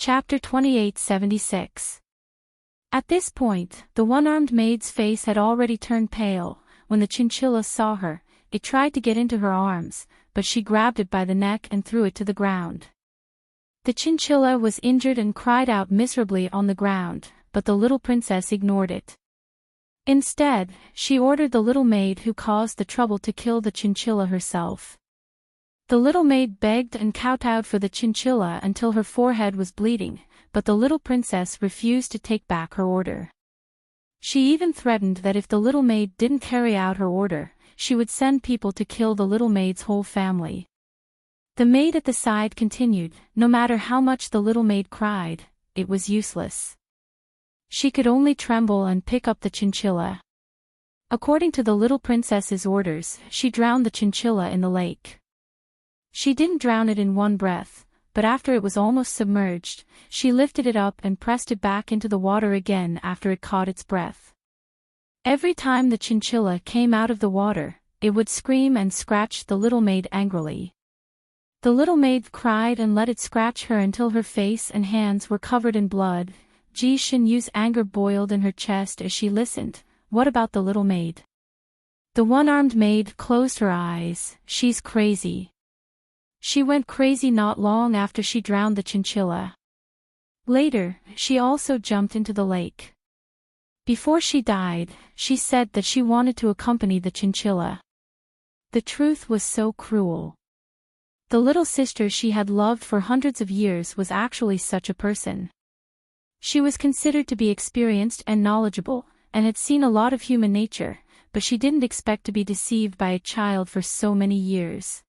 Chapter 2876. At this point, the one-armed maid's face had already turned pale. When the chinchilla saw her, it tried to get into her arms, but she grabbed it by the neck and threw it to the ground. The chinchilla was injured and cried out miserably on the ground, but the little princess ignored it. Instead, she ordered the little maid who caused the trouble to kill the chinchilla herself. The little maid begged and kowtowed for the chinchilla until her forehead was bleeding, but the little princess refused to take back her order. She even threatened that if the little maid didn't carry out her order, she would send people to kill the little maid's whole family. The maid at the side continued, no matter how much the little maid cried, it was useless. She could only tremble and pick up the chinchilla. According to the little princess's orders, she drowned the chinchilla in the lake. She didn't drown it in one breath, but after it was almost submerged, she lifted it up and pressed it back into the water again after it caught its breath. Every time the chinchilla came out of the water, it would scream and scratch the little maid angrily. The little maid cried and let it scratch her until her face and hands were covered in blood. Ji Xinyu's anger boiled in her chest as she listened. What about the little maid? The one-armed maid closed her eyes. She's crazy. She went crazy not long after she drowned the chinchilla. Later, she also jumped into the lake. Before she died, she said that she wanted to accompany the chinchilla. The truth was so cruel. The little sister she had loved for hundreds of years was actually such a person. She was considered to be experienced and knowledgeable, and had seen a lot of human nature, but she didn't expect to be deceived by a child for so many years.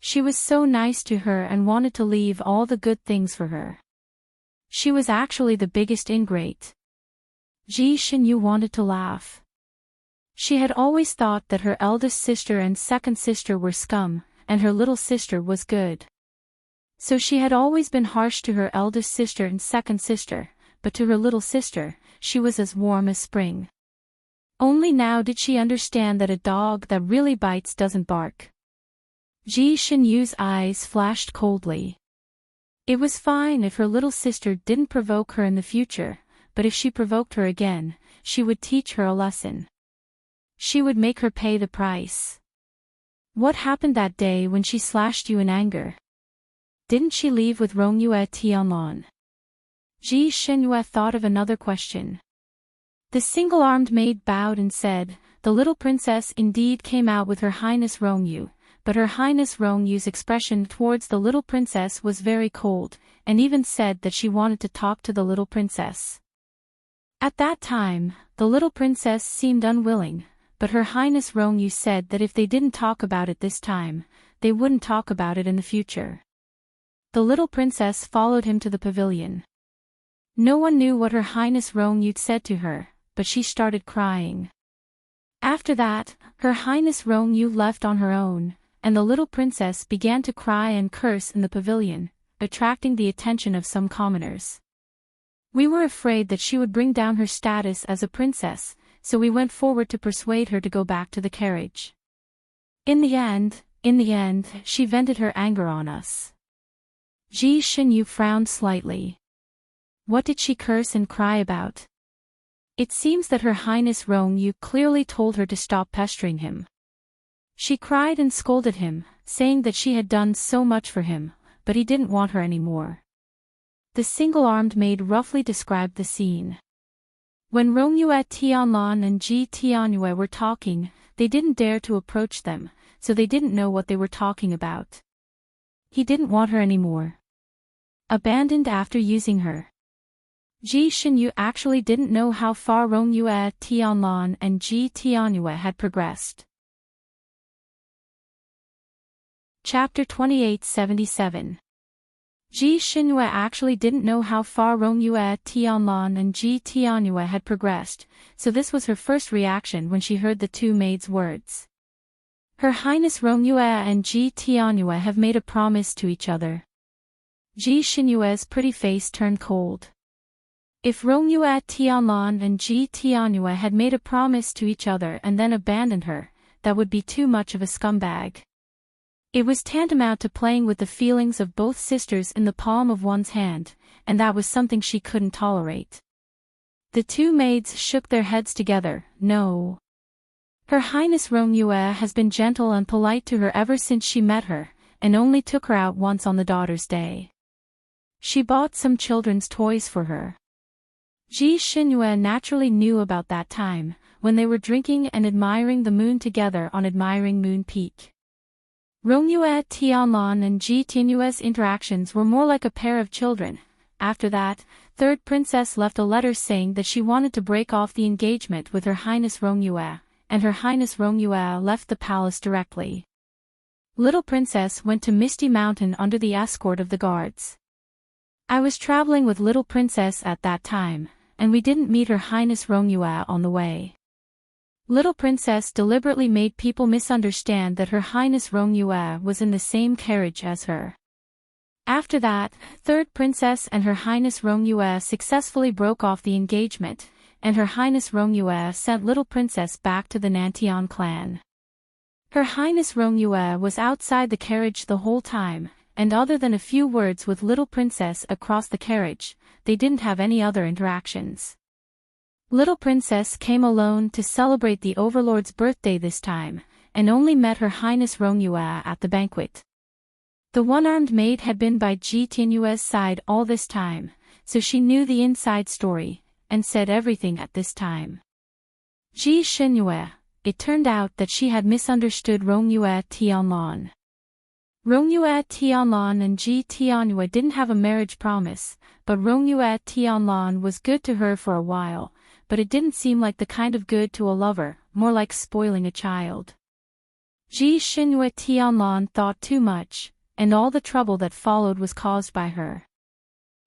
She was so nice to her and wanted to leave all the good things for her. She was actually the biggest ingrate. Ji Xinyu wanted to laugh. She had always thought that her eldest sister and second sister were scum, and her little sister was good. So she had always been harsh to her eldest sister and second sister, but to her little sister, she was as warm as spring. Only now did she understand that a dog that really bites doesn't bark. Ji Xinyu's eyes flashed coldly. It was fine if her little sister didn't provoke her in the future, but if she provoked her again, she would teach her a lesson. She would make her pay the price. What happened that day when she slashed you in anger? Didn't she leave with Rongyue Tianlon? Ji Xinyue thought of another question. The single-armed maid bowed and said, the little princess indeed came out with Her Highness Rongyu, but Her Highness Rongyu's expression towards the little princess was very cold, and even said that she wanted to talk to the little princess. At that time, the little princess seemed unwilling, but Her Highness Rongyu said that if they didn't talk about it this time, they wouldn't talk about it in the future. The little princess followed him to the pavilion. No one knew what Her Highness Rongyu said to her, but she started crying. After that, Her Highness Rongyu left on her own, and the little princess began to cry and curse in the pavilion, attracting the attention of some commoners. We were afraid that she would bring down her status as a princess, so we went forward to persuade her to go back to the carriage. In the end, she vented her anger on us. Ji Xinyu frowned slightly. What did she curse and cry about? It seems that Her Highness Rongyu clearly told her to stop pestering him. She cried and scolded him, saying that she had done so much for him, but he didn't want her anymore. The single-armed maid roughly described the scene. When Rongyue Tianlon and Ji Tianyue were talking, they didn't dare to approach them, so they didn't know what they were talking about. He didn't want her anymore. Abandoned after using her. Ji Xinyu actually didn't know how far Rongyue Tianlon and Ji Tianyue had progressed. Chapter 2877. Ji Xinyu actually didn't know how far Rongyue Tianlon and Ji Tianyue had progressed, so this was her first reaction when she heard the two maids' words. Her Highness Rongyue and Ji Tianyue have made a promise to each other. Ji Xinyue's pretty face turned cold. If Rongyue Tianlon and Ji Tianyue had made a promise to each other and then abandoned her, that would be too much of a scumbag. It was tantamount to playing with the feelings of both sisters in the palm of one's hand, and that was something she couldn't tolerate. The two maids shook their heads together. No. Her Highness Rongyue has been gentle and polite to her ever since she met her, and only took her out once on the Daughter's Day. She bought some children's toys for her. Ji Xinyue naturally knew about that time, when they were drinking and admiring the moon together on admiring Moon Peak. Rongyue Tianlan and Ji Tianyue's interactions were more like a pair of children. After that, Third Princess left a letter saying that she wanted to break off the engagement with Her Highness Rongyue, and Her Highness Rongyue left the palace directly. Little Princess went to Misty Mountain under the escort of the guards. I was traveling with Little Princess at that time, and we didn't meet Her Highness Rongyue on the way. Little Princess deliberately made people misunderstand that Her Highness Rongyue was in the same carriage as her. After that, Third Princess and Her Highness Rongyue successfully broke off the engagement, and Her Highness Rongyue sent Little Princess back to the Nantian clan. Her Highness Rongyue was outside the carriage the whole time, and other than a few words with Little Princess across the carriage, they didn't have any other interactions. Little Princess came alone to celebrate the Overlord's birthday this time, and only met Her Highness Rongyue at the banquet. The one-armed maid had been by Ji Tianyue's side all this time, so she knew the inside story, and said everything at this time. Ji Xinyue, it turned out that she had misunderstood Rongyue Tianlan. Rongyue Tianlan and Ji Tianyue didn't have a marriage promise, but Rongyue Tianlan was good to her for a while, but it didn't seem like the kind of good to a lover, more like spoiling a child. Ji Xinyue Tianlan thought too much, and all the trouble that followed was caused by her.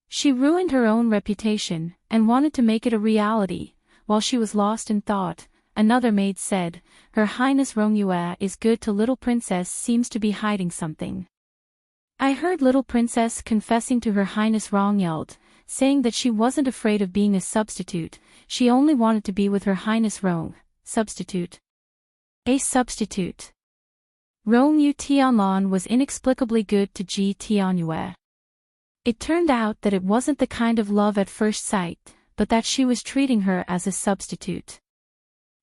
She ruined her own reputation, and wanted to make it a reality. While she was lost in thought, another maid said, Her Highness Rongyue is good to Little Princess seems to be hiding something. I heard Little Princess confessing to Her Highness Rongyeld, saying that she wasn't afraid of being a substitute, she only wanted to be with Her Highness Rong. Substitute. A substitute. Rongyu Tianlan was inexplicably good to Ji Tianyue. It turned out that it wasn't the kind of love at first sight, but that she was treating her as a substitute.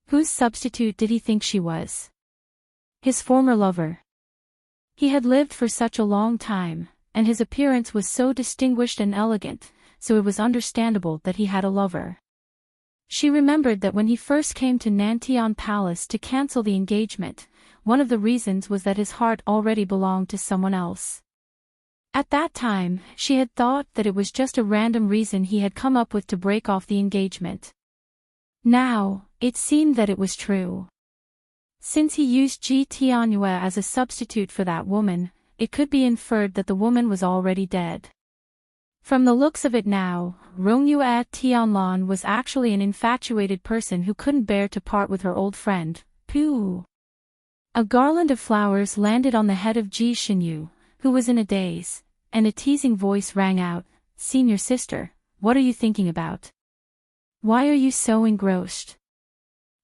Whose substitute did he think she was? His former lover. He had lived for such a long time, and his appearance was so distinguished and elegant, so it was understandable that he had a lover. She remembered that when he first came to Nantian Palace to cancel the engagement, one of the reasons was that his heart already belonged to someone else. At that time, she had thought that it was just a random reason he had come up with to break off the engagement. Now, it seemed that it was true. Since he used Ji Tianyue as a substitute for that woman, it could be inferred that the woman was already dead. From the looks of it now, Rongyue Tianlan was actually an infatuated person who couldn't bear to part with her old friend. Pooh! A garland of flowers landed on the head of Ji Xinyu, who was in a daze, and a teasing voice rang out, Senior sister, what are you thinking about? Why are you so engrossed?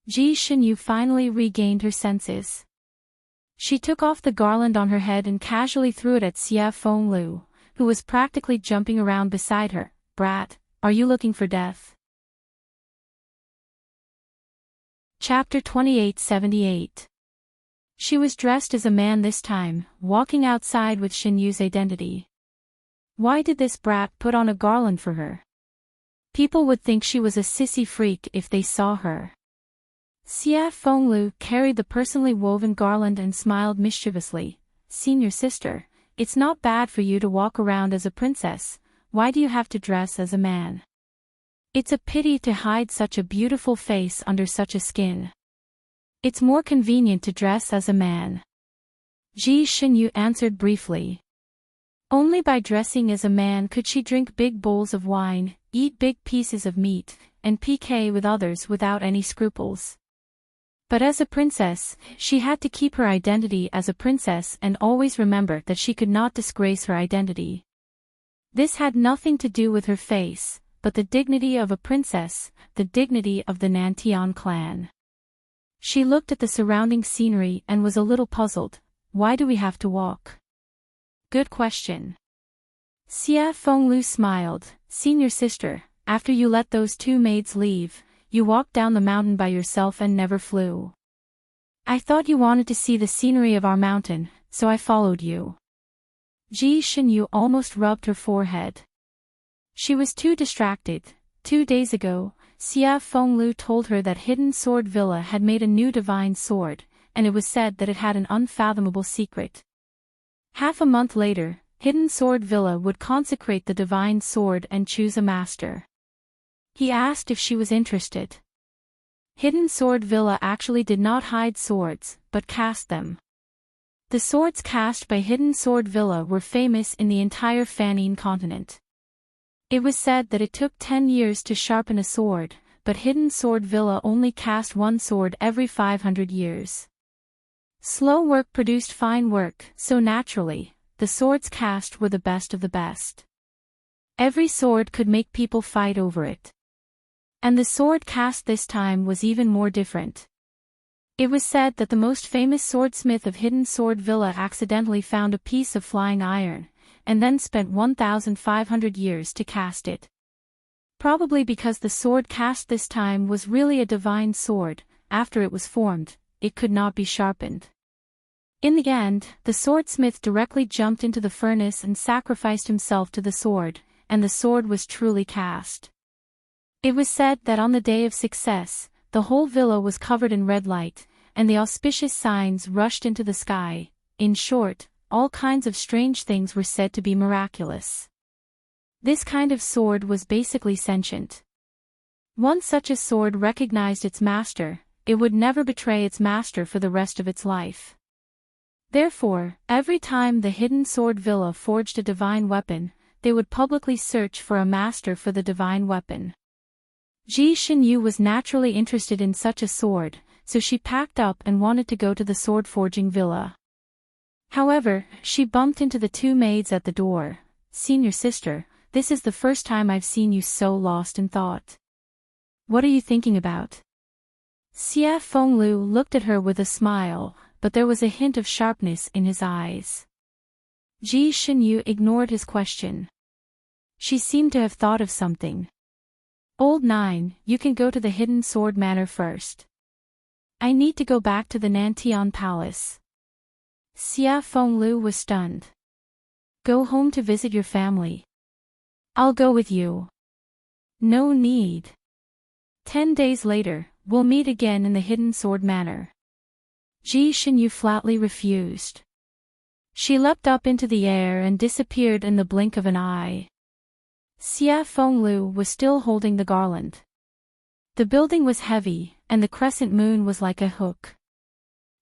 Ji Xinyu finally regained her senses. She took off the garland on her head and casually threw it at Xie Fenglu, who was practically jumping around beside her. Brat, are you looking for death? Chapter 2878. She was dressed as a man this time, walking outside with Xinyu's identity. Why did this brat put on a garland for her? People would think she was a sissy freak if they saw her. Xie Fenglu carried the personally woven garland and smiled mischievously. Senior sister, it's not bad for you to walk around as a princess, why do you have to dress as a man? It's a pity to hide such a beautiful face under such a skin. It's more convenient to dress as a man. Ji Xinyu answered briefly. Only by dressing as a man could she drink big bowls of wine, eat big pieces of meat, and pique with others without any scruples. But as a princess, she had to keep her identity as a princess and always remember that she could not disgrace her identity. This had nothing to do with her face, but the dignity of a princess, the dignity of the Nantian clan. She looked at the surrounding scenery and was a little puzzled. why do we have to walk? Good question. Xia Fenglu smiled. Senior sister, after you let those two maids leave, you walked down the mountain by yourself and never flew. I thought you wanted to see the scenery of our mountain, so I followed you. Ji Xinyu almost rubbed her forehead. She was too distracted. 2 days ago, Xia Fenglu told her that Hidden Sword Villa had made a new divine sword, and it was said that it had an unfathomable secret. Half a month later, Hidden Sword Villa would consecrate the divine sword and choose a master. He asked if she was interested. Hidden Sword Villa actually did not hide swords, but cast them. The swords cast by Hidden Sword Villa were famous in the entire Fanine continent. It was said that it took 10 years to sharpen a sword, but Hidden Sword Villa only cast one sword every 500 years. Slow work produced fine work, so naturally, the swords cast were the best of the best. Every sword could make people fight over it. And the sword cast this time was even more different. It was said that the most famous swordsmith of Hidden Sword Villa accidentally found a piece of flying iron, and then spent 1,500 years to cast it. Probably because the sword cast this time was really a divine sword, after it was formed, it could not be sharpened. In the end, the swordsmith directly jumped into the furnace and sacrificed himself to the sword, and the sword was truly cast. It was said that on the day of success, the whole villa was covered in red light, and the auspicious signs rushed into the sky. In short, all kinds of strange things were said to be miraculous. This kind of sword was basically sentient. Once such a sword recognized its master, it would never betray its master for the rest of its life. Therefore, every time the Hidden Sword Villa forged a divine weapon, they would publicly search for a master for the divine weapon. Ji Xinyu was naturally interested in such a sword, so she packed up and wanted to go to the sword-forging villa. However, she bumped into the two maids at the door. Senior sister, this is the first time I've seen you so lost in thought. What are you thinking about? Xia Fenglu looked at her with a smile, but there was a hint of sharpness in his eyes. Ji Xinyu ignored his question. She seemed to have thought of something. Old Nine, you can go to the Hidden Sword Manor first. I need to go back to the Nantian Palace. Xia Fenglu was stunned. Go home to visit your family. I'll go with you. No need. 10 days later, we'll meet again in the Hidden Sword Manor. Ji Xinyu flatly refused. She leapt up into the air and disappeared in the blink of an eye. Xia Fenglu was still holding the garland. The building was heavy, and the crescent moon was like a hook.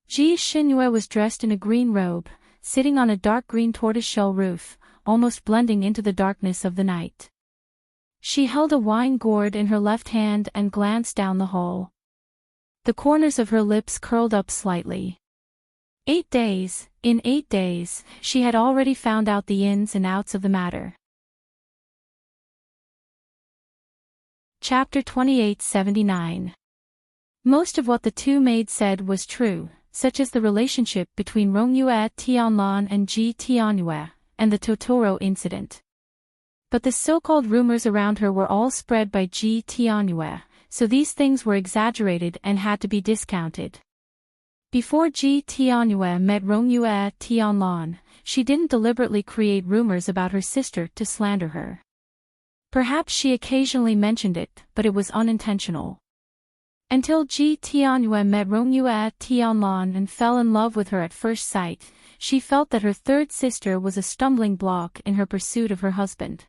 Ji Xinyu was dressed in a green robe, sitting on a dark green tortoiseshell roof, almost blending into the darkness of the night. She held a wine gourd in her left hand and glanced down the hall. The corners of her lips curled up slightly. 8 days, in 8 days, she had already found out the ins and outs of the matter. Chapter 2879. Most of what the two maids said was true, such as the relationship between Rongyue Tianlan and Ji Tianyue, and the Totoro incident. But the so-called rumors around her were all spread by Ji Tianyue, so these things were exaggerated and had to be discounted. Before Ji Tianyue met Rongyue Tianlan, she didn't deliberately create rumors about her sister to slander her. Perhaps she occasionally mentioned it, but it was unintentional. Until Ji Tianyue met Rongyue Tianlan and fell in love with her at first sight, she felt that her third sister was a stumbling block in her pursuit of her husband.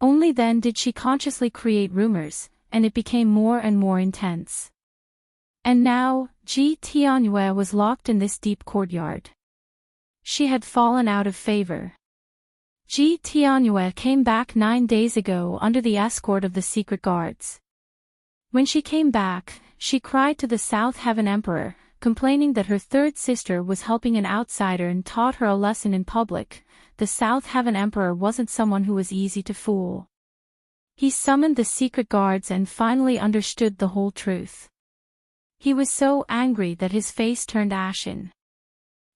Only then did she consciously create rumors, and it became more and more intense. And now, Ji Tianyue was locked in this deep courtyard. She had fallen out of favor. Ji Tianyue came back 9 days ago under the escort of the secret guards. When she came back, she cried to the South Heaven Emperor, complaining that her third sister was helping an outsider and taught her a lesson in public. The South Heaven Emperor wasn't someone who was easy to fool. He summoned the secret guards and finally understood the whole truth. He was so angry that his face turned ashen.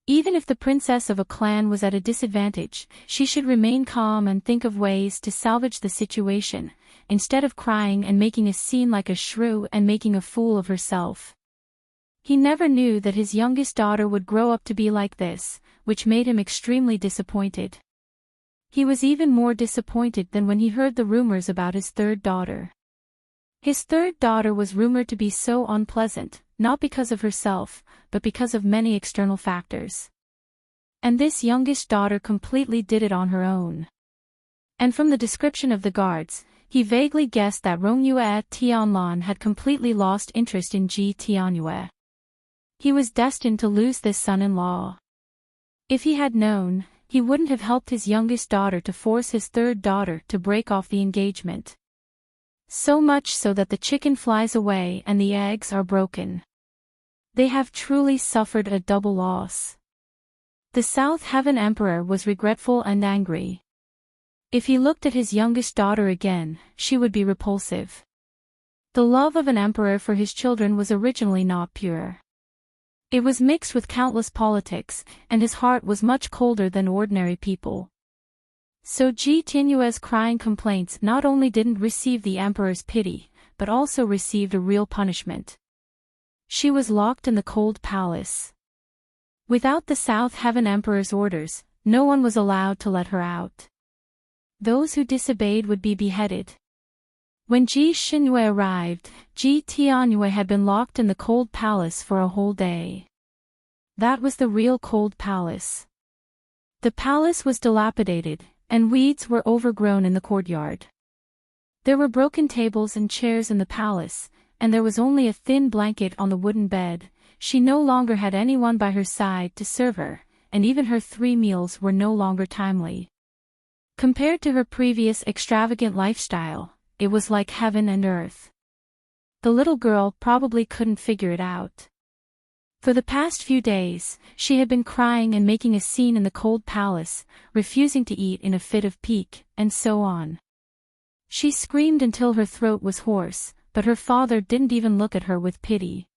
Even if the princess of a clan was at a disadvantage, she should remain calm and think of ways to salvage the situation, instead of crying and making a scene like a shrew and making a fool of herself. He never knew that his youngest daughter would grow up to be like this, which made him extremely disappointed. He was even more disappointed than when he heard the rumors about his third daughter. His third daughter was rumored to be so unpleasant, not because of herself, but because of many external factors. And this youngest daughter completely did it on her own. And from the description of the guards, he vaguely guessed that Rongyue Tianlan had completely lost interest in Ji Tianyue. He was destined to lose this son-in-law. If he had known, he wouldn't have helped his youngest daughter to force his third daughter to break off the engagement. So much so that the chicken flies away and the eggs are broken. They have truly suffered a double loss. The South Heaven Emperor was regretful and angry. If he looked at his youngest daughter again, she would be repulsive. The love of an emperor for his children was originally not pure. It was mixed with countless politics, and his heart was much colder than ordinary people. So Ji Tianyue's crying complaints not only didn't receive the emperor's pity, but also received a real punishment. She was locked in the cold palace. Without the South Heaven Emperor's orders, no one was allowed to let her out. Those who disobeyed would be beheaded. When Ji Xinyue arrived, Ji Tianyue had been locked in the cold palace for a whole day. That was the real cold palace. The palace was dilapidated, and weeds were overgrown in the courtyard. There were broken tables and chairs in the palace, and there was only a thin blanket on the wooden bed. She no longer had anyone by her side to serve her, and even her 3 meals were no longer timely. Compared to her previous extravagant lifestyle, it was like heaven and earth. The little girl probably couldn't figure it out. For the past few days, she had been crying and making a scene in the cold palace, refusing to eat in a fit of pique, and so on. She screamed until her throat was hoarse, but her father didn't even look at her with pity.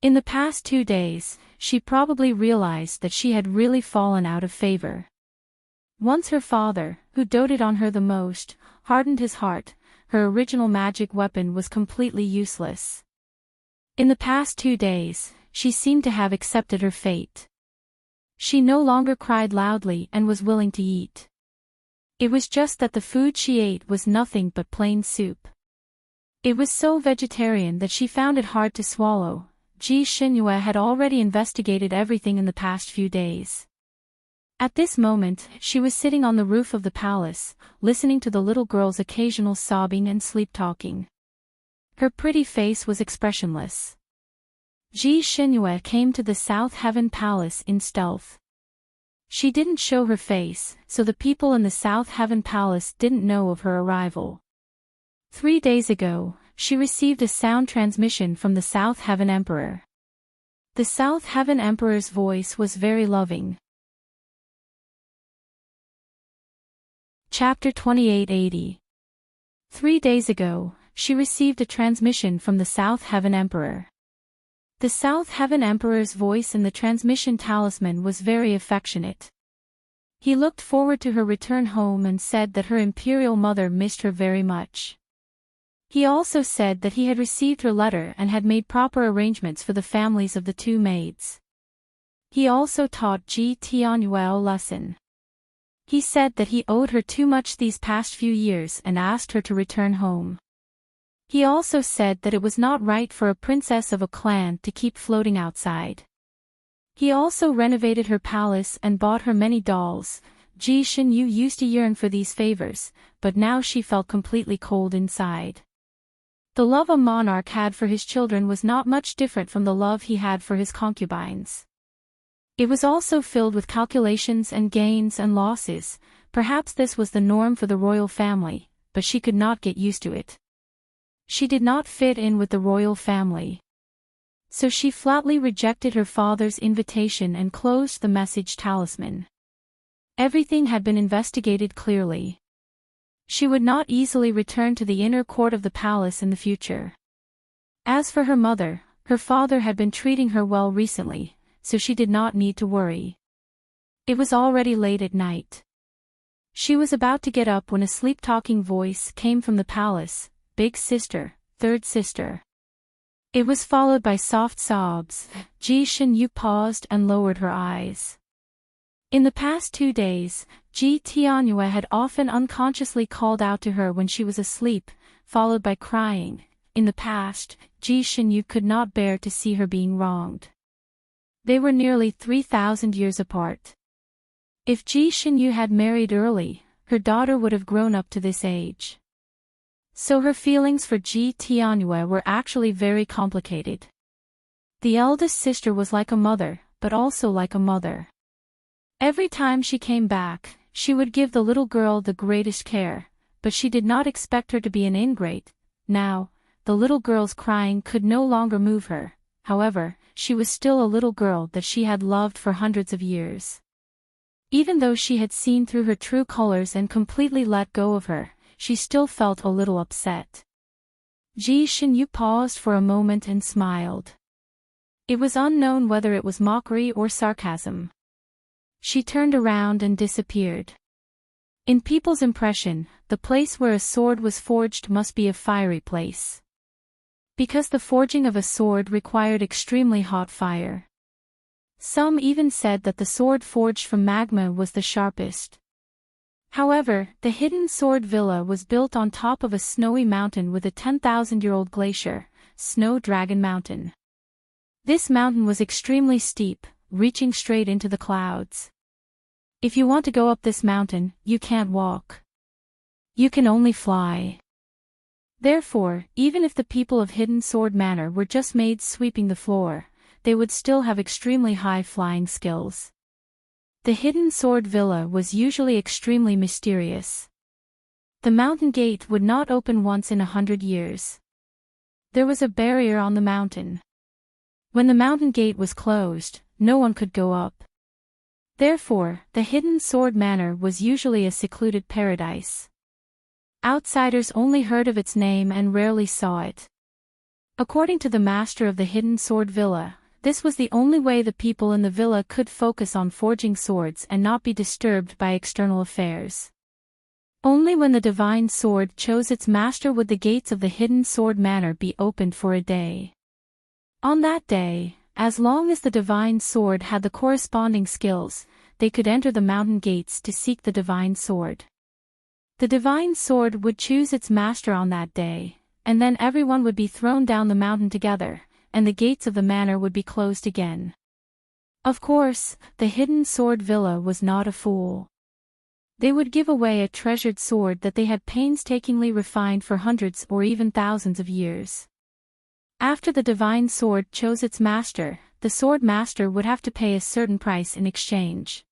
In the past 2 days, she probably realized that she had really fallen out of favor. Once her father, who doted on her the most, hardened his heart, her original magic weapon was completely useless. In the past 2 days, she seemed to have accepted her fate. She no longer cried loudly and was willing to eat. It was just that the food she ate was nothing but plain soup. It was so vegetarian that she found it hard to swallow. Ji Xinyue had already investigated everything in the past few days. At this moment, she was sitting on the roof of the palace, listening to the little girl's occasional sobbing and sleep-talking. Her pretty face was expressionless. Ji Xinyue came to the South Heaven Palace in stealth. She didn't show her face, so the people in the South Heaven Palace didn't know of her arrival. 3 days ago, she received a sound transmission from the South Heaven Emperor. The South Heaven Emperor's voice was very loving. Chapter 2880. 3 days ago, she received a transmission from the South Heaven Emperor. The South Heaven Emperor's voice in the transmission talisman was very affectionate. He looked forward to her return home and said that her imperial mother missed her very much. He also said that he had received her letter and had made proper arrangements for the families of the 2 maids. He also taught Ji Tianyue a lesson. He said that he owed her too much these past few years and asked her to return home. He also said that it was not right for a princess of a clan to keep floating outside. He also renovated her palace and bought her many dolls. Ji Xinyue used to yearn for these favors, but now she felt completely cold inside. The love a monarch had for his children was not much different from the love he had for his concubines. It was also filled with calculations and gains and losses. Perhaps this was the norm for the royal family, but she could not get used to it. She did not fit in with the royal family. So she flatly rejected her father's invitation and closed the message talisman. Everything had been investigated clearly. She would not easily return to the inner court of the palace in the future. As for her mother, her father had been treating her well recently, so she did not need to worry. It was already late at night. She was about to get up when a sleep-talking voice came from the palace, "Big sister, third sister." It was followed by soft sobs. Ji Shinyu paused and lowered her eyes. In the past 2 days, Ji Tianyue had often unconsciously called out to her when she was asleep, followed by crying. In the past, Ji Shinyu could not bear to see her being wronged. They were nearly 3,000 years apart. If Ji Shinyu had married early, her daughter would have grown up to this age. So her feelings for Ji Tianyue were actually very complicated. The eldest sister was like a mother, but also like a mother. Every time she came back, she would give the little girl the greatest care, but she did not expect her to be an ingrate. Now, the little girl's crying could no longer move her. However, she was still a little girl that she had loved for hundreds of years. Even though she had seen through her true colors and completely let go of her, she still felt a little upset. Ji Shinyu paused for a moment and smiled. It was unknown whether it was mockery or sarcasm. She turned around and disappeared. In people's impression, the place where a sword was forged must be a fiery place. Because the forging of a sword required extremely hot fire. Some even said that the sword forged from magma was the sharpest. However, the hidden sword villa was built on top of a snowy mountain with a 10,000-year-old glacier, Snow Dragon Mountain. This mountain was extremely steep, reaching straight into the clouds. If you want to go up this mountain, you can't walk. You can only fly. Therefore, even if the people of Hidden Sword Manor were just maids sweeping the floor, they would still have extremely high flying skills. The Hidden Sword Villa was usually extremely mysterious. The mountain gate would not open once in 100 years. There was a barrier on the mountain. When the mountain gate was closed, no one could go up. Therefore, the Hidden Sword Manor was usually a secluded paradise. Outsiders only heard of its name and rarely saw it. According to the master of the Hidden Sword Villa, this was the only way the people in the villa could focus on forging swords and not be disturbed by external affairs. Only when the divine sword chose its master would the gates of the Hidden Sword Manor be opened for a day. On that day, as long as the divine sword had the corresponding skills, they could enter the mountain gates to seek the divine sword. The divine sword would choose its master on that day, and then everyone would be thrown down the mountain together, and the gates of the manor would be closed again. Of course, the Hidden Sword Villa was not a fool. They would give away a treasured sword that they had painstakingly refined for hundreds or even thousands of years. After the divine sword chose its master, the sword master would have to pay a certain price in exchange.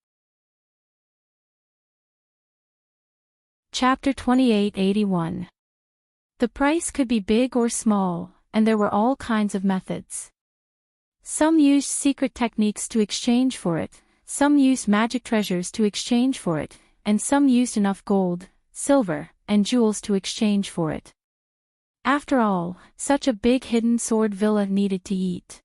Chapter 2881. The price could be big or small, and there were all kinds of methods. Some used secret techniques to exchange for it, some used magic treasures to exchange for it, and some used enough gold, silver, and jewels to exchange for it. After all, such a big hidden sword villa needed to eat.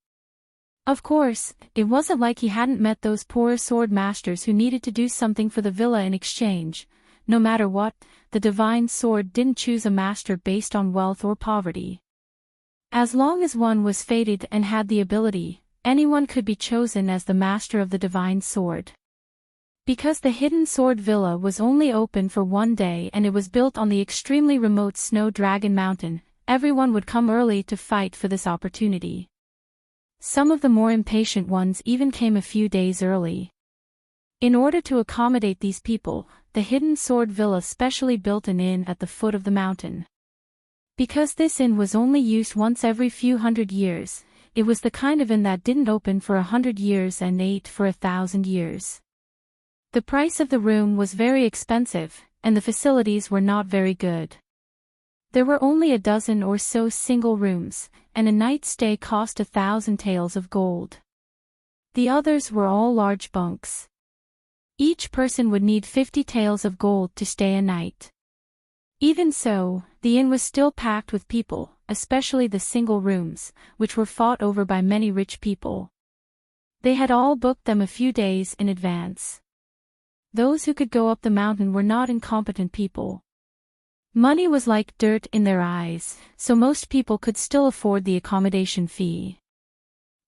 Of course, it wasn't like he hadn't met those poor sword masters who needed to do something for the villa in exchange. No matter what, the divine sword didn't choose a master based on wealth or poverty. As long as one was fated and had the ability, anyone could be chosen as the master of the divine sword. Because the Hidden Sword Villa was only open for one day and it was built on the extremely remote Snow Dragon Mountain, everyone would come early to fight for this opportunity. Some of the more impatient ones even came a few days early. In order to accommodate these people, the Hidden Sword Villa specially built an inn at the foot of the mountain. Because this inn was only used once every few hundred years, it was the kind of inn that didn't open for 100 years and ate for 1,000 years. The price of the room was very expensive, and the facilities were not very good. There were only a dozen or so single rooms, and a night's stay cost 1,000 taels of gold. The others were all large bunks. Each person would need 50 taels of gold to stay a night. Even so, the inn was still packed with people, especially the single rooms, which were fought over by many rich people. They had all booked them a few days in advance. Those who could go up the mountain were not incompetent people. Money was like dirt in their eyes, so most people could still afford the accommodation fee.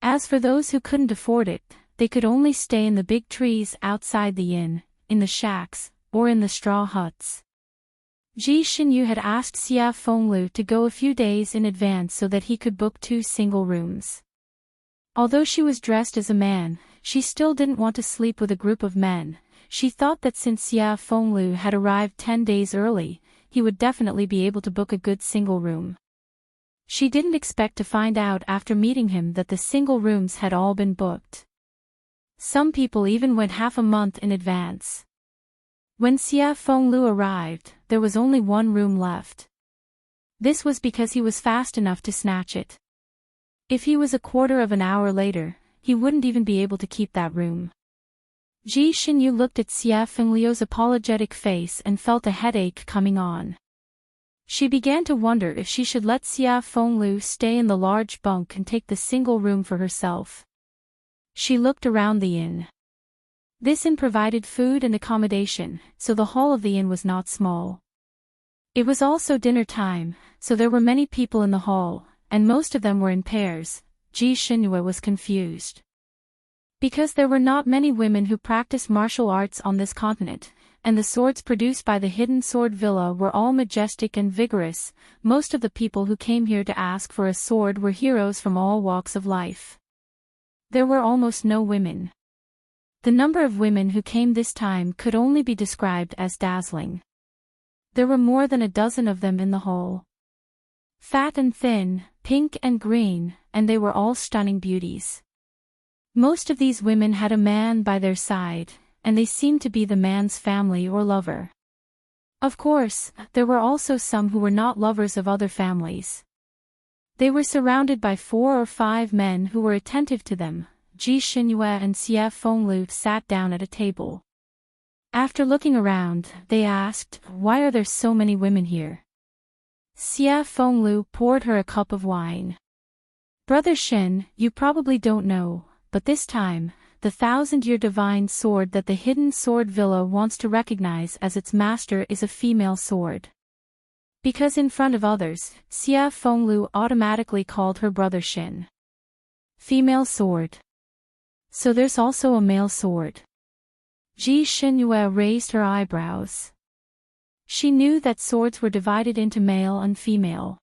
As for those who couldn't afford it, they could only stay in the big trees outside the inn, in the shacks, or in the straw huts. Ji Xinyu had asked Xia Fenglu to go a few days in advance so that he could book 2 single rooms. Although she was dressed as a man, she still didn't want to sleep with a group of men. She thought that since Xia Fenglu had arrived 10 days early, he would definitely be able to book a good single room. She didn't expect to find out after meeting him that the single rooms had all been booked. Some people even went half a month in advance. When Xia Fenglu arrived, there was only 1 room left. This was because he was fast enough to snatch it. If he was a quarter of an hour later, he wouldn't even be able to keep that room. Ji Xinyu looked at Xia Fenglu's apologetic face and felt a headache coming on. She began to wonder if she should let Xia Fenglu stay in the large bunk and take the single room for herself. She looked around the inn. This inn provided food and accommodation, so the hall of the inn was not small. It was also dinner time, so there were many people in the hall, and most of them were in pairs. Ji Xinyu was confused. Because there were not many women who practiced martial arts on this continent, and the swords produced by the Hidden Sword Villa were all majestic and vigorous, most of the people who came here to ask for a sword were heroes from all walks of life. There were almost no women. The number of women who came this time could only be described as dazzling. There were more than a dozen of them in the hall. Fat and thin, pink and green, and they were all stunning beauties. Most of these women had a man by their side, and they seemed to be the man's family or lover. Of course, there were also some who were not lovers of other families. They were surrounded by 4 or 5 men who were attentive to them. Ji Xinyu and Xia Fenglu sat down at a table. After looking around, they asked, "Why are there so many women here?" Xia Fenglu poured her a cup of wine. "Brother Shen, you probably don't know, but this time, the 1,000-year divine sword that the Hidden Sword Villa wants to recognize as its master is a female sword." Because in front of others, Xia Fenglu automatically called her brother Shen. Female sword. So there's also a male sword. Ji Xinyu raised her eyebrows. She knew that swords were divided into male and female.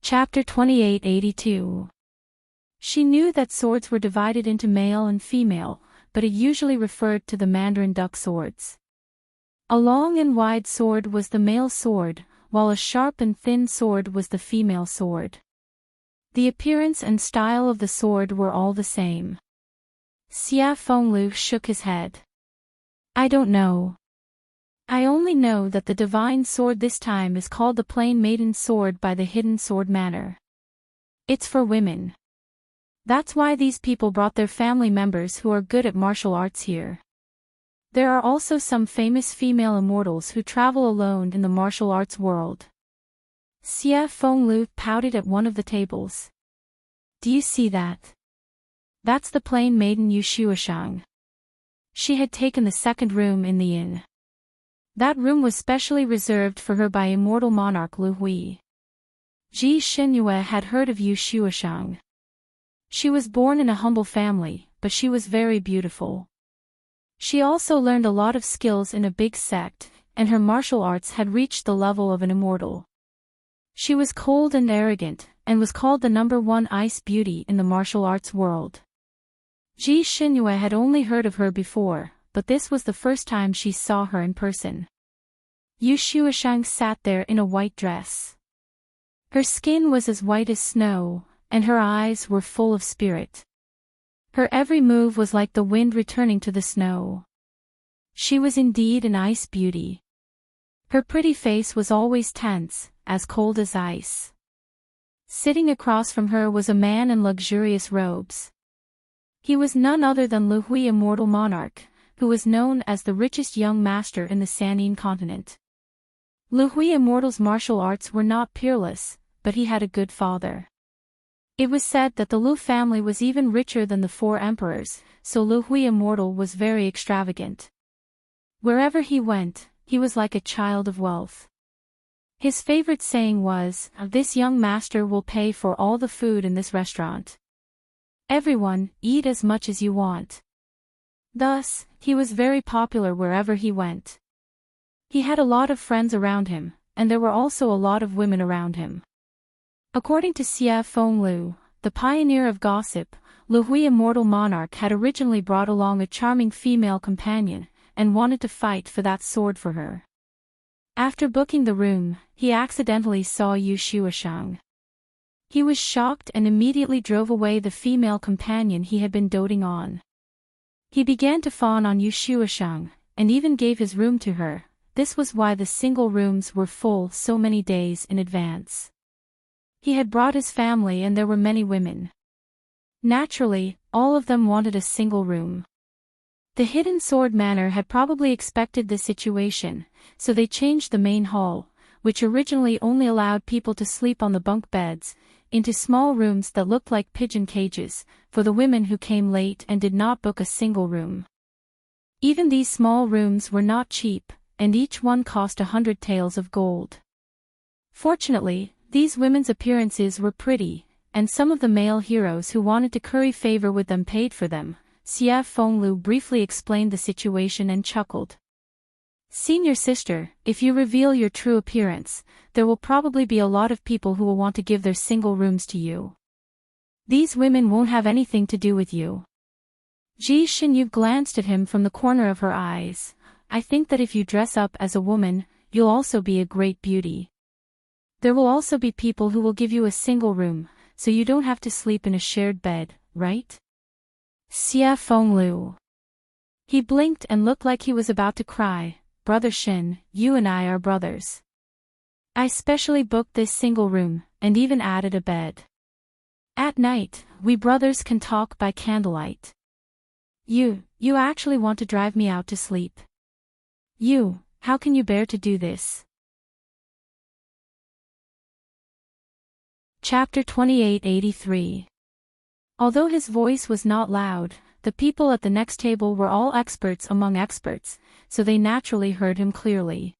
Chapter 2882. She knew that swords were divided into male and female, but it usually referred to the Mandarin duck swords. A long and wide sword was the male sword, while a sharp and thin sword was the female sword. The appearance and style of the sword were all the same. Xia Fenglu shook his head. "I don't know. I only know that the divine sword this time is called the Plain Maiden Sword by the Hidden Sword Manor. It's for women. That's why these people brought their family members who are good at martial arts here. There are also some famous female immortals who travel alone in the martial arts world." Xia Fenglu pouted at one of the tables. "Do you see that? That's the Plain Maiden Yu Shuashang. She had taken the second room in the inn. That room was specially reserved for her by immortal monarch Lu Hui." Ji Xinyu had heard of Yu Shuashang. She was born in a humble family, but she was very beautiful. She also learned a lot of skills in a big sect, and her martial arts had reached the level of an immortal. She was cold and arrogant, and was called the #1 ice beauty in the martial arts world. Ji Xinyu had only heard of her before, but this was the first time she saw her in person. Yu Shuashang sat there in a white dress. Her skin was as white as snow, and her eyes were full of spirit. Her every move was like the wind returning to the snow. She was indeed an ice beauty. Her pretty face was always tense, as cold as ice. Sitting across from her was a man in luxurious robes. He was none other than Lu Hui, immortal monarch, who was known as the richest young master in the Sanyin continent. Lu Hui immortal's martial arts were not peerless, but he had a good father. It was said that the Lu family was even richer than the four emperors, so Lu Hui Immortal was very extravagant. Wherever he went, he was like a child of wealth. His favorite saying was, "This young master will pay for all the food in this restaurant. Everyone, eat as much as you want." Thus, he was very popular wherever he went. He had a lot of friends around him, and there were also a lot of women around him. According to Xie Fenglu, the pioneer of gossip, Lu Hui Immortal Monarch had originally brought along a charming female companion, and wanted to fight for that sword for her. After booking the room, he accidentally saw Yu Shuashang. He was shocked and immediately drove away the female companion he had been doting on. He began to fawn on Yu Shuashang, and even gave his room to her. This was why the single rooms were full so many days in advance. He had brought his family and there were many women. Naturally, all of them wanted a single room. The Hidden Sword Manor had probably expected this situation, so they changed the main hall, which originally only allowed people to sleep on the bunk beds, into small rooms that looked like pigeon cages, for the women who came late and did not book a single room. Even these small rooms were not cheap, and each one cost 100 taels of gold. Fortunately, these women's appearances were pretty, and some of the male heroes who wanted to curry favor with them paid for them. Xie Fenglu briefly explained the situation and chuckled. "Senior sister, if you reveal your true appearance, there will probably be a lot of people who will want to give their single rooms to you. These women won't have anything to do with you." Ji Xinyu glanced at him from the corner of her eyes. "I think that if you dress up as a woman, you'll also be a great beauty. There will also be people who will give you a single room, so you don't have to sleep in a shared bed, right?" Xie Fenglu. He blinked and looked like he was about to cry. "Brother Shin, you and I are brothers. I specially booked this single room, and even added a bed. At night, we brothers can talk by candlelight. You actually want to drive me out to sleep? How can you bear to do this?" Chapter 2883. Although his voice was not loud, the people at the next table were all experts among experts, so they naturally heard him clearly.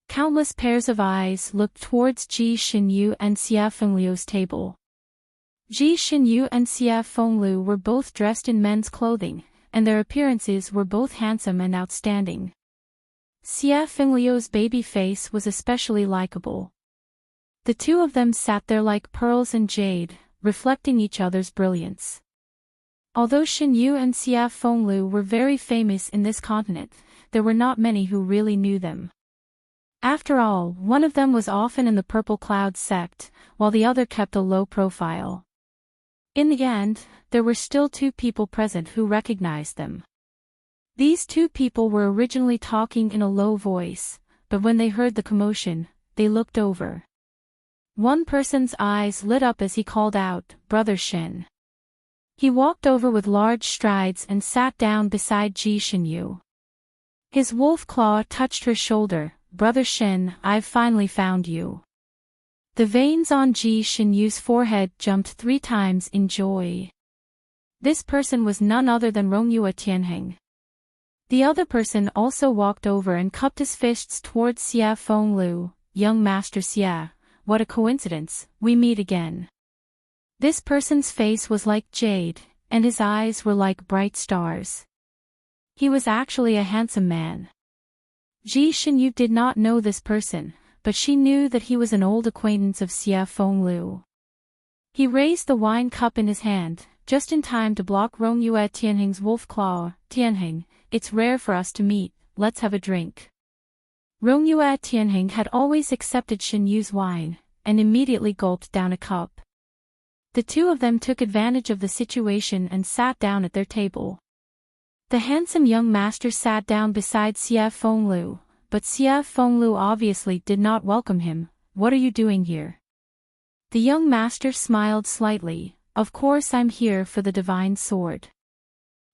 Countless pairs of eyes looked towards Ji Xinyu and Xie Fenglu's table. Ji Xinyu and Xie Fenglu were both dressed in men's clothing, and their appearances were both handsome and outstanding. Xie Fenglu's baby face was especially likable. The two of them sat there like pearls and jade, reflecting each other's brilliance. Although Xinyu and Xie Fenglu were very famous in this continent, there were not many who really knew them. After all, one of them was often in the Purple Cloud sect, while the other kept a low profile. In the end, there were still two people present who recognized them. These two people were originally talking in a low voice, but when they heard the commotion, they looked over. One person's eyes lit up as he called out, "Brother Shin." He walked over with large strides and sat down beside Ji Xinyu. His wolf claw touched her shoulder. "Brother Shin, I've finally found you." The veins on Ji Xinyu's forehead jumped 3 times in joy. This person was none other than Rongyue Tianheng. The other person also walked over and cupped his fists towards Xie Fenglu. "Young Master Xie, what a coincidence, we meet again." This person's face was like jade, and his eyes were like bright stars. He was actually a handsome man. Ji Xinyu did not know this person, but she knew that he was an old acquaintance of Xie Fenglu. He raised the wine cup in his hand, just in time to block Rongyue Tianheng's wolf claw. "Tianheng, it's rare for us to meet, let's have a drink." Rongyue Tianheng had always accepted Xinyu's wine, and immediately gulped down a cup. The two of them took advantage of the situation and sat down at their table. The handsome young master sat down beside Xie Fenglu, but Xie Fenglu obviously did not welcome him. "What are you doing here?" The young master smiled slightly. "Of course I'm here for the divine sword."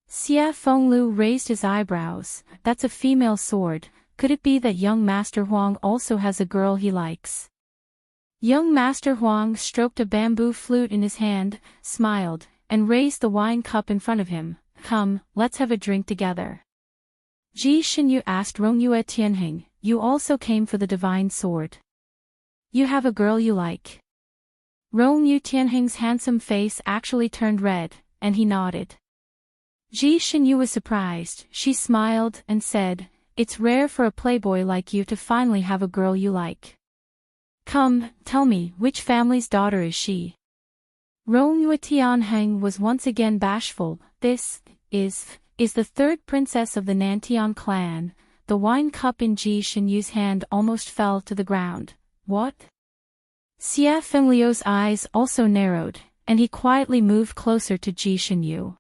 Xie Fenglu raised his eyebrows. "That's a female sword, could it be that young Master Huang also has a girl he likes?" Young Master Huang stroked a bamboo flute in his hand, smiled, and raised the wine cup in front of him. Come, let's have a drink together. Ji Xinyu asked Rongyue Tianheng, you also came for the divine sword. You have a girl you like. Rongyue Tianheng's handsome face actually turned red, and he nodded. Ji Xinyu was surprised. She smiled and said, it's rare for a playboy like you to finally have a girl you like. Come, tell me, which family's daughter is she? Rongyue Tianheng was once again bashful. This is the third princess of the Nantian clan. The wine cup in Ji Xinyu's hand almost fell to the ground. What? Xie Fengliu's eyes also narrowed, and he quietly moved closer to Ji Xinyu.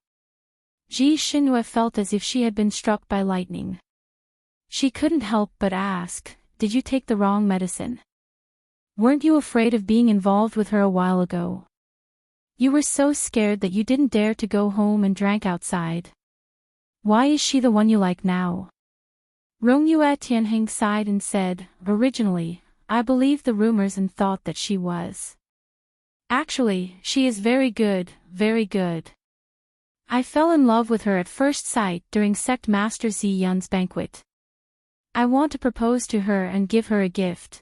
Ji Xinyu felt as if she had been struck by lightning. She couldn't help but ask, did you take the wrong medicine? Weren't you afraid of being involved with her a while ago? You were so scared that you didn't dare to go home and drank outside. Why is she the one you like now? Rongyue Tianheng sighed and said, originally, I believed the rumors and thought that she was. Actually, she is very good, very good. I fell in love with her at first sight during Sect Master Zi Yun's banquet. I want to propose to her and give her a gift.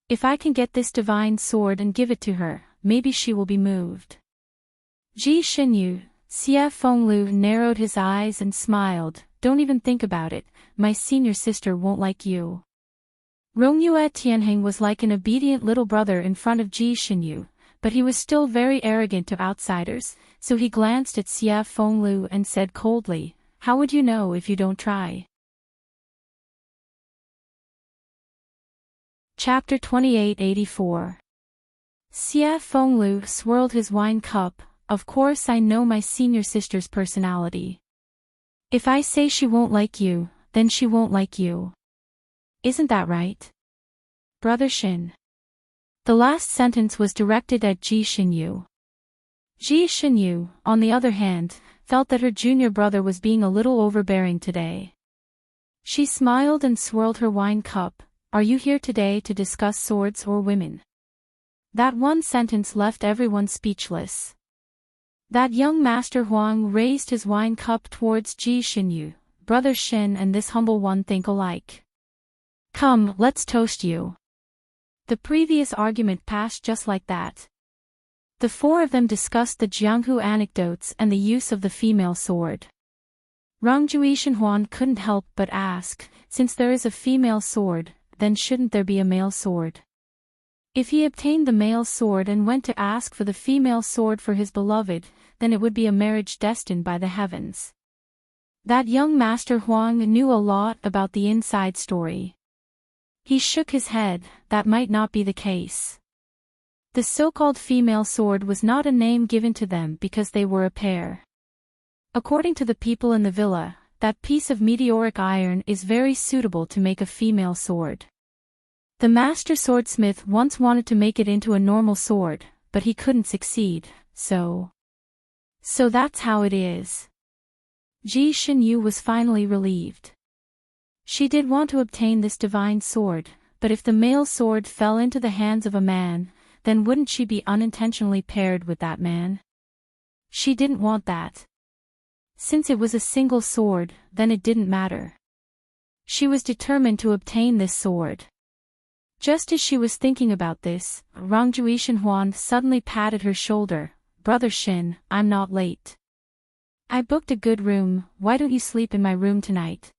If I can get this divine sword and give it to her, maybe she will be moved. Ji Xinyu, Xie Fenglu narrowed his eyes and smiled, don't even think about it, my senior sister won't like you. Rongyue Tianheng was like an obedient little brother in front of Ji Xinyu, but he was still very arrogant to outsiders, so he glanced at Xie Fenglu and said coldly, how would you know if you don't try? Chapter 2884. Xie Fenglu swirled his wine cup. Of course I know my senior sister's personality. If I say she won't like you, then she won't like you. Isn't that right? Brother Shin. The last sentence was directed at Ji Xinyu. Ji Xinyu, on the other hand, felt that her junior brother was being a little overbearing today. She smiled and swirled her wine cup. Are you here today to discuss swords or women? That one sentence left everyone speechless. That young Master Huang raised his wine cup towards Ji Xinyu. Brother Shin and this humble one think alike. Come, let's toast you. The previous argument passed just like that. The four of them discussed the Jianghu anecdotes and the use of the female sword. Rangjui Shenhuan couldn't help but ask, since there is a female sword, then shouldn't there be a male sword? If he obtained the male sword and went to ask for the female sword for his beloved, then it would be a marriage destined by the heavens. That young Master Huang knew a lot about the inside story. He shook his head, that might not be the case. The so-called female sword was not a name given to them because they were a pair. According to the people in the villa, that piece of meteoric iron is very suitable to make a female sword. The master swordsmith once wanted to make it into a normal sword, but he couldn't succeed, so that's how it is. Ji Xinyu was finally relieved. She did want to obtain this divine sword, but if the male sword fell into the hands of a man, then wouldn't she be unintentionally paired with that man? She didn't want that. Since it was a single sword, then it didn't matter. She was determined to obtain this sword. Just as she was thinking about this, Rangjui Shenhuan suddenly patted her shoulder. Brother Shin, I'm not late. I booked a good room, why don't you sleep in my room tonight?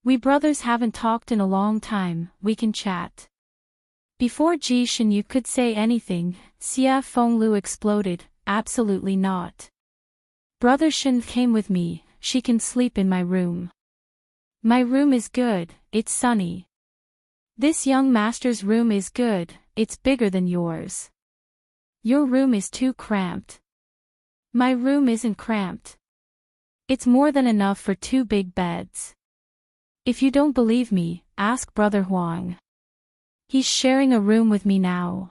We brothers haven't talked in a long time, we can chat. Before Ji Xinyu could say anything, Xie Fenglu exploded, absolutely not. Brother Shin came with me, she can sleep in my room. My room is good, it's sunny. This young master's room is good, it's bigger than yours. Your room is too cramped. My room isn't cramped. It's more than enough for 2 big beds. If you don't believe me, ask Brother Huang. He's sharing a room with me now.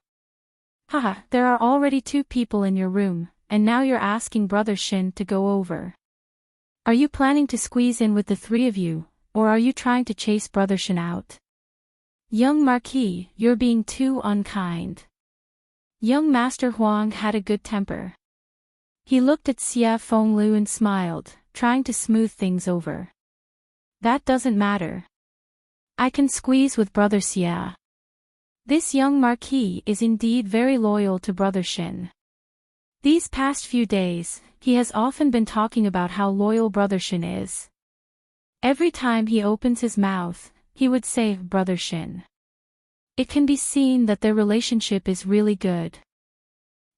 Haha, there are already 2 people in your room, and now you're asking Brother Shin to go over. Are you planning to squeeze in with the 3 of you, or are you trying to chase Brother Shin out? Young Marquis, you're being too unkind. Young Master Huang had a good temper. He looked at Xia Fenglu and smiled, trying to smooth things over. That doesn't matter. I can squeeze with Brother Xia. This young Marquis is indeed very loyal to Brother Shen. These past few days, he has often been talking about how loyal Brother Shen is. Every time he opens his mouth, he would say, Brother Shen. It can be seen that their relationship is really good.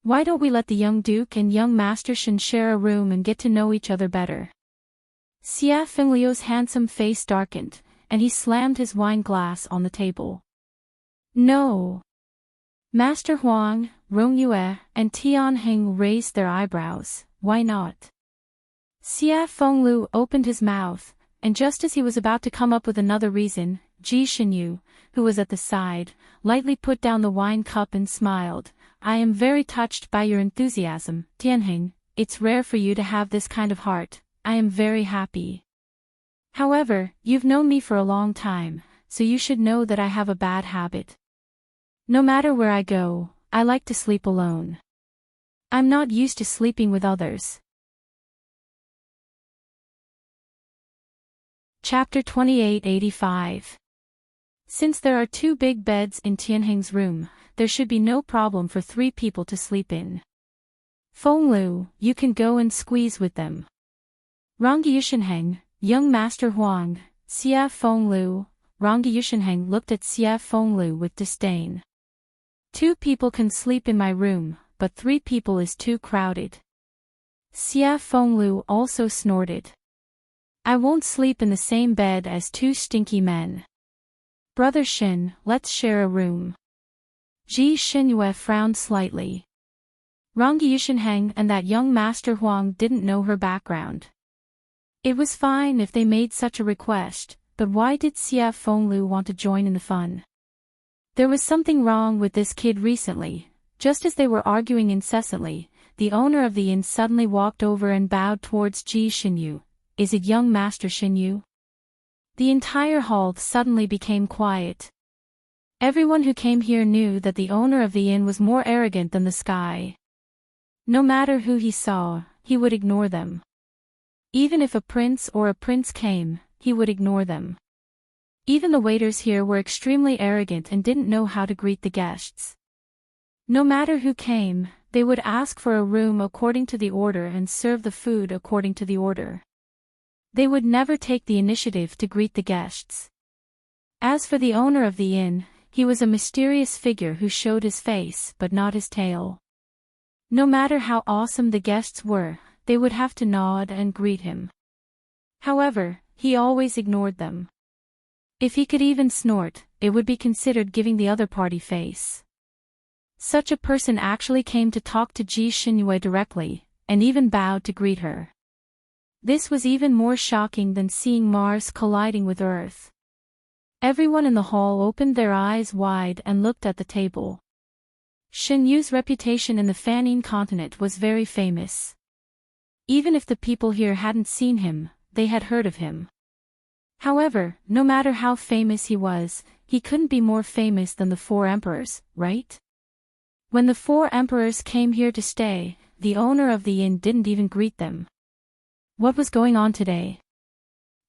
Why don't we let the young Duke and young Master Shen share a room and get to know each other better? Xia Fengliu's handsome face darkened, and he slammed his wine glass on the table. No. Master Huang, Rong Yue, and Tian Heng raised their eyebrows. Why not? Xia Fenglu opened his mouth, and just as he was about to come up with another reason, Ji Xinyu, who was at the side, lightly put down the wine cup and smiled. I am very touched by your enthusiasm, Tianheng. It's rare for you to have this kind of heart. I am very happy. However, you've known me for a long time, so you should know that I have a bad habit. No matter where I go, I like to sleep alone. I'm not used to sleeping with others. Chapter 2885. Since there are 2 big beds in Tianheng's room, there should be no problem for 3 people to sleep in. Fenglu, you can go and squeeze with them. Rangi Yushenheng, young Master Huang, Xia Fenglu. Rangi Yushenheng looked at Xia Fenglu with disdain. 2 people can sleep in my room, but 3 people is too crowded. Xia Fenglu also snorted. I won't sleep in the same bed as 2 stinky men. Brother Shen, let's share a room. Ji Xinyue frowned slightly. Rangi Yushenheng and that young Master Huang didn't know her background. It was fine if they made such a request, but why did Xia Fenglu want to join in the fun? There was something wrong with this kid recently. Just as they were arguing incessantly, the owner of the inn suddenly walked over and bowed towards Ji Xinyu. Is it young Master Xinyu? The entire hall suddenly became quiet. Everyone who came here knew that the owner of the inn was more arrogant than the sky. No matter who he saw, he would ignore them. Even if a prince or a prince came, he would ignore them. Even the waiters here were extremely arrogant and didn't know how to greet the guests. No matter who came, they would ask for a room according to the order and serve the food according to the order. They would never take the initiative to greet the guests. As for the owner of the inn, he was a mysterious figure who showed his face but not his tail. No matter how awesome the guests were, they would have to nod and greet him. However, he always ignored them. If he could even snort, it would be considered giving the other party face. Such a person actually came to talk to Ji Xinyue directly, and even bowed to greet her. This was even more shocking than seeing Mars colliding with Earth. Everyone in the hall opened their eyes wide and looked at the table. Xinyu's reputation in the Fanning continent was very famous. Even if the people here hadn't seen him, they had heard of him. However, no matter how famous he couldn't be more famous than the 4 emperors, right? When the 4 emperors came here to stay, the owner of the inn didn't even greet them. What was going on today?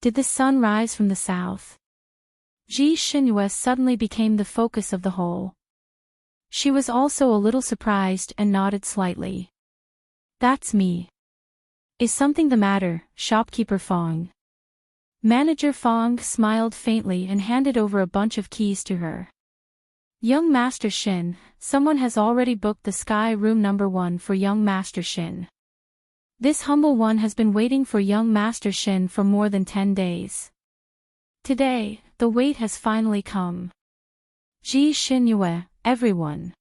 Did the sun rise from the south? Ji Xinyue suddenly became the focus of the whole. She was also a little surprised and nodded slightly. That's me. Is something the matter, shopkeeper Fong? Manager Fong smiled faintly and handed over a bunch of keys to her. Young Master Shen, someone has already booked the Sky Room number 1 for young Master Shen. This humble one has been waiting for young Master Shen for more than 10 days. Today, the wait has finally come. Ji Xinyue, everyone.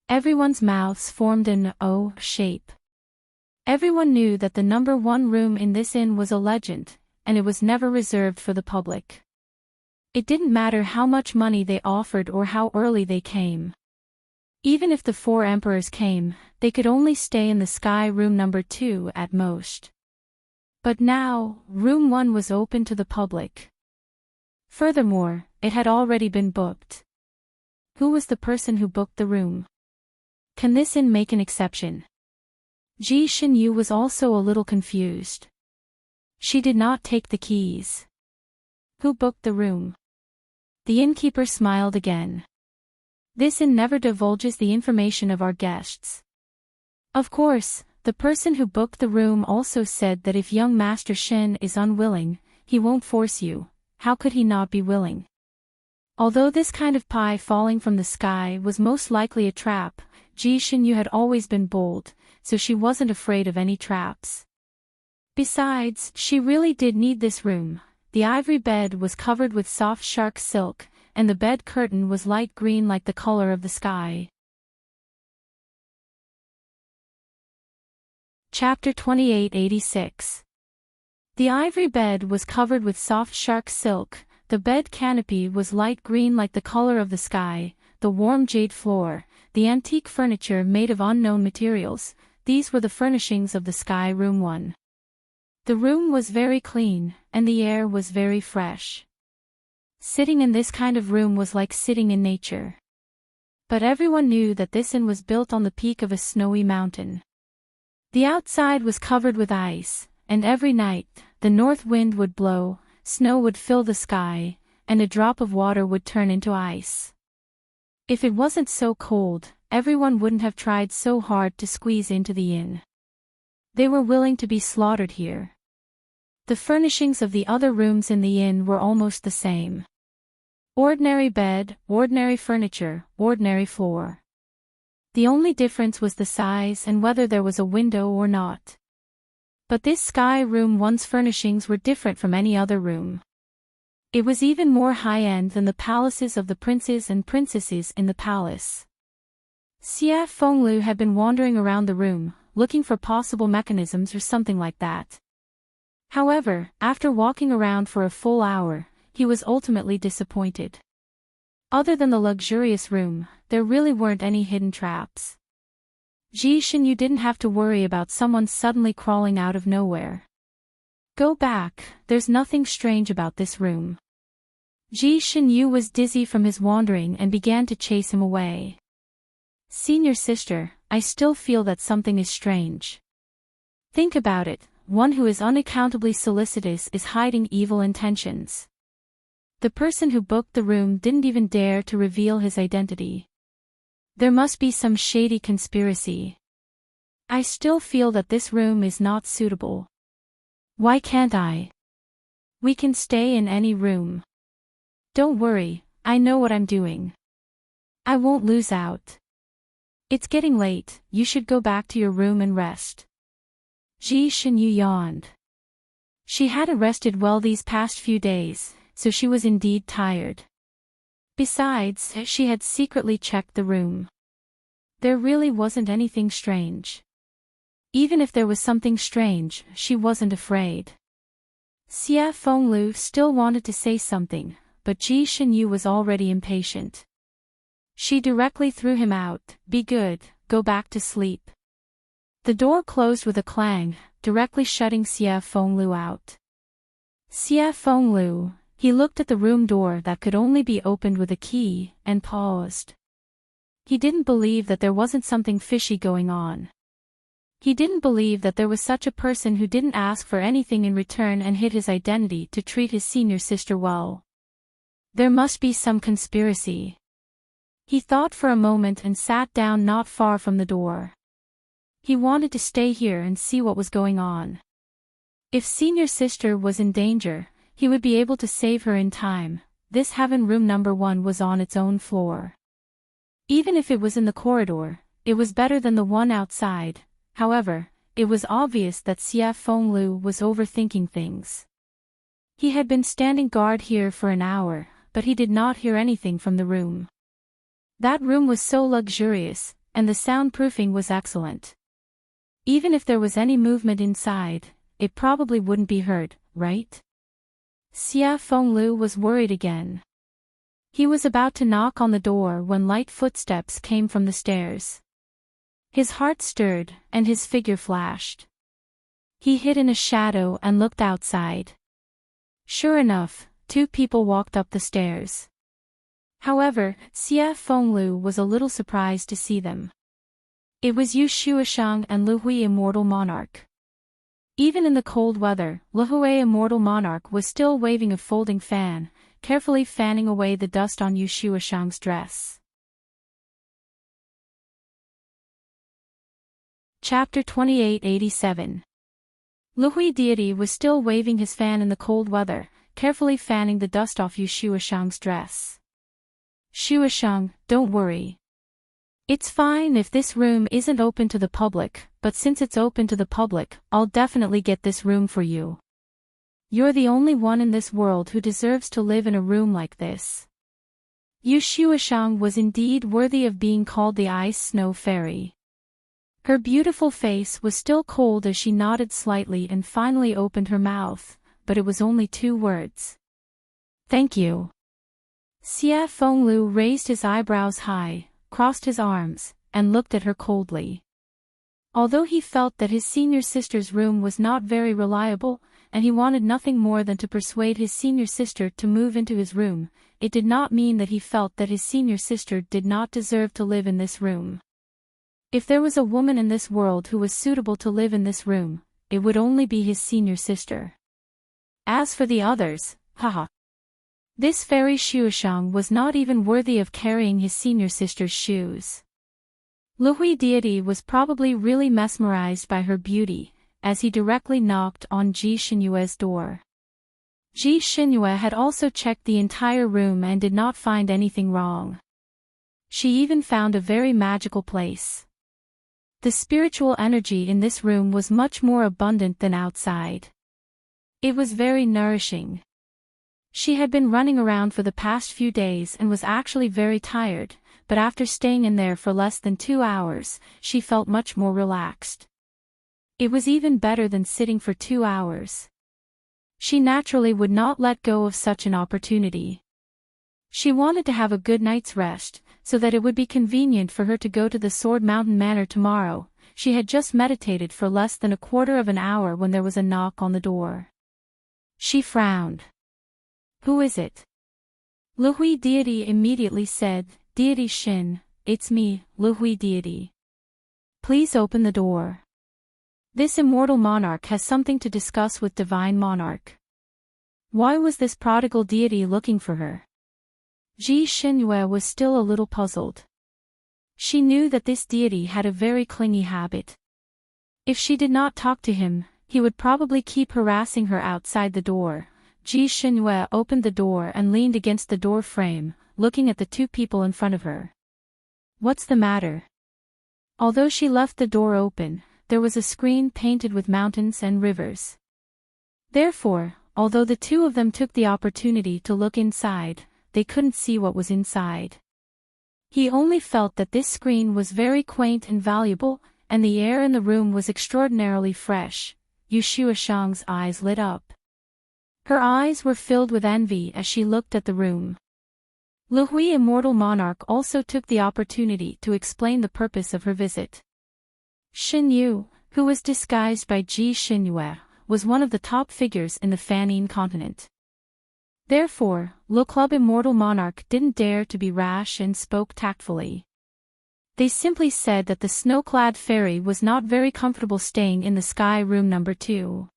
Everyone's mouths formed an O shape. Everyone knew that the number 1 room in this inn was a legend, and it was never reserved for the public. It didn't matter how much money they offered or how early they came. Even if the 4 emperors came, they could only stay in the Sky Room number 2 at most. But now, Room 1 was open to the public. Furthermore, it had already been booked. Who was the person who booked the room? Can this inn make an exception? Ji Xinyu was also a little confused. She did not take the keys. Who booked the room? The innkeeper smiled again. This inn never divulges the information of our guests. Of course, the person who booked the room also said that if young Master Shen is unwilling, he won't force you. How could he not be willing? Although this kind of pie falling from the sky was most likely a trap, Ji Xinyu had always been bold, so she wasn't afraid of any traps. Besides, she really did need this room. The ivory bed was covered with soft shark silk, and the bed curtain was light green like the color of the sky. Chapter 2886. The ivory bed was covered with soft shark silk, the bed canopy was light green like the color of the sky, the warm jade floor, the antique furniture made of unknown materials, these were the furnishings of the Sky Room 1. The room was very clean, and the air was very fresh. Sitting in this kind of room was like sitting in nature. But everyone knew that this inn was built on the peak of a snowy mountain. The outside was covered with ice, and every night, the north wind would blow, snow would fill the sky, and a drop of water would turn into ice. If it wasn't so cold, everyone wouldn't have tried so hard to squeeze into the inn. They were willing to be slaughtered here. The furnishings of the other rooms in the inn were almost the same. Ordinary bed, ordinary furniture, ordinary floor. The only difference was the size and whether there was a window or not. But this Sky Room 1's furnishings were different from any other room. It was even more high-end than the palaces of the princes and princesses in the palace. Xia Fenglu had been wandering around the room, looking for possible mechanisms or something like that. However, after walking around for a full hour, he was ultimately disappointed. Other than the luxurious room, there really weren't any hidden traps. Ji Xinyu didn't have to worry about someone suddenly crawling out of nowhere. Go back, there's nothing strange about this room. Ji Xinyu was dizzy from his wandering and began to chase him away. Senior sister, I still feel that something is strange. Think about it, one who is unaccountably solicitous is hiding evil intentions. The person who booked the room didn't even dare to reveal his identity. There must be some shady conspiracy. I still feel that this room is not suitable. Why can't I? We can stay in any room. Don't worry, I know what I'm doing. I won't lose out. It's getting late, you should go back to your room and rest. Ji Xinyu yawned. She hadn't rested well these past few days, so she was indeed tired. Besides, she had secretly checked the room. There really wasn't anything strange. Even if there was something strange, she wasn't afraid. Xia Fenglu still wanted to say something, but Ji Xinyu was already impatient. She directly threw him out. Be good, go back to sleep. The door closed with a clang, directly shutting Xia Fenglu out. Xia Fenglu, he looked at the room door that could only be opened with a key, and paused. He didn't believe that there wasn't something fishy going on. He didn't believe that there was such a person who didn't ask for anything in return and hid his identity to treat his senior sister well. There must be some conspiracy. He thought for a moment and sat down not far from the door. He wanted to stay here and see what was going on. If senior sister was in danger, he would be able to save her in time. This heaven room number 1 was on its own floor. Even if it was in the corridor, it was better than the one outside. However, it was obvious that Xia Fenglu was overthinking things. He had been standing guard here for an hour, but he did not hear anything from the room. That room was so luxurious, and the soundproofing was excellent. Even if there was any movement inside, it probably wouldn't be heard, right? Xia Fenglu was worried again. He was about to knock on the door when light footsteps came from the stairs. His heart stirred, and his figure flashed. He hid in a shadow and looked outside. Sure enough, two people walked up the stairs. However, Xie Fenglu was a little surprised to see them. It was Yu Shuashang and Lu Hui Immortal Monarch. Even in the cold weather, Lu Hui Immortal Monarch was still waving a folding fan, carefully fanning away the dust on Yu Shuashang's dress. Chapter 2887. Lu Hui deity was still waving his fan in the cold weather, carefully fanning the dust off Yu Shuashang's dress. Shuashang, don't worry. It's fine if this room isn't open to the public, but since it's open to the public, I'll definitely get this room for you. You're the only one in this world who deserves to live in a room like this. Yu Shuashang was indeed worthy of being called the Ice Snow Fairy. Her beautiful face was still cold as she nodded slightly and finally opened her mouth, but it was only 2 words. Thank you. Xie Fenglu raised his eyebrows high, crossed his arms, and looked at her coldly. Although he felt that his senior sister's room was not very reliable, and he wanted nothing more than to persuade his senior sister to move into his room, it did not mean that he felt that his senior sister did not deserve to live in this room. If there was a woman in this world who was suitable to live in this room, it would only be his senior sister. As for the others, haha. This fairy Shuashang was not even worthy of carrying his senior sister's shoes. Lu Hui deity was probably really mesmerized by her beauty, as he directly knocked on Ji Xinyue's door. Ji Xinyue had also checked the entire room and did not find anything wrong. She even found a very magical place. The spiritual energy in this room was much more abundant than outside. It was very nourishing. She had been running around for the past few days and was actually very tired, but after staying in there for less than 2 hours, she felt much more relaxed. It was even better than sitting for 2 hours. She naturally would not let go of such an opportunity. She wanted to have a good night's rest, so that it would be convenient for her to go to the Sword Mountain Manor tomorrow. She had just meditated for less than a quarter of an hour when there was a knock on the door. She frowned. Who is it? Lu Hui deity immediately said, Deity Shin, it's me, Lu Hui deity. Please open the door. This immortal monarch has something to discuss with divine monarch. Why was this prodigal deity looking for her? Ji Xinyue was still a little puzzled. She knew that this deity had a very clingy habit. If she did not talk to him, he would probably keep harassing her outside the door. Ji Xinyue opened the door and leaned against the door frame, looking at the 2 people in front of her. What's the matter? Although she left the door open, there was a screen painted with mountains and rivers. Therefore, although the 2 of them took the opportunity to look inside, they couldn't see what was inside. He only felt that this screen was very quaint and valuable, and the air in the room was extraordinarily fresh. Yu Shuashang's eyes lit up. Her eyes were filled with envy as she looked at the room. Lu Hui Immortal Monarch also took the opportunity to explain the purpose of her visit. Xin Yu, who was disguised by Ji Xinyue, was one of the top figures in the Fanine continent. Therefore, Lu Club Immortal Monarch didn't dare to be rash and spoke tactfully. They simply said that the snow-clad fairy was not very comfortable staying in the Sky Room number 2.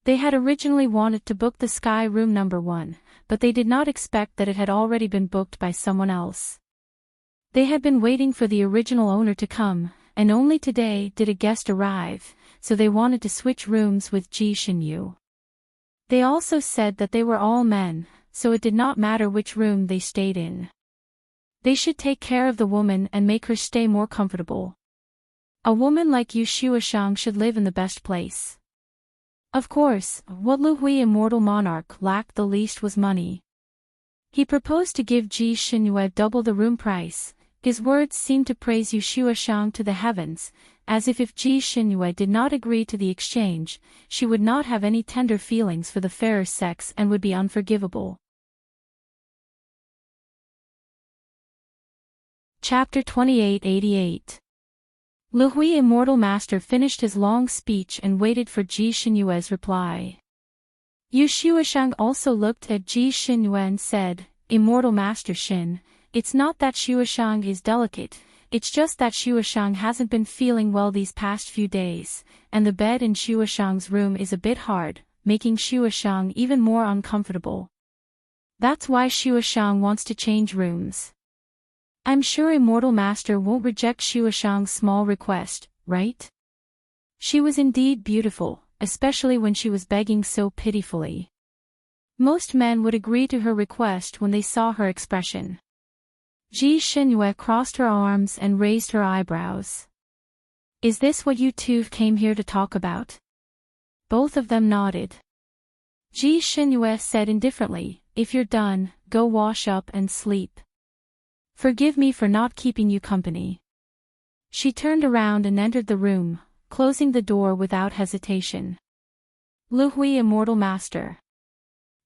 They had originally wanted to book the Sky Room number 1, but they did not expect that it had already been booked by someone else. They had been waiting for the original owner to come, and only today did a guest arrive, so they wanted to switch rooms with Ji Xinyu. They also said that they were all men, so it did not matter which room they stayed in. They should take care of the woman and make her stay more comfortable. A woman like Yu Shuashang should live in the best place. Of course, what Lu Hui Immortal Monarch lacked the least was money. He proposed to give Ji Xinyue double the room price. His words seemed to praise Yu Shuashang to the heavens, as if Ji Xinyue did not agree to the exchange, she would not have any tender feelings for the fairer sex and would be unforgivable. Chapter 2888. Lu Hui Immortal Master finished his long speech and waited for Ji Xinyue's reply. Yu Xueshang also looked at Ji Xinyue and said, Immortal Master Xin, it's not that Xueshang is delicate, it's just that Xueshang hasn't been feeling well these past few days, and the bed in Xueshang's room is a bit hard, making Xueshang even more uncomfortable. That's why Xueshang wants to change rooms. I'm sure Immortal Master won't reject Xueshang's small request, right? She was indeed beautiful, especially when she was begging so pitifully. Most men would agree to her request when they saw her expression. Ji Xinyue crossed her arms and raised her eyebrows. Is this what you two came here to talk about? Both of them nodded. Ji Xinyue said indifferently, if you're done, go wash up and sleep. Forgive me for not keeping you company. She turned around and entered the room, closing the door without hesitation. Lu Hui Immortal Master.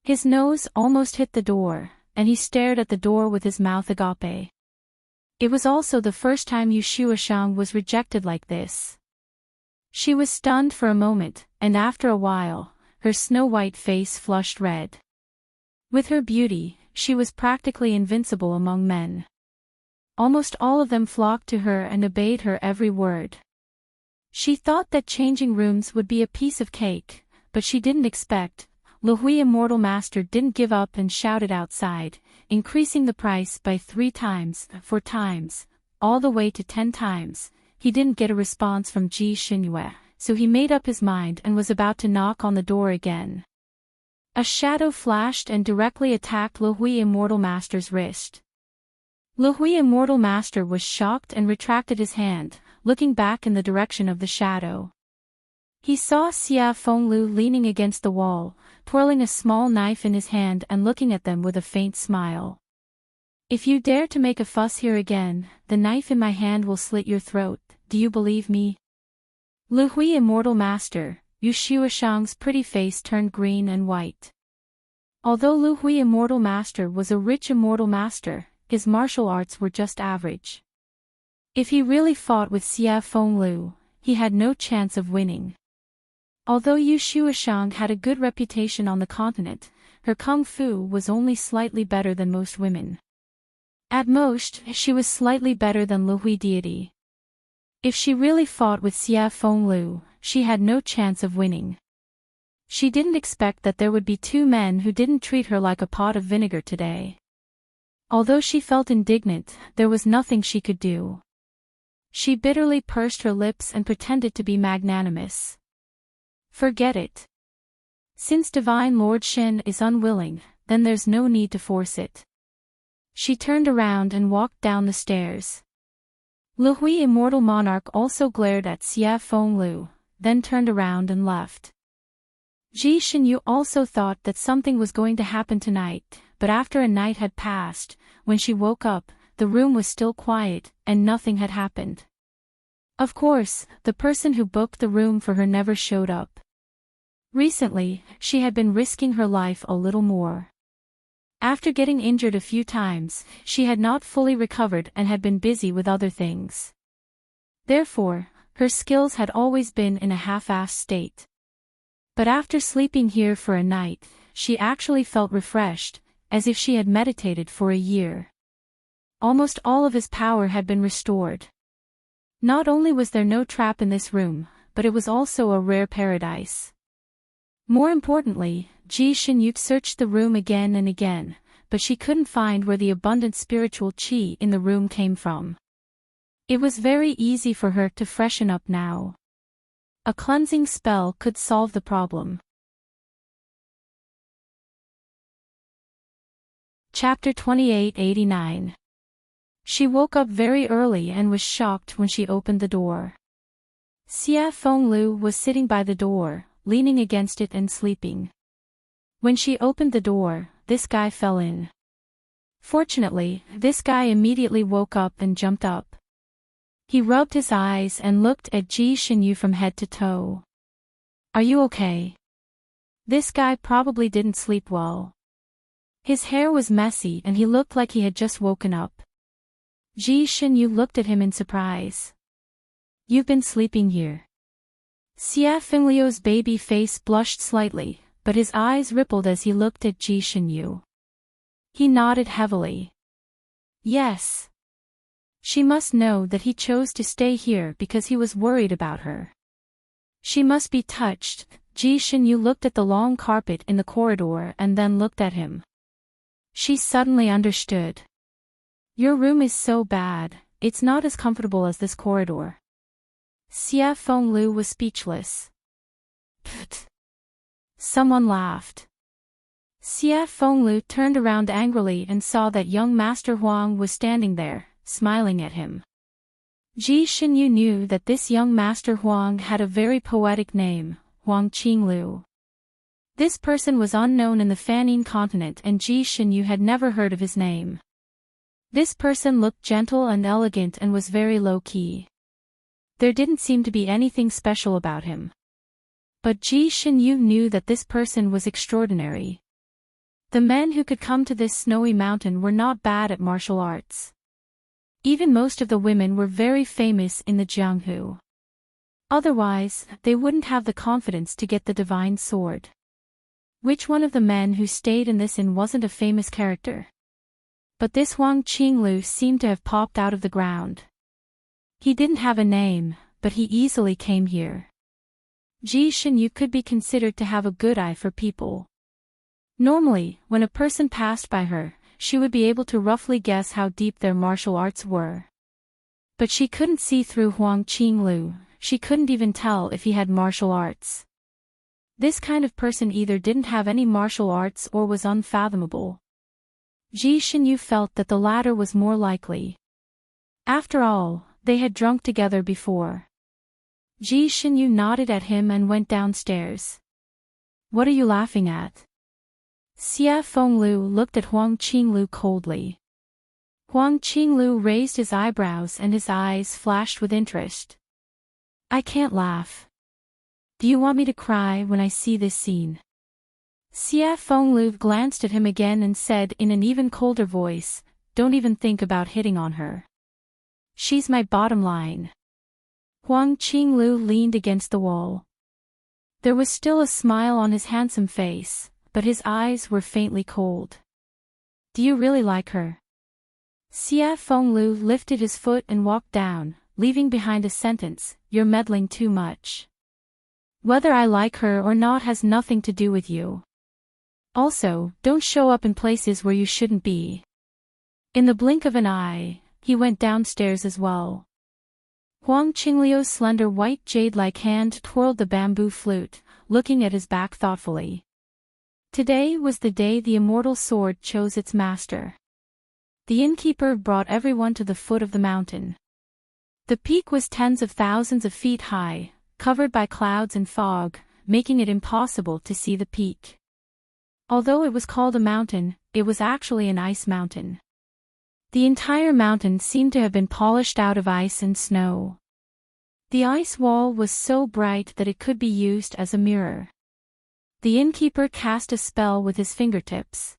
His nose almost hit the door, and he stared at the door with his mouth agape. It was also the first time Yu Xueshang was rejected like this. She was stunned for a moment, and after a while, her snow-white face flushed red. With her beauty, she was practically invincible among men. Almost all of them flocked to her and obeyed her every word. She thought that changing rooms would be a piece of cake, but she didn't expect. Lu Hui Immortal Master didn't give up and shouted outside, increasing the price by 3 times, 4 times, all the way to 10 times. He didn't get a response from Ji Xinyue, so he made up his mind and was about to knock on the door again. A shadow flashed and directly attacked Lu Hui Immortal Master's wrist. Lu Hui Immortal Master was shocked and retracted his hand, looking back in the direction of the shadow. He saw Xia Fenglu leaning against the wall, twirling a small knife in his hand and looking at them with a faint smile. If you dare to make a fuss here again, the knife in my hand will slit your throat, do you believe me? Lu Hui Immortal Master, Yu Xueshang's pretty face turned green and white. Although Lu Hui Immortal Master was a rich Immortal Master, his martial arts were just average. If he really fought with Xia Fenglu, he had no chance of winning. Although Yu Xueshang had a good reputation on the continent, her kung fu was only slightly better than most women. At most, she was slightly better than Lu Hui deity. If she really fought with Xia Fenglu, she had no chance of winning. She didn't expect that there would be 2 men who didn't treat her like a pot of vinegar today. Although she felt indignant, there was nothing she could do. She bitterly pursed her lips and pretended to be magnanimous. Forget it. Since Divine Lord Shen is unwilling, then there's no need to force it. She turned around and walked down the stairs. Lu Hui Immortal Monarch also glared at Xia Fenglu, then turned around and left. Ji Xinyu also thought that something was going to happen tonight, but after a night had passed, when she woke up, the room was still quiet, and nothing had happened. Of course, the person who booked the room for her never showed up. Recently, she had been risking her life a little more. After getting injured a few times, she had not fully recovered and had been busy with other things. Therefore, her skills had always been in a half-assed state. But after sleeping here for a night, she actually felt refreshed, as if she had meditated for a year. Almost all of his power had been restored. Not only was there no trap in this room, but it was also a rare paradise. More importantly, Ji Xinyuk searched the room again and again, but she couldn't find where the abundant spiritual qi in the room came from. It was very easy for her to freshen up now. A cleansing spell could solve the problem. Chapter 2889. She woke up very early and was shocked when she opened the door. Xia Fenglu was sitting by the door, leaning against it and sleeping. When she opened the door, this guy fell in. Fortunately, this guy immediately woke up and jumped up. He rubbed his eyes and looked at Ji Xinyu from head to toe. Are you okay? This guy probably didn't sleep well. His hair was messy and he looked like he had just woken up. Ji Xinyu looked at him in surprise. You've been sleeping here. Xia Fenglio's baby face blushed slightly, but his eyes rippled as he looked at Ji Shinyu. He nodded heavily. Yes. She must know that he chose to stay here because he was worried about her. She must be touched. Ji Shinyu looked at the long carpet in the corridor and then looked at him. She suddenly understood. Your room is so bad, it's not as comfortable as this corridor. Xie Fenglu was speechless. Pfft. Someone laughed. Xie Fenglu turned around angrily and saw that young Master Huang was standing there, smiling at him. Ji Shinyu knew that this young Master Huang had a very poetic name, Huang Qinglu. This person was unknown in the Fanning continent and Ji Shinyu had never heard of his name. This person looked gentle and elegant and was very low-key. There didn't seem to be anything special about him. But Ji Shinyu knew that this person was extraordinary. The men who could come to this snowy mountain were not bad at martial arts. Even most of the women were very famous in the Jianghu. Otherwise, they wouldn't have the confidence to get the divine sword. Which one of the men who stayed in this inn wasn't a famous character? But this Huang Qinglu seemed to have popped out of the ground. He didn't have a name, but he easily came here. Ji Shinyu could be considered to have a good eye for people. Normally, when a person passed by her, she would be able to roughly guess how deep their martial arts were. But she couldn't see through Huang Qinglu, she couldn't even tell if he had martial arts. This kind of person either didn't have any martial arts or was unfathomable. Ji Shinyu felt that the latter was more likely. After all, they had drunk together before. Ji Shinyu nodded at him and went downstairs. What are you laughing at? Xie Fenglu looked at Huang Qinglu coldly. Huang Qinglu raised his eyebrows and his eyes flashed with interest. I can't laugh. Do you want me to cry when I see this scene? Xie Fenglu glanced at him again and said in an even colder voice, don't even think about hitting on her. She's my bottom line. Huang Qinglu leaned against the wall. There was still a smile on his handsome face, but his eyes were faintly cold. Do you really like her? Xie Fenglu lifted his foot and walked down, leaving behind a sentence, you're meddling too much. Whether I like her or not has nothing to do with you. Also, don't show up in places where you shouldn't be. In the blink of an eye, he went downstairs as well. Huang Qingliu's slender white jade-like hand twirled the bamboo flute, looking at his back thoughtfully. Today was the day the immortal sword chose its master. The innkeeper brought everyone to the foot of the mountain. The peak was tens of thousands of feet high, covered by clouds and fog, making it impossible to see the peak. Although it was called a mountain, it was actually an ice mountain. The entire mountain seemed to have been polished out of ice and snow. The ice wall was so bright that it could be used as a mirror. The innkeeper cast a spell with his fingertips.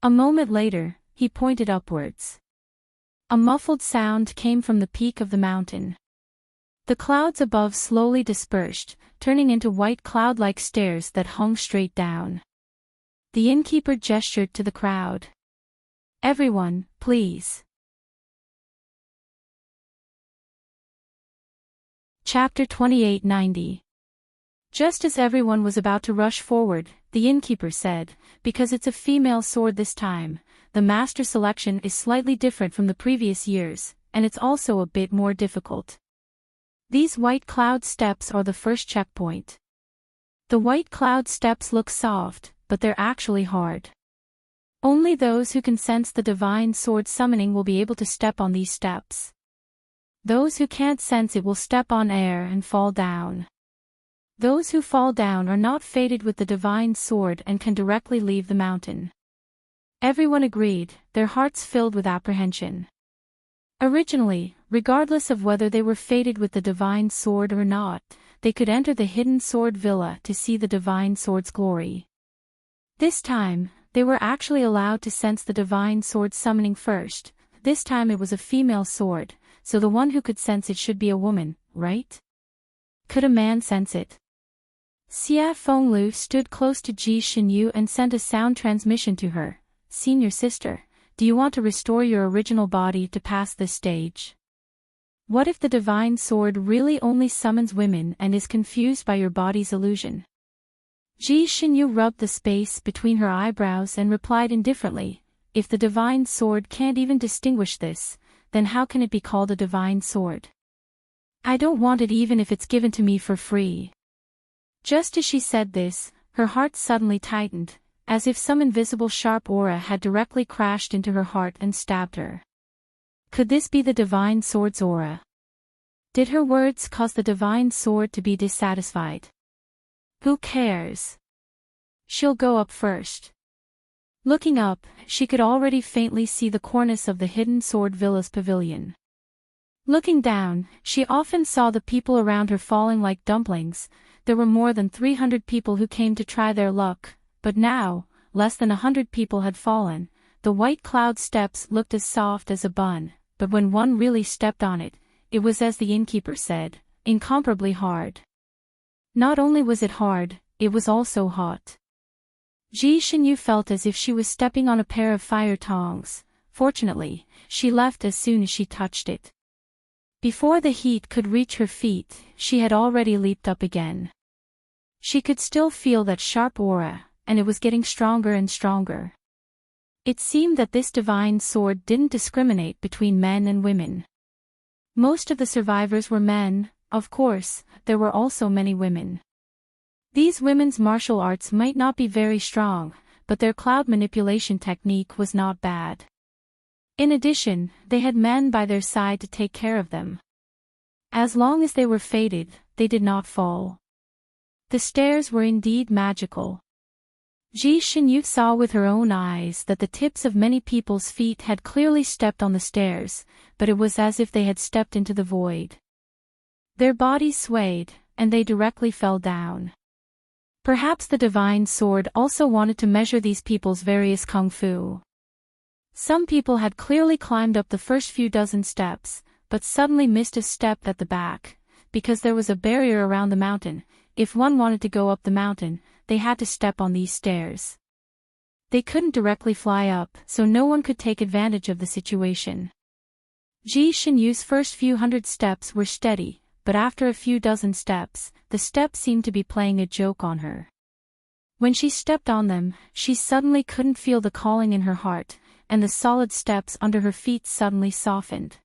A moment later, he pointed upwards. A muffled sound came from the peak of the mountain. The clouds above slowly dispersed, turning into white cloud-like stairs that hung straight down. The innkeeper gestured to the crowd. Everyone, please. Chapter 2890. Just as everyone was about to rush forward, the innkeeper said, because it's a female sword this time, the master selection is slightly different from the previous years, and it's also a bit more difficult. These white cloud steps are the first checkpoint. The white cloud steps look soft, but they're actually hard. Only those who can sense the divine sword summoning will be able to step on these steps. Those who can't sense it will step on air and fall down. Those who fall down are not fated with the divine sword and can directly leave the mountain. Everyone agreed, their hearts filled with apprehension. Originally, regardless of whether they were fated with the divine sword or not, they could enter the hidden sword villa to see the divine sword's glory. This time, they were actually allowed to sense the divine sword summoning first. This time it was a female sword, so the one who could sense it should be a woman, right? Could a man sense it? Xia Fenglu stood close to Ji Xinyu and sent a sound transmission to her. Senior sister, do you want to restore your original body to pass this stage? What if the divine sword really only summons women and is confused by your body's illusion? Ji Xinyu rubbed the space between her eyebrows and replied indifferently, if the divine sword can't even distinguish this, then how can it be called a divine sword? I don't want it even if it's given to me for free. Just as she said this, her heart suddenly tightened, as if some invisible sharp aura had directly crashed into her heart and stabbed her. Could this be the divine sword's aura? Did her words cause the divine sword to be dissatisfied? Who cares? She'll go up first. Looking up, she could already faintly see the cornice of the hidden sword villa's pavilion. Looking down, she often saw the people around her falling like dumplings. There were more than 300 people who came to try their luck, but now, less than 100 people had fallen. The white cloud steps looked as soft as a bun, but when one really stepped on it, it was, as the innkeeper said, incomparably hard. Not only was it hard, it was also hot. Ji Xinyu felt as if she was stepping on a pair of fire tongs. Fortunately, she left as soon as she touched it. Before the heat could reach her feet, she had already leaped up again. She could still feel that sharp aura, and it was getting stronger and stronger. It seemed that this divine sword didn't discriminate between men and women. Most of the survivors were men. Of course, there were also many women. These women's martial arts might not be very strong, but their cloud manipulation technique was not bad. In addition, they had men by their side to take care of them. As long as they were fated, they did not fall. The stairs were indeed magical. Ji Xinyu saw with her own eyes that the tips of many people's feet had clearly stepped on the stairs, but it was as if they had stepped into the void. Their bodies swayed, and they directly fell down. Perhaps the divine sword also wanted to measure these people's various kung fu. Some people had clearly climbed up the first few dozen steps, but suddenly missed a step at the back, because there was a barrier around the mountain. If one wanted to go up the mountain, they had to step on these stairs. They couldn't directly fly up, so no one could take advantage of the situation. Ji Xinyu's first few hundred steps were steady, but after a few dozen steps, the steps seemed to be playing a joke on her. When she stepped on them, she suddenly couldn't feel the calling in her heart, and the solid steps under her feet suddenly softened.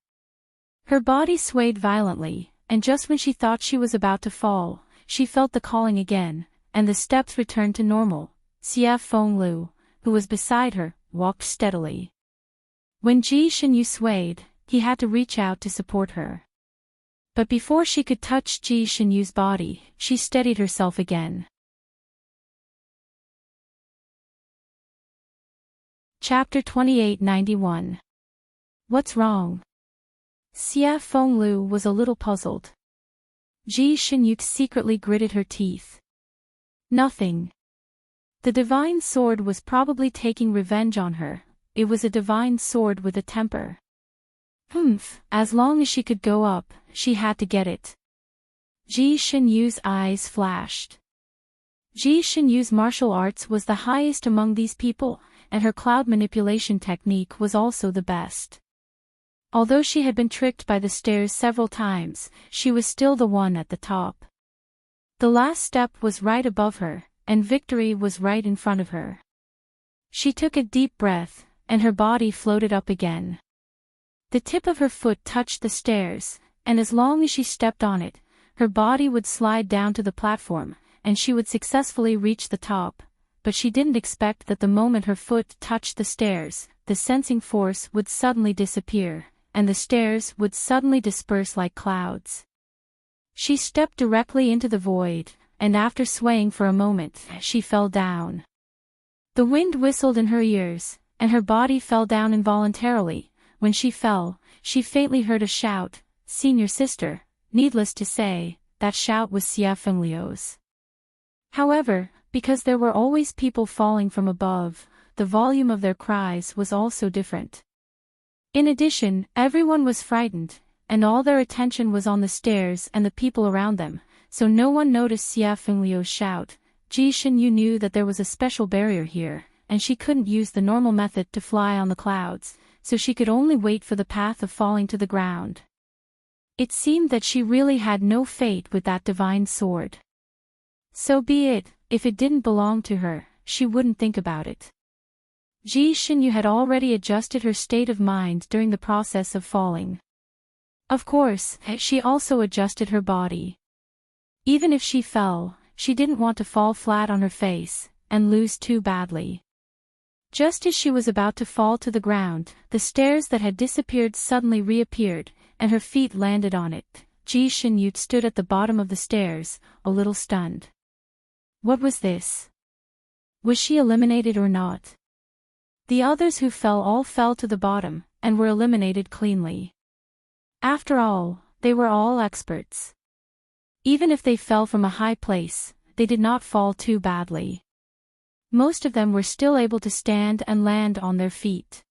Her body swayed violently, and just when she thought she was about to fall, she felt the calling again, and the steps returned to normal. Xia Fenglu, who was beside her, walked steadily. When Ji Xinyu swayed, he had to reach out to support her. But before she could touch Ji Xinyu's body, she steadied herself again. Chapter 2891. What's wrong? Xia Fenglu was a little puzzled. Ji Xinyu secretly gritted her teeth. Nothing. The divine sword was probably taking revenge on her. It was a divine sword with a temper. As long as she could go up, she had to get it. Ji Xinyu's eyes flashed. Ji Xinyu's martial arts was the highest among these people, and her cloud manipulation technique was also the best. Although she had been tricked by the stairs several times, she was still the one at the top. The last step was right above her, and victory was right in front of her. She took a deep breath, and her body floated up again. The tip of her foot touched the stairs, and as long as she stepped on it, her body would slide down to the platform, and she would successfully reach the top. But she didn't expect that the moment her foot touched the stairs, the sensing force would suddenly disappear, and the stairs would suddenly disperse like clouds. She stepped directly into the void, and after swaying for a moment, she fell down. The wind whistled in her ears, and her body fell down involuntarily. When she fell, she faintly heard a shout, "Senior sister." Needless to say, that shout was Xia Fenglu's. However, because there were always people falling from above, the volume of their cries was also different. In addition, everyone was frightened, and all their attention was on the stairs and the people around them. so no one noticed Xia Fengliu's shout. Ji Shenyu knew that there was a special barrier here, and she couldn't use the normal method to fly on the clouds, so she could only wait for the path of falling to the ground. It seemed that she really had no fate with that divine sword. So be it, if it didn't belong to her, she wouldn't think about it. Ji Shenyu had already adjusted her state of mind during the process of falling. Of course, she also adjusted her body. Even if she fell, she didn't want to fall flat on her face, and lose too badly. Just as she was about to fall to the ground, the stairs that had disappeared suddenly reappeared, and her feet landed on it. Ji Shenyu stood at the bottom of the stairs, a little stunned. What was this? Was she eliminated or not? The others who fell all fell to the bottom, and were eliminated cleanly. After all, they were all experts. Even if they fell from a high place, they did not fall too badly. Most of them were still able to stand and land on their feet.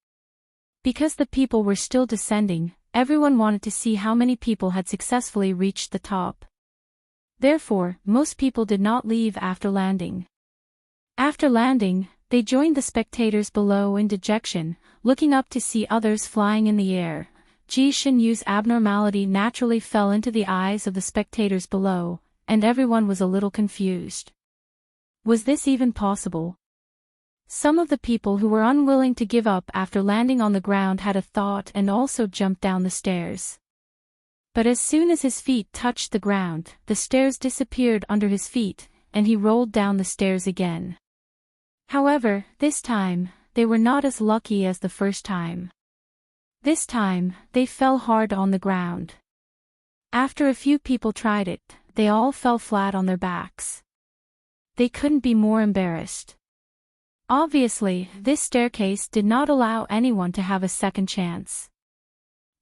Because the people were still descending, everyone wanted to see how many people had successfully reached the top. Therefore, most people did not leave after landing. After landing, they joined the spectators below in dejection, looking up to see others flying in the air. Ji Shenyu's abnormality naturally fell into the eyes of the spectators below, and everyone was a little confused. Was this even possible? Some of the people who were unwilling to give up after landing on the ground had a thought and also jumped down the stairs. But as soon as his feet touched the ground, the stairs disappeared under his feet, and he rolled down the stairs again. However, this time, they were not as lucky as the first time. This time, they fell hard on the ground. After a few people tried it, they all fell flat on their backs. They couldn't be more embarrassed. Obviously, this staircase did not allow anyone to have a second chance.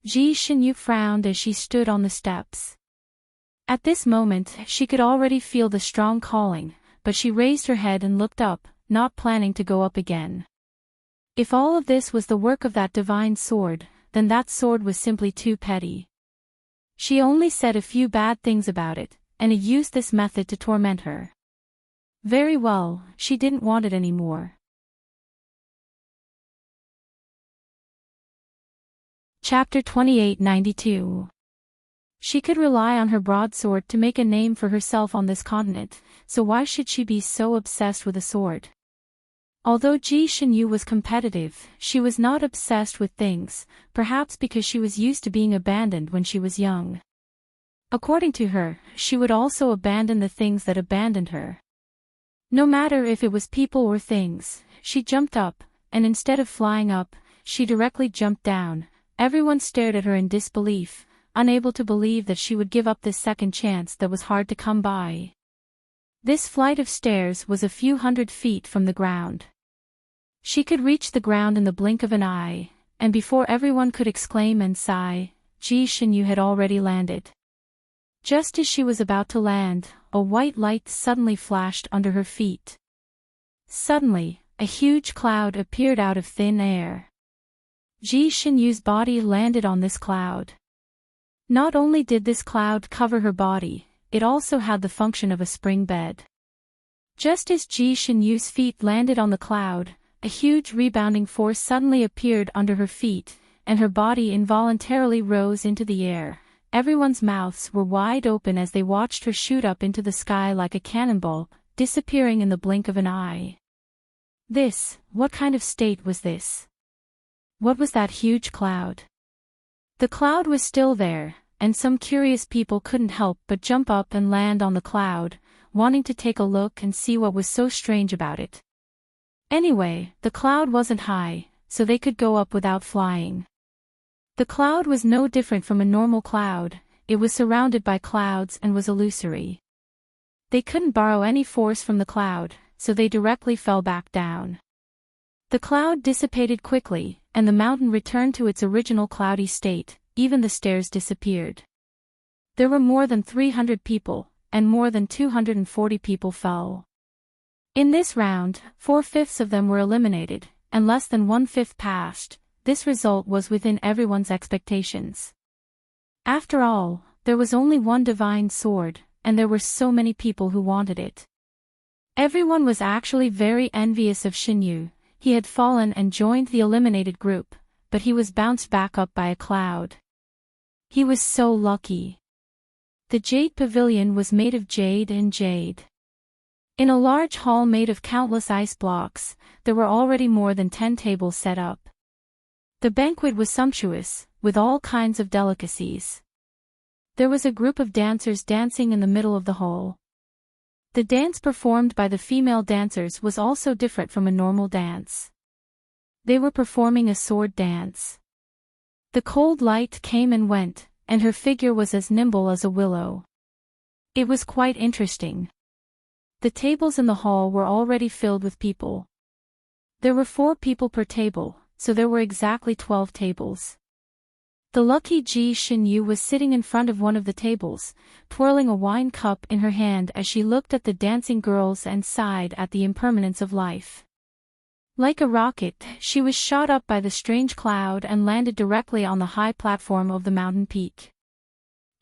Ji Shenyu frowned as she stood on the steps. At this moment, she could already feel the strong calling, but she raised her head and looked up, not planning to go up again. If all of this was the work of that divine sword, then that sword was simply too petty. She only said a few bad things about it, and it used this method to torment her. Very well, she didn't want it anymore. Chapter 2892. She could rely on her broadsword to make a name for herself on this continent, so why should she be so obsessed with a sword? Although Ji Shenyu was competitive, she was not obsessed with things, perhaps because she was used to being abandoned when she was young. According to her, she would also abandon the things that abandoned her. No matter if it was people or things, she jumped up, and instead of flying up, she directly jumped down. Everyone stared at her in disbelief, unable to believe that she would give up this second chance that was hard to come by. This flight of stairs was a few hundred feet from the ground. She could reach the ground in the blink of an eye, and before everyone could exclaim and sigh, Ji Shenyu had already landed. Just as she was about to land, a white light suddenly flashed under her feet. Suddenly, a huge cloud appeared out of thin air. Ji Shenyu's body landed on this cloud. Not only did this cloud cover her body, it also had the function of a spring bed. Just as Ji Shenyu's feet landed on the cloud, a huge rebounding force suddenly appeared under her feet, and her body involuntarily rose into the air. Everyone's mouths were wide open as they watched her shoot up into the sky like a cannonball, disappearing in the blink of an eye. What kind of state was this? What was that huge cloud? The cloud was still there, and some curious people couldn't help but jump up and land on the cloud, wanting to take a look and see what was so strange about it. Anyway, the cloud wasn't high, so they could go up without flying. The cloud was no different from a normal cloud, it was surrounded by clouds and was illusory. They couldn't borrow any force from the cloud, so they directly fell back down. The cloud dissipated quickly, and the mountain returned to its original cloudy state, even the stairs disappeared. There were more than 300 people, and more than 240 people fell. In this round, 4/5 of them were eliminated, and less than 1/5 passed. This result was within everyone's expectations. After all, there was only one divine sword, and there were so many people who wanted it. Everyone was actually very envious of Xinyu. He had fallen and joined the eliminated group, but he was bounced back up by a cloud. He was so lucky. The Jade Pavilion was made of jade and jade. In a large hall made of countless ice blocks, there were already more than 10 tables set up. The banquet was sumptuous, with all kinds of delicacies. There was a group of dancers dancing in the middle of the hall. The dance performed by the female dancers was also different from a normal dance. They were performing a sword dance. The cold light came and went, and her figure was as nimble as a willow. It was quite interesting. The tables in the hall were already filled with people. There were 4 people per table, so there were exactly 12 tables. The lucky Ji Xinyu was sitting in front of one of the tables, twirling a wine cup in her hand as she looked at the dancing girls and sighed at the impermanence of life. Like a rocket, she was shot up by the strange cloud and landed directly on the high platform of the mountain peak.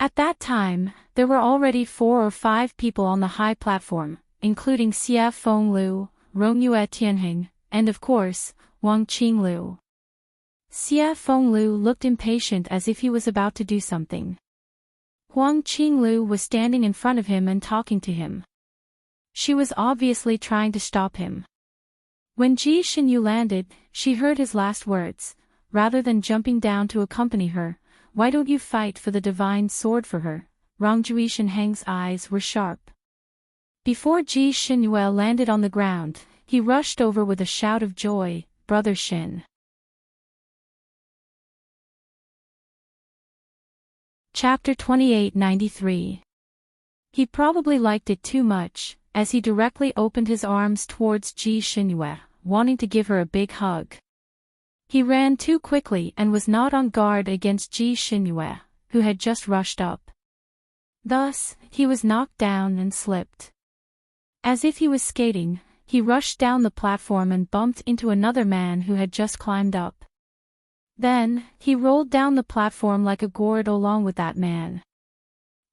At that time, there were already 4 or 5 people on the high platform, including Xia Fenglu, Rongyue Tianheng, and of course, Wang Qinglu. Xia Fenglu looked impatient as if he was about to do something. Huang Qinglu was standing in front of him and talking to him. She was obviously trying to stop him. When Ji Xinyu landed, she heard his last words. Rather than jumping down to accompany her, why don't you fight for the divine sword for her? Rongjui Shenheng's eyes were sharp. Before Ji Xinyu landed on the ground, he rushed over with a shout of joy, Brother Shen. Chapter 2893. He probably liked it too much, as he directly opened his arms towards Ji Xinyu, wanting to give her a big hug. He ran too quickly and was not on guard against Ji Xinyu, who had just rushed up. Thus, he was knocked down and slipped. As if he was skating, he rushed down the platform and bumped into another man who had just climbed up. Then, he rolled down the platform like a gourd along with that man.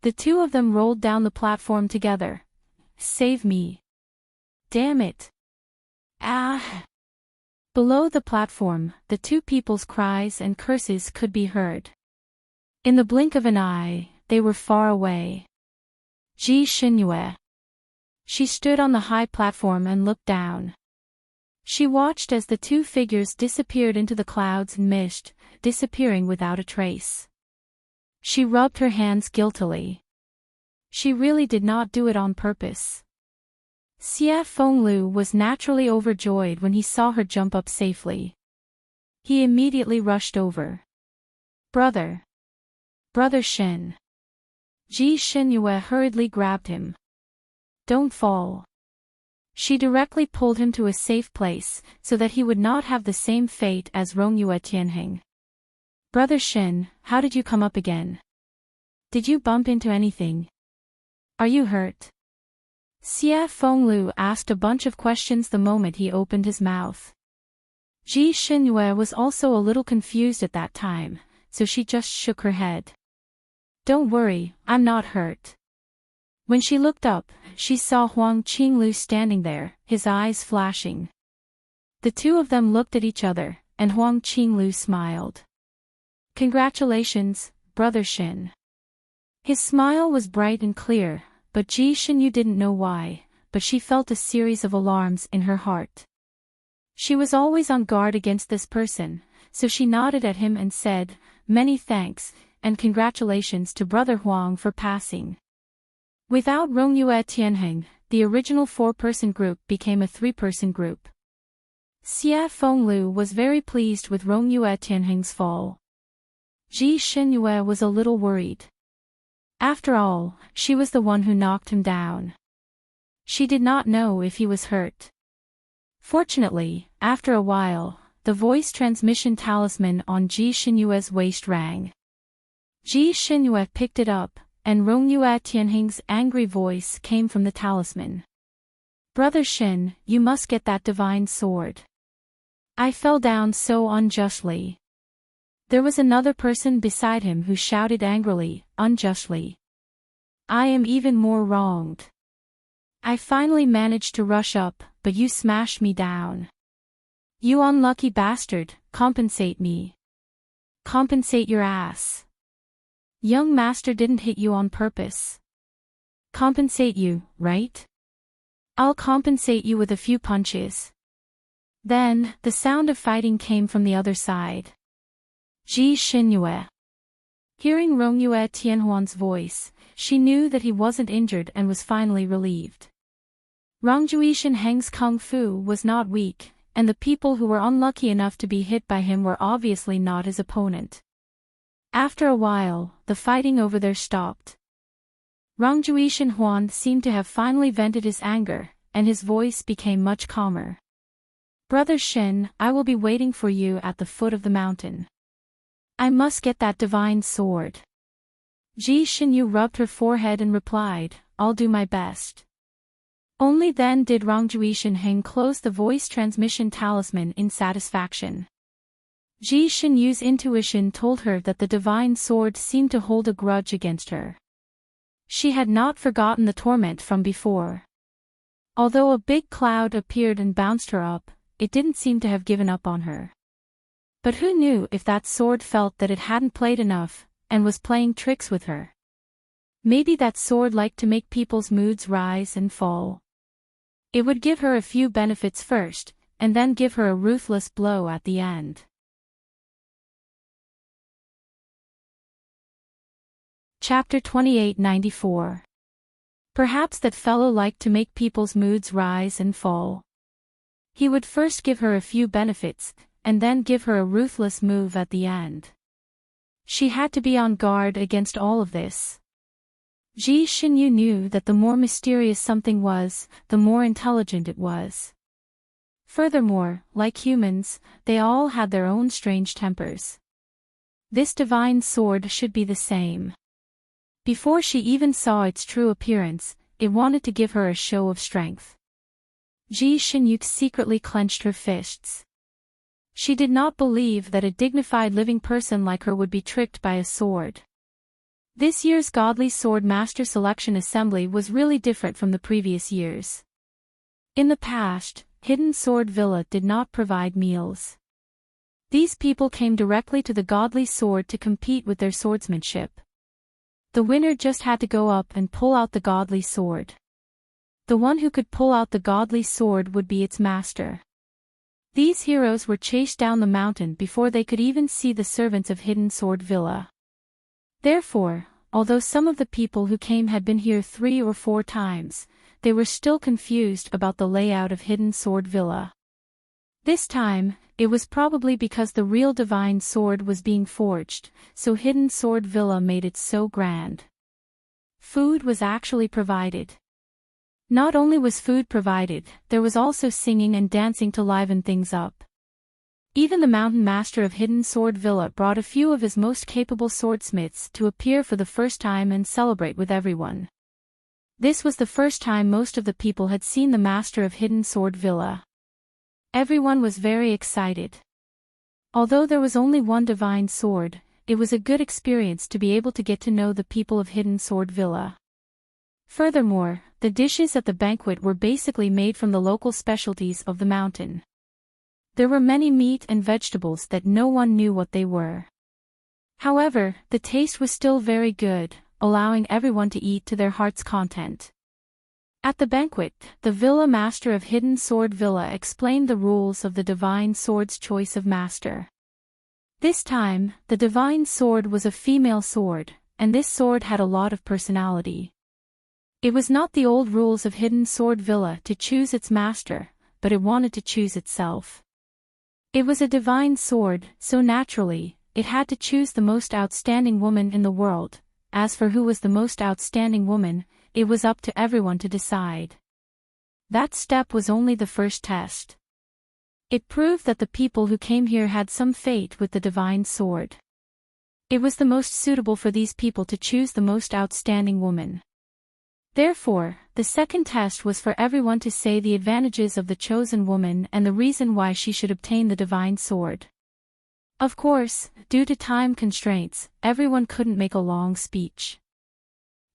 The 2 of them rolled down the platform together. Save me. Damn it. Ah. Below the platform, the 2 people's cries and curses could be heard. In the blink of an eye, they were far away. Ji Xinyu. She stood on the high platform and looked down. She watched as the 2 figures disappeared into the clouds and mist, disappearing without a trace. She rubbed her hands guiltily. She really did not do it on purpose. Xia Fenglu was naturally overjoyed when he saw her jump up safely. He immediately rushed over. Brother. Brother Shen. Ji Xinyu hurriedly grabbed him. Don't fall. She directly pulled him to a safe place, so that he would not have the same fate as Rongyue Tianheng. Brother Shen, how did you come up again? Did you bump into anything? Are you hurt? Xia Fenglu asked a bunch of questions the moment he opened his mouth. Ji Xinyu was also a little confused at that time, so she just shook her head. Don't worry, I'm not hurt. When she looked up, she saw Huang Qinglu standing there, his eyes flashing. The 2 of them looked at each other, and Huang Qinglu smiled. Congratulations, Brother Shen. His smile was bright and clear, but Ji Xinyu didn't know why, but she felt a series of alarms in her heart. She was always on guard against this person, so she nodded at him and said, Many thanks, and congratulations to Brother Huang for passing. Without Rongyue Tianheng, the original 4-person group became a 3-person group. Xia Fenglu was very pleased with Rongyue Tianheng's fall. Ji Xinyu was a little worried. After all, she was the one who knocked him down. She did not know if he was hurt. Fortunately, after a while, the voice transmission talisman on Ji Xinyue's waist rang. Ji Xinyu picked it up, and Rongyue Tianheng's angry voice came from the talisman. Brother Shen, you must get that divine sword. I fell down so unjustly. There was another person beside him who shouted angrily, unjustly. I am even more wronged. I finally managed to rush up, but you smashed me down. You unlucky bastard, compensate me. Compensate your ass. Young master didn't hit you on purpose. Compensate you, right? I'll compensate you with a few punches. Then, the sound of fighting came from the other side. Ji Xinyue. Hearing Rongyue Tianhuan's voice, she knew that he wasn't injured and was finally relieved. Rangjui Shenheng's kung fu was not weak, and the people who were unlucky enough to be hit by him were obviously not his opponent. After a while, the fighting over there stopped. Rangjui Shenhuan seemed to have finally vented his anger, and his voice became much calmer. Brother Shen, I will be waiting for you at the foot of the mountain. I must get that divine sword. Ji Xinyu rubbed her forehead and replied, I'll do my best. Only then did Rangjui Shenheng close the voice transmission talisman in satisfaction. Ji Xinyu's intuition told her that the divine sword seemed to hold a grudge against her. She had not forgotten the torment from before. Although a big cloud appeared and bounced her up, it didn't seem to have given up on her. But who knew if that sword felt that it hadn't played enough, and was playing tricks with her? Maybe that sword liked to make people's moods rise and fall. It would give her a few benefits first, and then give her a ruthless blow at the end. Chapter 2894. Perhaps that fellow liked to make people's moods rise and fall. He would first give her a few benefits, and then give her a ruthless move at the end. She had to be on guard against all of this. Ji Xinyu knew that the more mysterious something was, the more intelligent it was. Furthermore, like humans, they all had their own strange tempers. This divine sword should be the same. Before she even saw its true appearance, it wanted to give her a show of strength. Ji Xinyu secretly clenched her fists. She did not believe that a dignified living person like her would be tricked by a sword. This year's Godly Sword Master Selection Assembly was really different from the previous years. In the past, Hidden Sword Villa did not provide meals. These people came directly to the Godly Sword to compete with their swordsmanship. The winner just had to go up and pull out the Godly Sword. The one who could pull out the Godly Sword would be its master. These heroes were chased down the mountain before they could even see the servants of Hidden Sword Villa. Therefore, although some of the people who came had been here 3 or 4 times, they were still confused about the layout of Hidden Sword Villa. This time, it was probably because the real divine sword was being forged, so Hidden Sword Villa made it so grand. Food was actually provided. Not only was food provided, there was also singing and dancing to liven things up. Even the mountain master of Hidden Sword Villa brought a few of his most capable swordsmiths to appear for the first time and celebrate with everyone. This was the first time most of the people had seen the master of Hidden Sword Villa. Everyone was very excited. Although there was only one divine sword, it was a good experience to be able to get to know the people of Hidden Sword Villa. Furthermore, the dishes at the banquet were basically made from the local specialties of the mountain. There were many meat and vegetables that no one knew what they were. However, the taste was still very good, allowing everyone to eat to their heart's content. At the banquet, the villa master of Hidden Sword Villa explained the rules of the divine sword's choice of master. This time, the divine sword was a female sword, and this sword had a lot of personality. It was not the old rules of Hidden Sword Villa to choose its master, but it wanted to choose itself. It was a divine sword, so naturally, it had to choose the most outstanding woman in the world. As for who was the most outstanding woman, it was up to everyone to decide. That step was only the first test. It proved that the people who came here had some fate with the divine sword. It was the most suitable for these people to choose the most outstanding woman. Therefore, the second test was for everyone to say the advantages of the chosen woman and the reason why she should obtain the divine sword. Of course, due to time constraints, everyone couldn't make a long speech.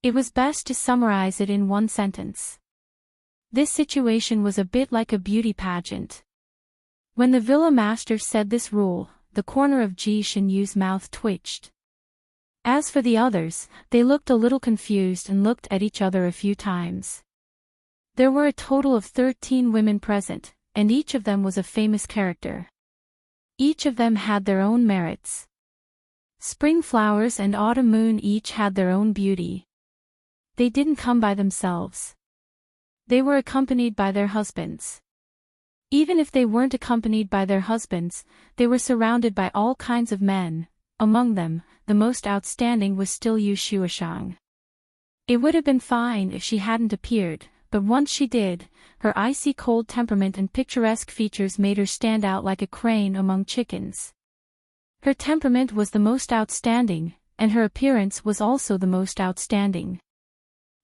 It was best to summarize it in one sentence. This situation was a bit like a beauty pageant. When the villa master said this rule, the corner of Ji Xinyu's mouth twitched. As for the others, they looked a little confused and looked at each other a few times. There were a total of 13 women present, and each of them was a famous character. Each of them had their own merits. Spring flowers and autumn moon each had their own beauty. They didn't come by themselves. They were accompanied by their husbands. Even if they weren't accompanied by their husbands, they were surrounded by all kinds of men. Among them, the most outstanding was still Yu Shuashang. It would have been fine if she hadn't appeared, but once she did, her icy cold temperament and picturesque features made her stand out like a crane among chickens. Her temperament was the most outstanding, and her appearance was also the most outstanding.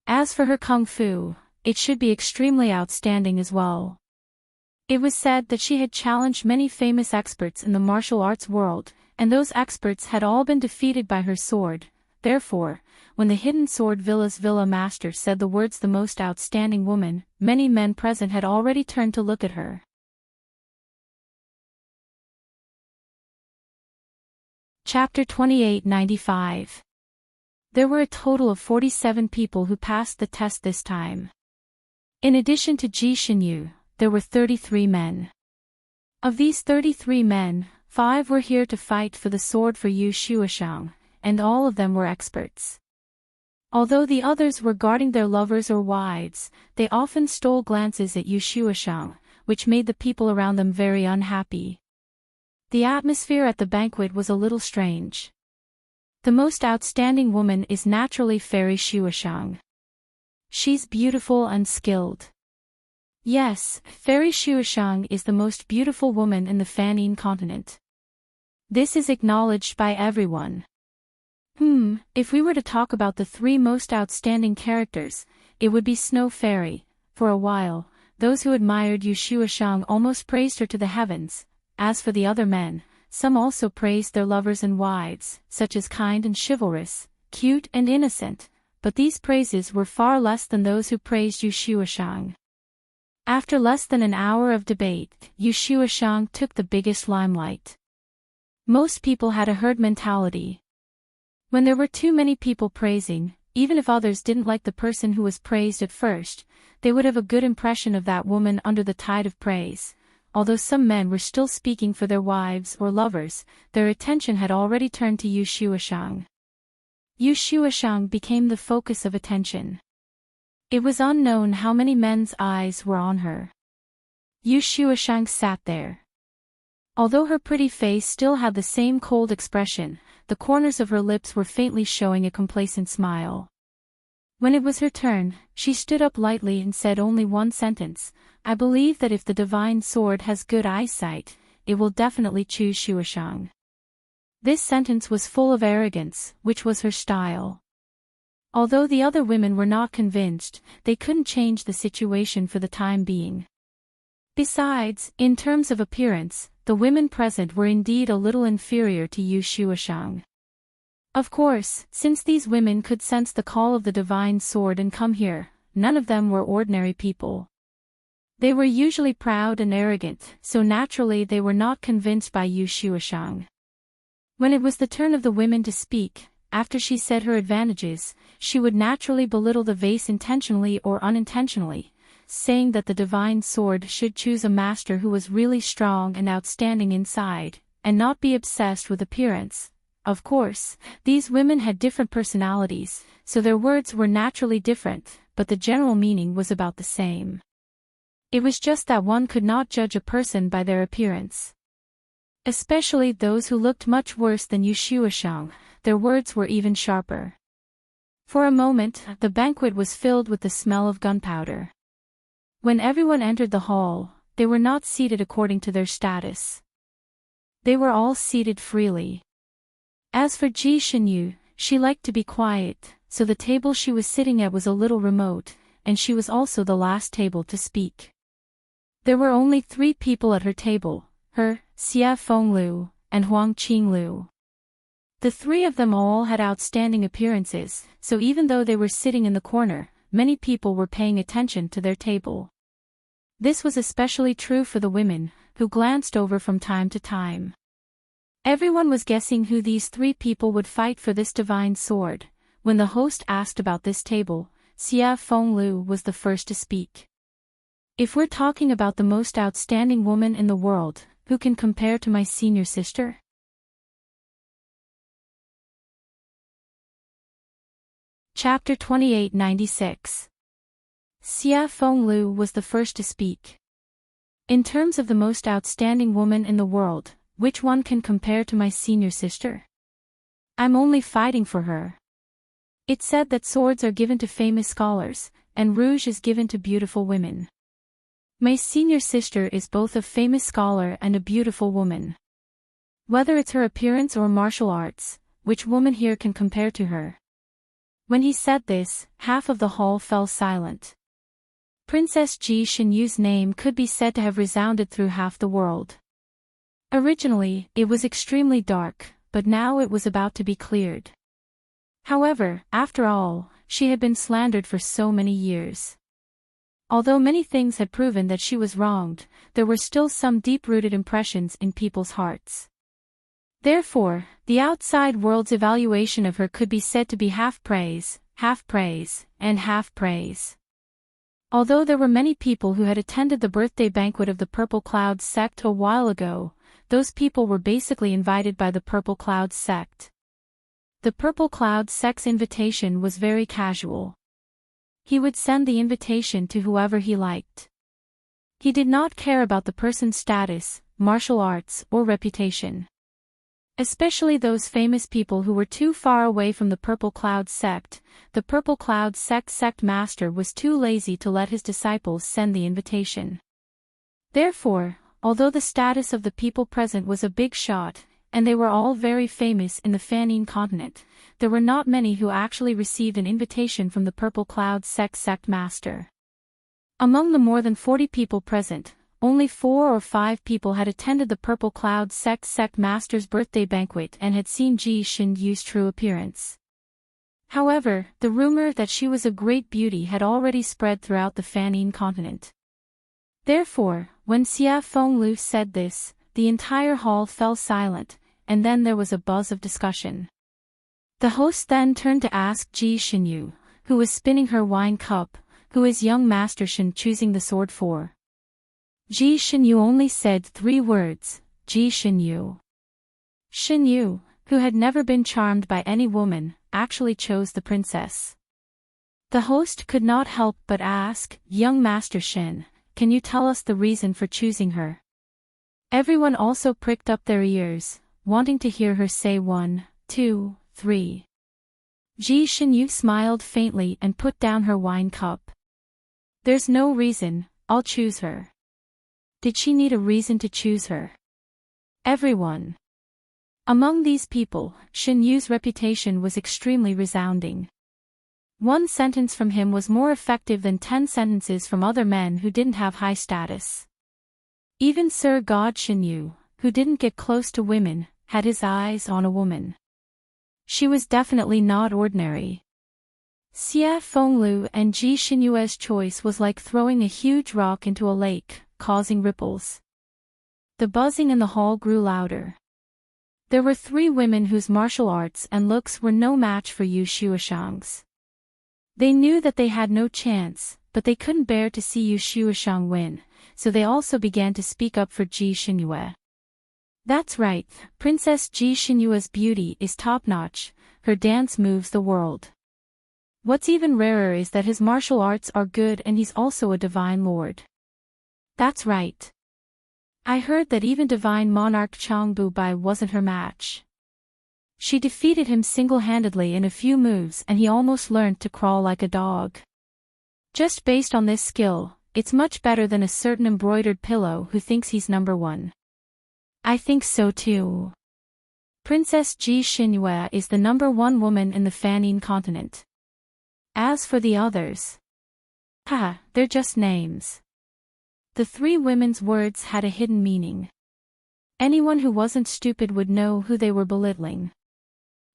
As for her kung fu, it should be extremely outstanding as well. It was said that she had challenged many famous experts in the martial arts world, and those experts had all been defeated by her sword. Therefore, when the Hidden Sword Villa's villa master said the words "the most outstanding woman," many men present had already turned to look at her. Chapter 2895. There were a total of 47 people who passed the test this time. In addition to Ji Xinyu, there were 33 men. Of these 33 men, 5 were here to fight for the sword for Yu Shuashang, and all of them were experts. Although the others were guarding their lovers or wives, they often stole glances at Yu Shuashang, which made the people around them very unhappy. The atmosphere at the banquet was a little strange. The most outstanding woman is naturally Fairy Shuashang. She's beautiful and skilled. Yes, Fairy Shuashang is the most beautiful woman in the Fanine continent. This is acknowledged by everyone. If we were to talk about the 3 most outstanding characters, it would be Snow Fairy. For a while, those who admired Yu Shuashang almost praised her to the heavens. As for the other men, some also praised their lovers and wives, such as kind and chivalrous, cute and innocent, but these praises were far less than those who praised Yu Shuashang. After less than an hour of debate, Yu Shuashang took the biggest limelight. Most people had a herd mentality. When there were too many people praising, even if others didn't like the person who was praised at first, they would have a good impression of that woman under the tide of praise. Although some men were still speaking for their wives or lovers, their attention had already turned to Yu Shuashang. Yu Shuashang became the focus of attention. It was unknown how many men's eyes were on her. Yu Shuashang sat there. Although her pretty face still had the same cold expression, the corners of her lips were faintly showing a complacent smile. When it was her turn, she stood up lightly and said only one sentence: "I believe that if the divine sword has good eyesight, it will definitely choose Shuashang." This sentence was full of arrogance, which was her style. Although the other women were not convinced, they couldn't change the situation for the time being. Besides, in terms of appearance, the women present were indeed a little inferior to Yu Shuashang. Of course, since these women could sense the call of the divine sword and come here, none of them were ordinary people. They were usually proud and arrogant, so naturally they were not convinced by Yu Shuashang. When it was the turn of the women to speak, after she said her advantages, she would naturally belittle the vase intentionally or unintentionally, saying that the divine sword should choose a master who was really strong and outstanding inside, and not be obsessed with appearance. Of course, these women had different personalities, so their words were naturally different, but the general meaning was about the same. It was just that one could not judge a person by their appearance. Especially those who looked much worse than Yu Shuashang, their words were even sharper. For a moment, the banquet was filled with the smell of gunpowder. When everyone entered the hall, they were not seated according to their status. They were all seated freely. As for Ji Xinyu, she liked to be quiet, so the table she was sitting at was a little remote, and she was also the last table to speak. There were only 3 people at her table, her, Xia Fenglu, and Huang Qinglu. The three of them all had outstanding appearances, so even though they were sitting in the corner, many people were paying attention to their table. This was especially true for the women, who glanced over from time to time. Everyone was guessing who these three people would fight for this divine sword. When the host asked about this table, Xia Fenglu was the first to speak. If we're talking about the most outstanding woman in the world, who can compare to my senior sister? Chapter 2896. Xia Fenglu was the first to speak. In terms of the most outstanding woman in the world, which one can compare to my senior sister? I'm only fighting for her. It's said that swords are given to famous scholars, and rouge is given to beautiful women. My senior sister is both a famous scholar and a beautiful woman. Whether it's her appearance or martial arts, which woman here can compare to her? When he said this, half of the hall fell silent. Princess Ji Xinyu's name could be said to have resounded through half the world. Originally, it was extremely dark, but now it was about to be cleared. However, after all, she had been slandered for so many years. Although many things had proven that she was wronged, there were still some deep-rooted impressions in people's hearts. Therefore, the outside world's evaluation of her could be said to be half praise, and half praise. Although there were many people who had attended the birthday banquet of the Purple Clouds sect a while ago, those people were basically invited by the Purple Clouds sect. The Purple Clouds sect's invitation was very casual. He would send the invitation to whoever he liked. He did not care about the person's status, martial arts, or reputation. Especially those famous people who were too far away from the Purple Clouds sect. The Purple Clouds sect master was too lazy to let his disciples send the invitation. Therefore, although the status of the people present was a big shot, and they were all very famous in the Fanine continent, there were not many who actually received an invitation from the Purple Clouds sect master. Among the more than 40 people present, only 4 or 5 people had attended the Purple Clouds sect master's birthday banquet and had seen Ji Xinyu's true appearance. However, the rumor that she was a great beauty had already spread throughout the Fanine continent. Therefore, when Xia Fenglu said this, the entire hall fell silent, and then there was a buzz of discussion. The host then turned to ask Ji Xinyu, who was spinning her wine cup, who is young Master Shen choosing the sword for. Ji Xinyu only said 3 words, Ji Xinyu. Xinyu, who had never been charmed by any woman, actually chose the princess. The host could not help but ask, young Master Shen, can you tell us the reason for choosing her? Everyone also pricked up their ears, wanting to hear her say 1, 2, 3. Ji Xinyu smiled faintly and put down her wine cup. There's no reason, I'll choose her. Did she need a reason to choose her? Everyone. Among these people, Xinyu's reputation was extremely resounding. 1 sentence from him was more effective than 10 sentences from other men who didn't have high status. Even Sir God Xinyu, who didn't get close to women, had his eyes on a woman. She was definitely not ordinary. Xia Fenglu and Ji Xinyu's choice was like throwing a huge rock into a lake, causing ripples. The buzzing in the hall grew louder. There were 3 women whose martial arts and looks were no match for Yu Xueshang's. They knew that they had no chance, but they couldn't bear to see Yu Xueshang win, so they also began to speak up for Ji Xinyue. That's right, Princess Ji Xinyue's beauty is top-notch, her dance moves the world. What's even rarer is that his martial arts are good and he's also a divine lord. That's right. I heard that even divine monarch Changbu Bai wasn't her match. She defeated him single-handedly in a few moves and he almost learned to crawl like a dog. Just based on this skill, it's much better than a certain embroidered pillow who thinks he's number 1. I think so too. Princess Ji Xinyue is the number 1 woman in the Fanine continent. As for the others, they're just names. The 3 women's words had a hidden meaning. Anyone who wasn't stupid would know who they were belittling.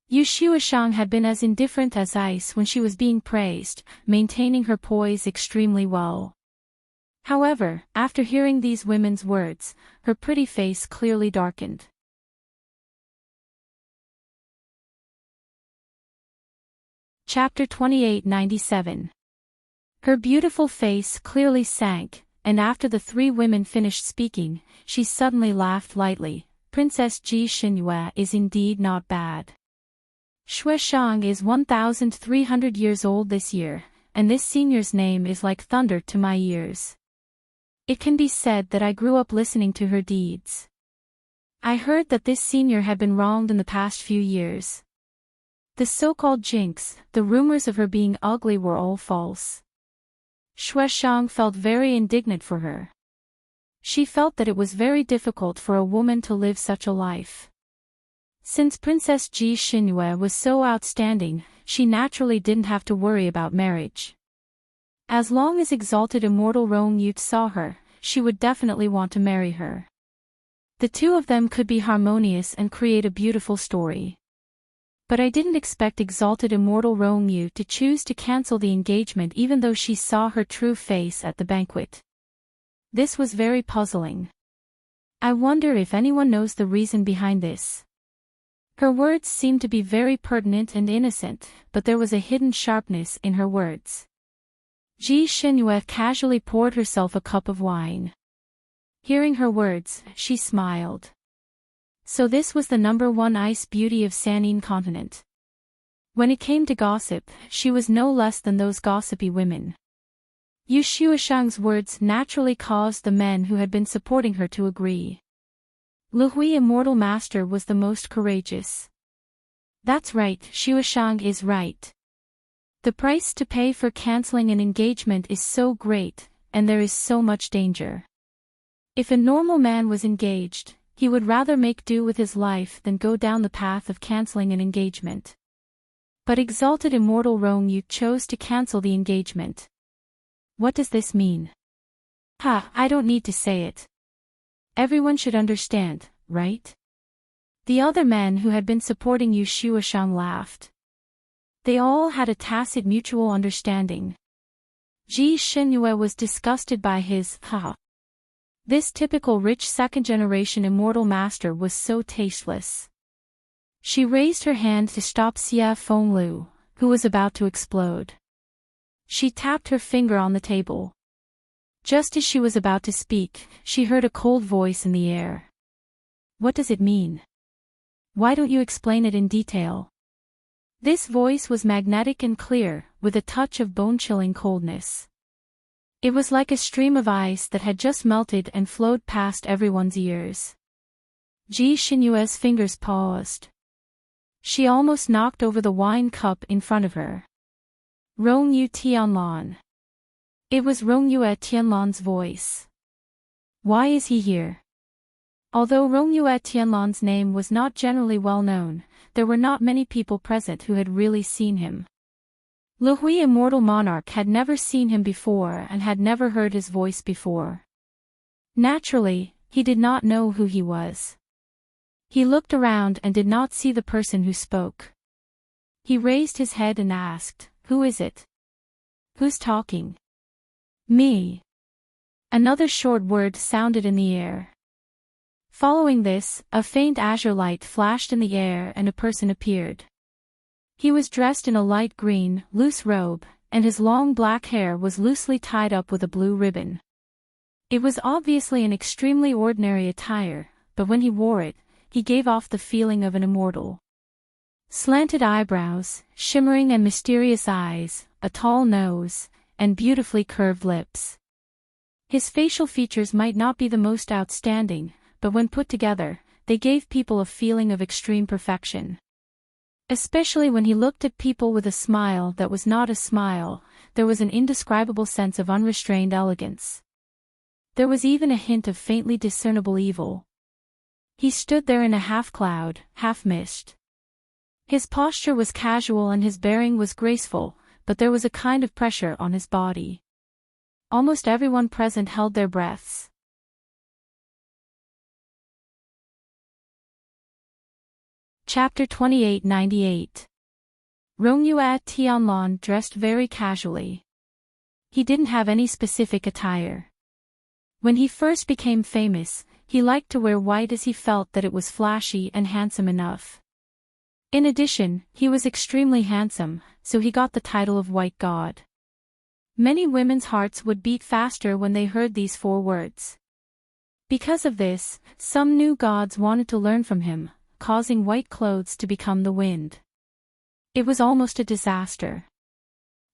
Yu Xueshang had been as indifferent as ice when she was being praised, maintaining her poise extremely well. However, after hearing these women's words, her pretty face clearly darkened. Chapter 2897. Her beautiful face clearly sank, and after the three women finished speaking, she suddenly laughed lightly. Princess Ji Xinyue is indeed not bad. Xueshang is 1,300 years old this year, and this senior's name is like thunder to my ears. It can be said that I grew up listening to her deeds. I heard that this senior had been wronged in the past few years. The so-called jinx, the rumors of her being ugly were all false. Xueshang felt very indignant for her. She felt that it was very difficult for a woman to live such a life. Since Princess Ji Xinyue was so outstanding, she naturally didn't have to worry about marriage. As long as exalted immortal Rong Yu saw her, she would definitely want to marry her. The two of them could be harmonious and create a beautiful story. But I didn't expect exalted immortal Rong Yu to choose to cancel the engagement even though she saw her true face at the banquet. This was very puzzling. I wonder if anyone knows the reason behind this. Her words seemed to be very pertinent and innocent, but there was a hidden sharpness in her words. Ji Xinyue casually poured herself a cup of wine. Hearing her words, she smiled. So this was the #1 ice beauty of Sanyin continent. When it came to gossip, she was no less than those gossipy women. Yu Xueshang's words naturally caused the men who had been supporting her to agree. Luhui Immortal Master was the most courageous. That's right, Xueshang is right. The price to pay for canceling an engagement is so great, and there is so much danger. If a normal man was engaged, he would rather make do with his life than go down the path of canceling an engagement. But exalted immortal Rong Yu chose to cancel the engagement. What does this mean? I don't need to say it. Everyone should understand, right? The other men who had been supporting Yu Xueshang laughed. They all had a tacit mutual understanding. Ji Xinyue was disgusted by his This typical rich second-generation immortal master was so tasteless. She raised her hand to stop Xia Fenglu, who was about to explode. She tapped her finger on the table. Just as she was about to speak, she heard a cold voice in the air. What does it mean? Why don't you explain it in detail? This voice was magnetic and clear, with a touch of bone-chilling coldness. It was like a stream of ice that had just melted and flowed past everyone's ears. Ji Xinyue's fingers paused. She almost knocked over the wine cup in front of her. Rong Yu Tianlan. It was Rong Yue Tianlan's voice. Why is he here? Although Rong Yue Tianlan's name was not generally well known, there were not many people present who had really seen him. Luhui Immortal Monarch had never seen him before and had never heard his voice before. Naturally, he did not know who he was. He looked around and did not see the person who spoke. He raised his head and asked, "Who is it? Who's talking?" "Me." Another short word sounded in the air. Following this, a faint azure light flashed in the air and a person appeared. He was dressed in a light green, loose robe, and his long black hair was loosely tied up with a blue ribbon. It was obviously an extremely ordinary attire, but when he wore it, he gave off the feeling of an immortal. Slanted eyebrows, shimmering and mysterious eyes, a tall nose, and beautifully curved lips. His facial features might not be the most outstanding, but when put together, they gave people a feeling of extreme perfection. Especially when he looked at people with a smile that was not a smile, there was an indescribable sense of unrestrained elegance. There was even a hint of faintly discernible evil. He stood there in a half-cloud, half-mist. His posture was casual and his bearing was graceful, but there was a kind of pressure on his body. Almost everyone present held their breaths. Chapter 2898. Rongyue Tianlan dressed very casually. He didn't have any specific attire. When he first became famous, he liked to wear white as he felt that it was flashy and handsome enough. In addition, he was extremely handsome, so he got the title of White God. Many women's hearts would beat faster when they heard these 4 words. Because of this, some new gods wanted to learn from him, causing white clothes to become the wind. It was almost a disaster.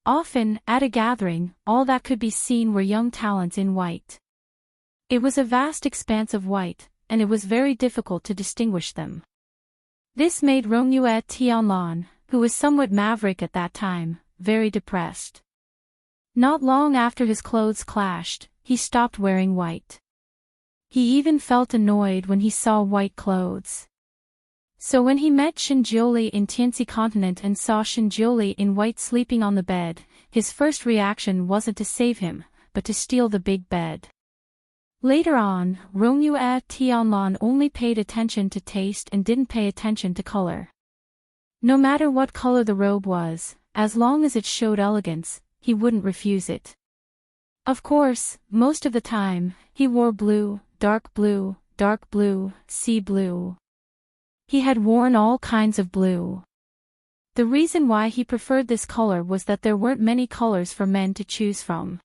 Often, at a gathering, all that could be seen were young talents in white. It was a vast expanse of white, and it was very difficult to distinguish them. This made Rongyue Tianlan, who was somewhat maverick at that time, very depressed. Not long after his clothes clashed, he stopped wearing white. He even felt annoyed when he saw white clothes. So when he met Shinjioli in Tianxi Continent and saw Shinjioli in white sleeping on the bed, his first reaction wasn't to save him, but to steal the big bed. Later on, Rongyue Tianlan only paid attention to taste and didn't pay attention to color. No matter what color the robe was, as long as it showed elegance, he wouldn't refuse it. Of course, most of the time, he wore blue, dark blue, sea blue. He had worn all kinds of blue. The reason why he preferred this color was that there weren't many colors for men to choose from.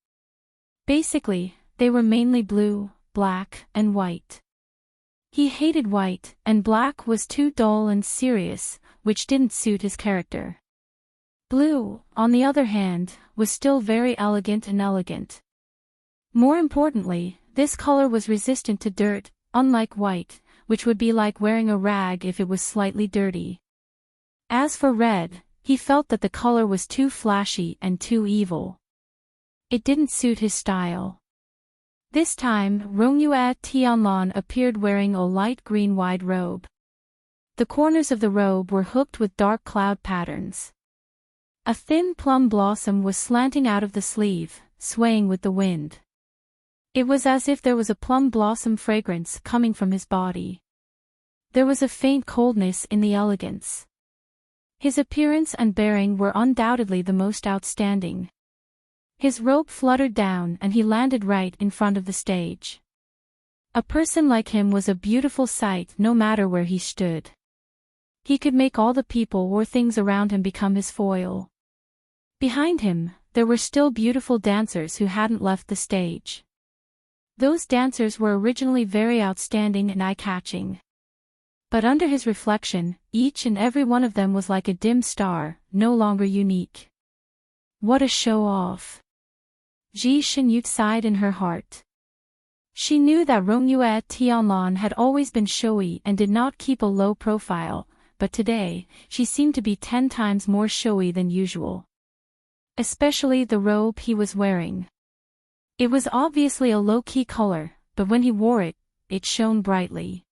Basically, they were mainly blue, black, and white. He hated white, and black was too dull and serious, which didn't suit his character. Blue, on the other hand, was still very elegant and elegant. More importantly, this color was resistant to dirt, unlike white, which would be like wearing a rag if it was slightly dirty. As for red, he felt that the color was too flashy and too evil. It didn't suit his style. This time, Rongyue Tianlan appeared wearing a light green wide robe. The corners of the robe were hooked with dark cloud patterns. A thin plum blossom was slanting out of the sleeve, swaying with the wind. It was as if there was a plum blossom fragrance coming from his body. There was a faint coldness in the elegance. His appearance and bearing were undoubtedly the most outstanding. His robe fluttered down and he landed right in front of the stage. A person like him was a beautiful sight no matter where he stood. He could make all the people or things around him become his foil. Behind him, there were still beautiful dancers who hadn't left the stage. Those dancers were originally very outstanding and eye-catching. But under his reflection, each and every one of them was like a dim star, no longer unique. What a show-off! Ji Xinyut sighed in her heart. She knew that Rongyue Tianlan had always been showy and did not keep a low profile, but today, she seemed to be 10 times more showy than usual. Especially the robe he was wearing. It was obviously a low-key color, but when he wore it, it shone brightly.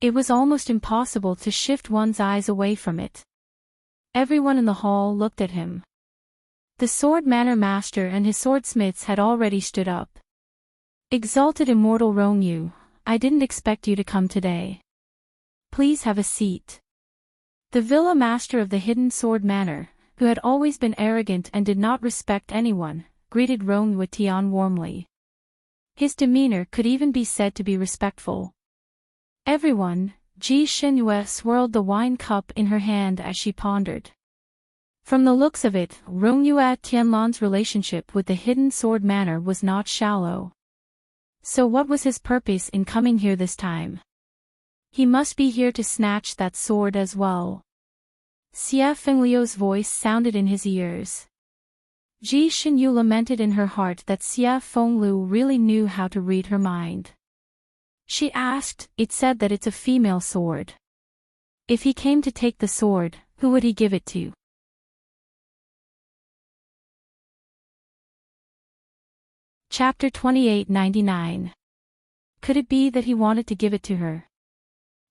It was almost impossible to shift one's eyes away from it. Everyone in the hall looked at him. The sword manor master and his swordsmiths had already stood up. Exalted immortal Rongyu, I didn't expect you to come today. Please have a seat. The villa master of the hidden sword manor, who had always been arrogant and did not respect anyone, greeted Rongyue Tian warmly. His demeanor could even be said to be respectful. Everyone, Ji Xinyue swirled the wine cup in her hand as she pondered. From the looks of it, Rongyue Tianlan's relationship with the hidden sword manor was not shallow. So what was his purpose in coming here this time? He must be here to snatch that sword as well. Xie Fengliu's voice sounded in his ears. Ji Xinyu lamented in her heart that Xie Fenglu really knew how to read her mind. She asked, it said that it's a female sword. If he came to take the sword, who would he give it to? Chapter 2899. Could it be that he wanted to give it to her?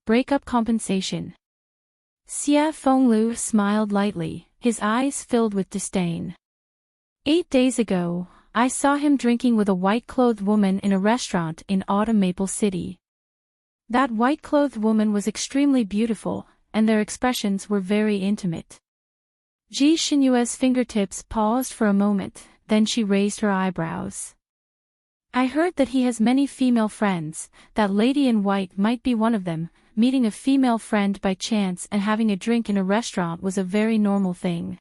Breakup compensation. Xie Fenglu smiled lightly, his eyes filled with disdain. 8 days ago, I saw him drinking with a white-clothed woman in a restaurant in Autumn Maple City. That white-clothed woman was extremely beautiful, and their expressions were very intimate. Ji Xinyue's fingertips paused for a moment, then she raised her eyebrows. I heard that he has many female friends, that lady in white might be one of them. Meeting a female friend by chance and having a drink in a restaurant was a very normal thing.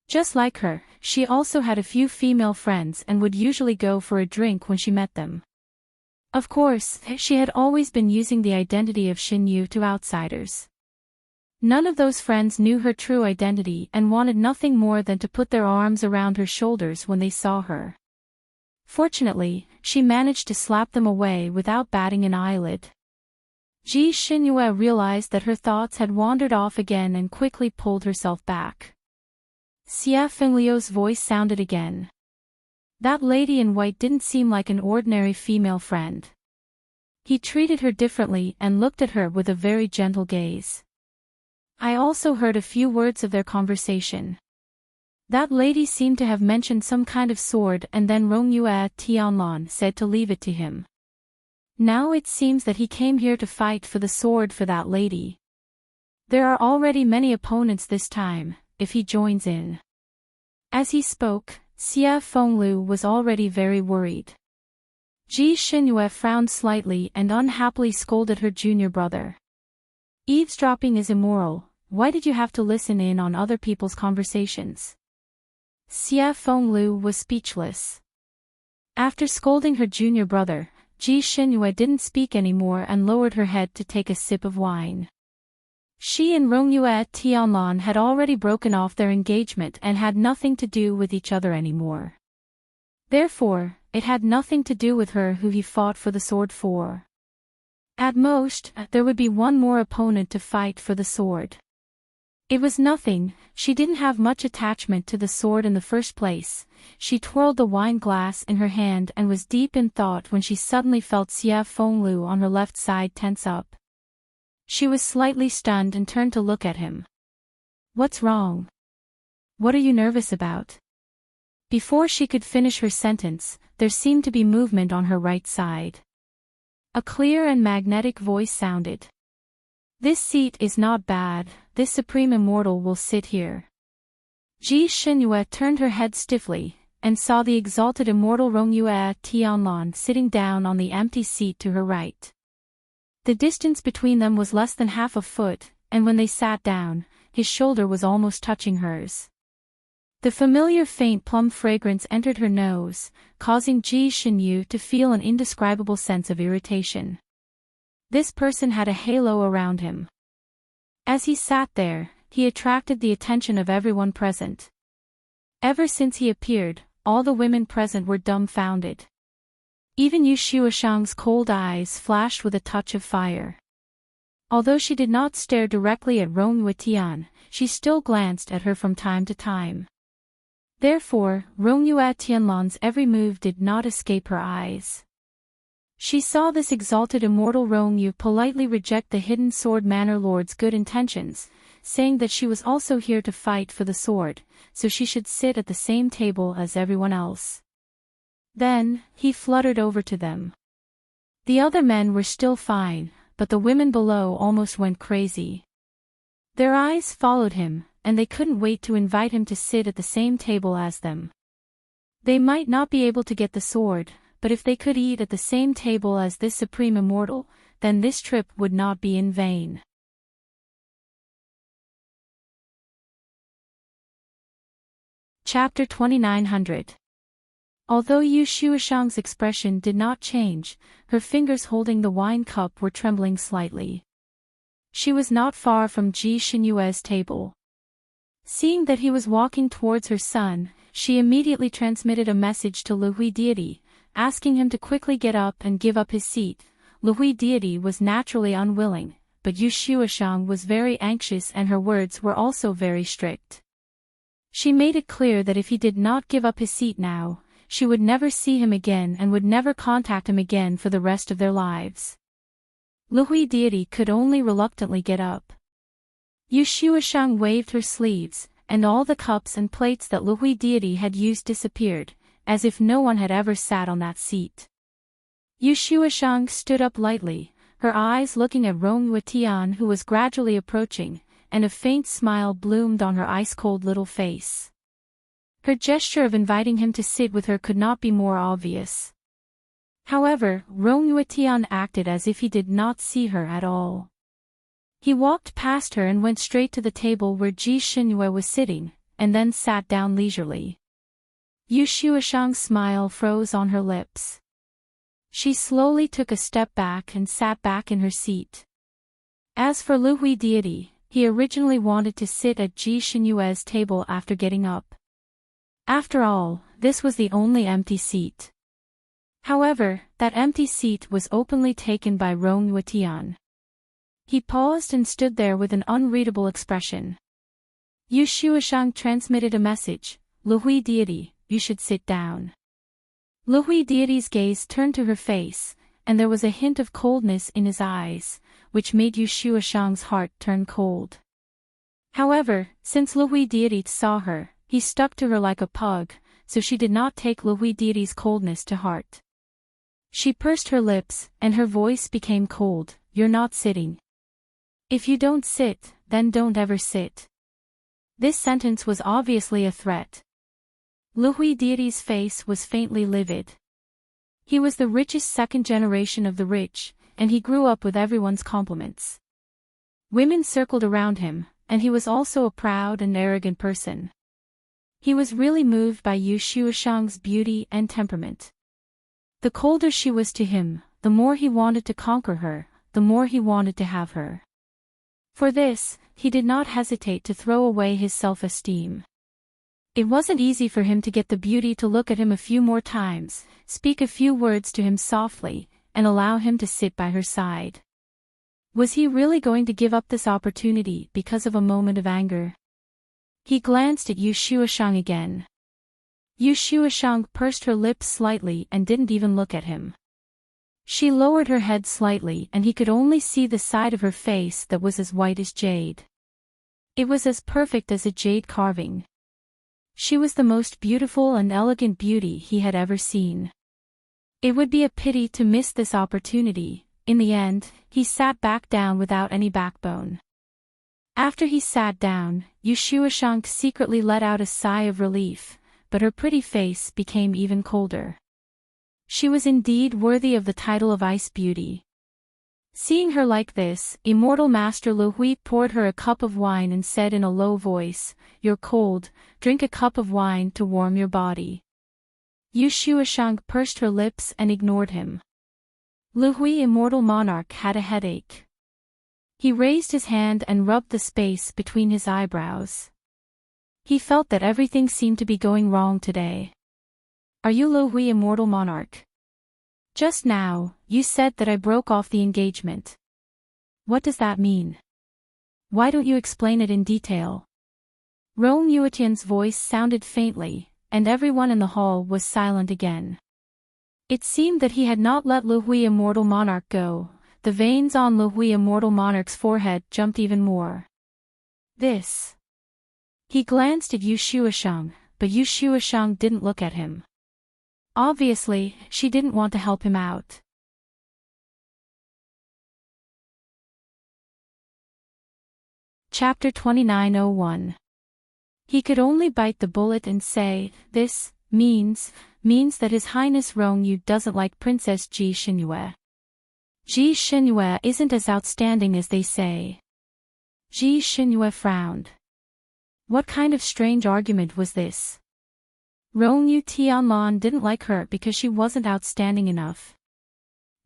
Just like her, she also had a few female friends and would usually go for a drink when she met them. Of course, she had always been using the identity of Xinyu to outsiders. None of those friends knew her true identity and wanted nothing more than to put their arms around her shoulders when they saw her. Fortunately, she managed to slap them away without batting an eyelid. Ji Xinyue realized that her thoughts had wandered off again and quickly pulled herself back. Xia Fengliu's voice sounded again. That lady in white didn't seem like an ordinary female friend. He treated her differently and looked at her with a very gentle gaze. I also heard a few words of their conversation. That lady seemed to have mentioned some kind of sword, and then Rongyue Tianlan said to leave it to him. Now it seems that he came here to fight for the sword for that lady. There are already many opponents this time, if he joins in. As he spoke, Xia Fenglu was already very worried. Ji Xinyue frowned slightly and unhappily scolded her junior brother. Eavesdropping is immoral. Why did you have to listen in on other people's conversations? Xia Fenglu was speechless. After scolding her junior brother, Ji Xinyue didn't speak anymore and lowered her head to take a sip of wine. She and Rongyue Tianlan had already broken off their engagement and had nothing to do with each other anymore. Therefore, it had nothing to do with her who he fought for the sword for. At most, there would be one more opponent to fight for the sword. It was nothing, she didn't have much attachment to the sword in the first place. She twirled the wine glass in her hand and was deep in thought when she suddenly felt Xia Fenglu on her left side tense up. She was slightly stunned and turned to look at him. What's wrong? What are you nervous about? Before she could finish her sentence, there seemed to be movement on her right side. A clear and magnetic voice sounded. This seat is not bad, this supreme immortal will sit here. Ji Xinyue turned her head stiffly, and saw the exalted immortal Rongyue Tianlan sitting down on the empty seat to her right. The distance between them was less than half a foot, and when they sat down, his shoulder was almost touching hers. The familiar faint plum fragrance entered her nose, causing Ji Xinyu to feel an indescribable sense of irritation. This person had a halo around him. As he sat there, he attracted the attention of everyone present. Ever since he appeared, all the women present were dumbfounded. Even Yu Shuashang's cold eyes flashed with a touch of fire. Although she did not stare directly at Rongyue Tian, she still glanced at her from time to time. Therefore, Rongyue Tianlan's every move did not escape her eyes. She saw this exalted immortal Rongyue politely reject the hidden sword manor lord's good intentions, saying that she was also here to fight for the sword, so she should sit at the same table as everyone else. Then, he fluttered over to them. The other men were still fine, but the women below almost went crazy. Their eyes followed him, and they couldn't wait to invite him to sit at the same table as them. They might not be able to get the sword, but if they could eat at the same table as this supreme immortal, then this trip would not be in vain. Chapter 2900. Although Yu Shuashang's expression did not change, her fingers holding the wine cup were trembling slightly. She was not far from Ji Xinyue's table. Seeing that he was walking towards her son, she immediately transmitted a message to Luhui Deity, asking him to quickly get up and give up his seat. Luhui Deity was naturally unwilling, but Yu Shuashang was very anxious and her words were also very strict. She made it clear that if he did not give up his seat now, she would never see him again and would never contact him again for the rest of their lives. Luhui Deity could only reluctantly get up. Yu Shuashang waved her sleeves, and all the cups and plates that Luhui Deity had used disappeared, as if no one had ever sat on that seat. Yu Shuashang stood up lightly, her eyes looking at Rong Yuetian, who was gradually approaching, and a faint smile bloomed on her ice-cold little face. Her gesture of inviting him to sit with her could not be more obvious. However, Rong Yuetian acted as if he did not see her at all. He walked past her and went straight to the table where Ji Xinyue was sitting, and then sat down leisurely. Yu Shuashang's smile froze on her lips. She slowly took a step back and sat back in her seat. As for Lu Hui deity, he originally wanted to sit at Ji Xinyue's table after getting up. After all, this was the only empty seat. However, that empty seat was openly taken by Rong Yuetian. He paused and stood there with an unreadable expression. Yu Shuashang transmitted a message, Lu Hui deity, you should sit down. Lu Hui deity's gaze turned to her face, and there was a hint of coldness in his eyes, which made Yu Shuashang's heart turn cold. However, since Lu Hui deity saw her, he stuck to her like a pug, so she did not take Lu Hui deity's coldness to heart. She pursed her lips, and her voice became cold, you're not sitting. If you don't sit, then don't ever sit. This sentence was obviously a threat. Lu Hui deity's face was faintly livid. He was the richest second generation of the rich, and he grew up with everyone's compliments. Women circled around him, and he was also a proud and arrogant person. He was really moved by Yu Shuashang's beauty and temperament. The colder she was to him, the more he wanted to conquer her, the more he wanted to have her. For this, he did not hesitate to throw away his self-esteem. It wasn't easy for him to get the beauty to look at him a few more times, speak a few words to him softly, and allow him to sit by her side. Was he really going to give up this opportunity because of a moment of anger? He glanced at Yu Shuashang again. Yu Shuashang pursed her lips slightly and didn't even look at him. She lowered her head slightly and he could only see the side of her face that was as white as jade. It was as perfect as a jade carving. She was the most beautiful and elegant beauty he had ever seen. It would be a pity to miss this opportunity. In the end, he sat back down without any backbone. After he sat down, Yu Shuashang secretly let out a sigh of relief, but her pretty face became even colder. She was indeed worthy of the title of Ice Beauty. Seeing her like this, Immortal Master Lu Hui poured her a cup of wine and said in a low voice, "You're cold, drink a cup of wine to warm your body." Yu Shuashang pursed her lips and ignored him. Lu Hui Immortal Monarch had a headache. He raised his hand and rubbed the space between his eyebrows. He felt that everything seemed to be going wrong today. "Are you Lu Hui Immortal Monarch? Just now, you said that I broke off the engagement. What does that mean? Why don't you explain it in detail?" Rong Yuetian's voice sounded faintly, and everyone in the hall was silent again. It seemed that he had not let Lu Hui Immortal Monarch go. The veins on Lu Hui Immortal Monarch's forehead jumped even more. This. He glanced at Yu Shuashang, but Yu Shuashang didn't look at him. Obviously, she didn't want to help him out. Chapter 2901. He could only bite the bullet and say, "This means that His Highness Rong Yu doesn't like Princess Ji Xinyue. Ji Xinyue isn't as outstanding as they say." Ji Xinyue frowned. What kind of strange argument was this? Rong Yu Tianlan didn't like her because she wasn't outstanding enough.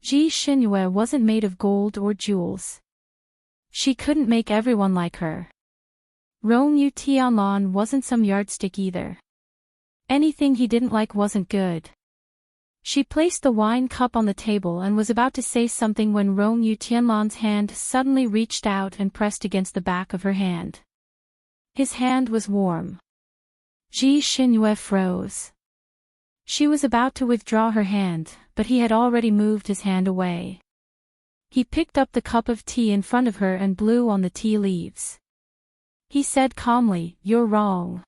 Ji Xinyue wasn't made of gold or jewels. She couldn't make everyone like her. Rong Yu Tianlan wasn't some yardstick either. Anything he didn't like wasn't good. She placed the wine cup on the table and was about to say something when Rong Yu Tianlan's hand suddenly reached out and pressed against the back of her hand. His hand was warm. Ji Xinyue froze. She was about to withdraw her hand, but he had already moved his hand away. He picked up the cup of tea in front of her and blew on the tea leaves. He said calmly, "You're wrong.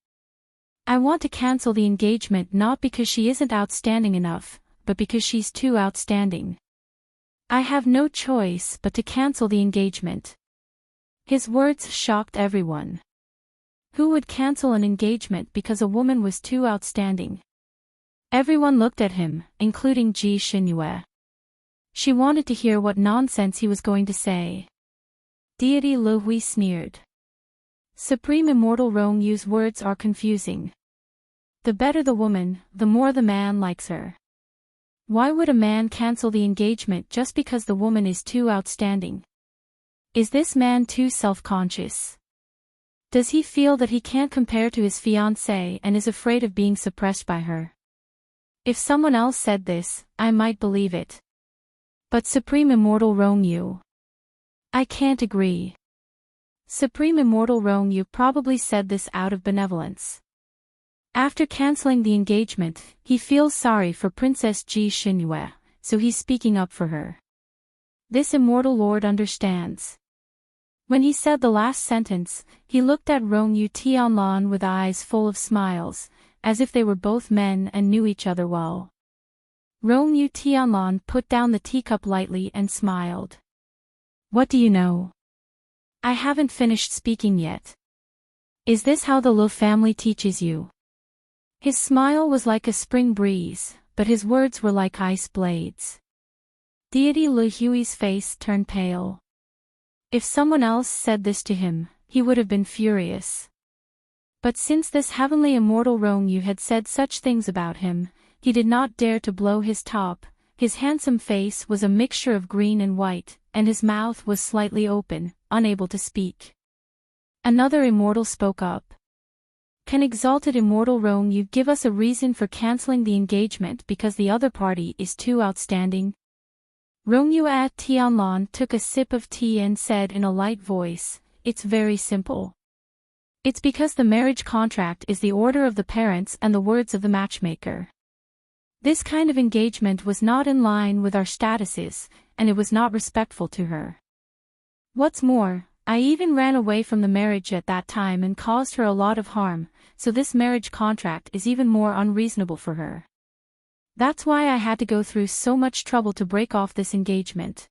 I want to cancel the engagement not because she isn't outstanding enough, but because she's too outstanding." I have no choice but to cancel the engagement. His words shocked everyone. Who would cancel an engagement because a woman was too outstanding? Everyone looked at him, including Ji Xinyue. She wanted to hear what nonsense he was going to say. Deity Lu Hui sneered. Supreme Immortal Rong Yu's words are confusing. The better the woman, the more the man likes her. Why would a man cancel the engagement just because the woman is too outstanding? Is this man too self-conscious? Does he feel that he can't compare to his fiancée and is afraid of being suppressed by her? If someone else said this, I might believe it. But Supreme Immortal Rong Yu, I can't agree. Supreme Immortal Rong Yu probably said this out of benevolence. After canceling the engagement, he feels sorry for Princess Ji Xinyue, so he's speaking up for her. This immortal lord understands. When he said the last sentence, he looked at Rong Yu Tianlan with eyes full of smiles, as if they were both men and knew each other well. Rong Yu Tianlan put down the teacup lightly and smiled. What do you know? I haven't finished speaking yet. Is this how the Lu family teaches you? His smile was like a spring breeze, but his words were like ice blades. Deity Lu Hui's face turned pale. If someone else said this to him, he would have been furious. But since this heavenly immortal Rong Yu had said such things about him, he did not dare to blow his top. His handsome face was a mixture of green and white, and his mouth was slightly open, unable to speak. Another immortal spoke up. Can exalted immortal Rong Yu give us a reason for canceling the engagement because the other party is too outstanding? Rong Yu at Tianlan took a sip of tea and said in a light voice, it's very simple. It's because the marriage contract is the order of the parents and the words of the matchmaker. This kind of engagement was not in line with our statuses, and it was not respectful to her. What's more, I even ran away from the marriage at that time and caused her a lot of harm, so this marriage contract is even more unreasonable for her. That's why I had to go through so much trouble to break off this engagement.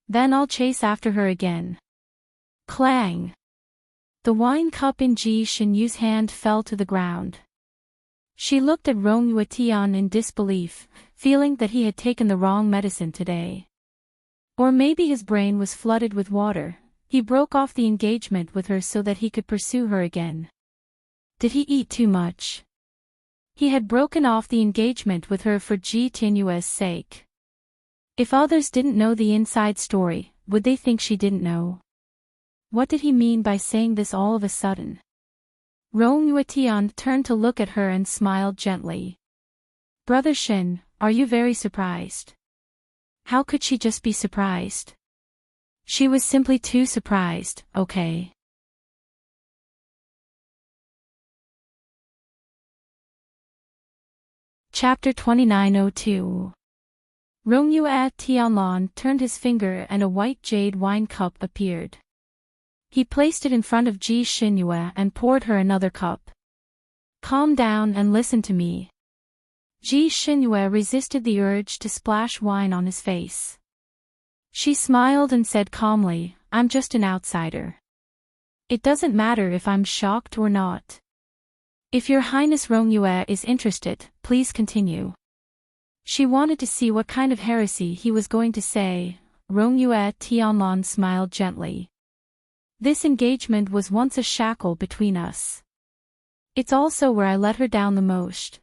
Then I'll chase after her again. Clang! The wine cup in Ji Xinyu's hand fell to the ground. She looked at Rong Yuetian in disbelief, feeling that he had taken the wrong medicine today. Or maybe his brain was flooded with water. He broke off the engagement with her so that he could pursue her again. Did he eat too much? He had broken off the engagement with her for Ji Tianyue's sake. If others didn't know the inside story, would they think she didn't know? What did he mean by saying this all of a sudden? Rong Yuetian turned to look at her and smiled gently. Brother Shin, are you very surprised? How could she just be surprised? She was simply too surprised, okay? Chapter 2902. Rong Yu at Tianlan turned his finger and a white jade wine cup appeared. He placed it in front of Ji Xinyue and poured her another cup. Calm down and listen to me. Ji Xinyue resisted the urge to splash wine on his face. She smiled and said calmly, I'm just an outsider. It doesn't matter if I'm shocked or not. If Your Highness Rong Yue is interested, please continue. She wanted to see what kind of heresy he was going to say. Rong Yue Tianlan smiled gently. This engagement was once a shackle between us. It's also where I let her down the most.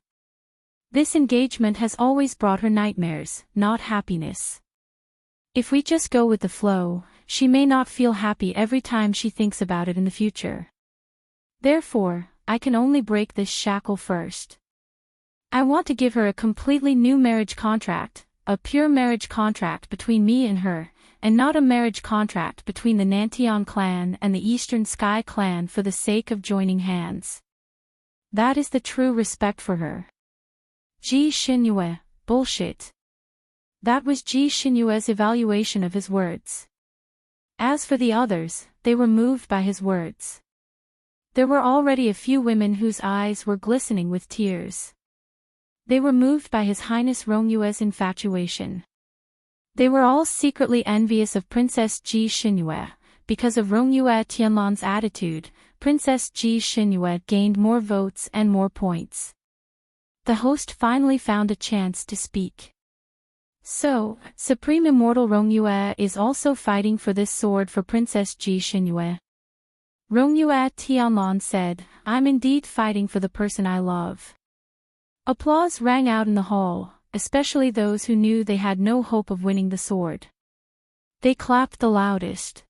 This engagement has always brought her nightmares, not happiness. If we just go with the flow, she may not feel happy every time she thinks about it in the future. Therefore, I can only break this shackle first. I want to give her a completely new marriage contract, a pure marriage contract between me and her, and not a marriage contract between the Nantian clan and the Eastern Sky clan for the sake of joining hands. That is the true respect for her. Ji Xinyue, bullshit. That was Ji Xinyue's evaluation of his words. As for the others, they were moved by his words. There were already a few women whose eyes were glistening with tears. They were moved by His Highness Rong Yue's infatuation. They were all secretly envious of Princess Ji Xinyue. Because of Rongyue Tianlan's attitude, Princess Ji Xinyue gained more votes and more points. The host finally found a chance to speak. So, Supreme Immortal Rongyue is also fighting for this sword for Princess Ji Xinyue. Rongyue Tianlan said, "I'm indeed fighting for the person I love." Applause rang out in the hall, especially those who knew they had no hope of winning the sword. They clapped the loudest.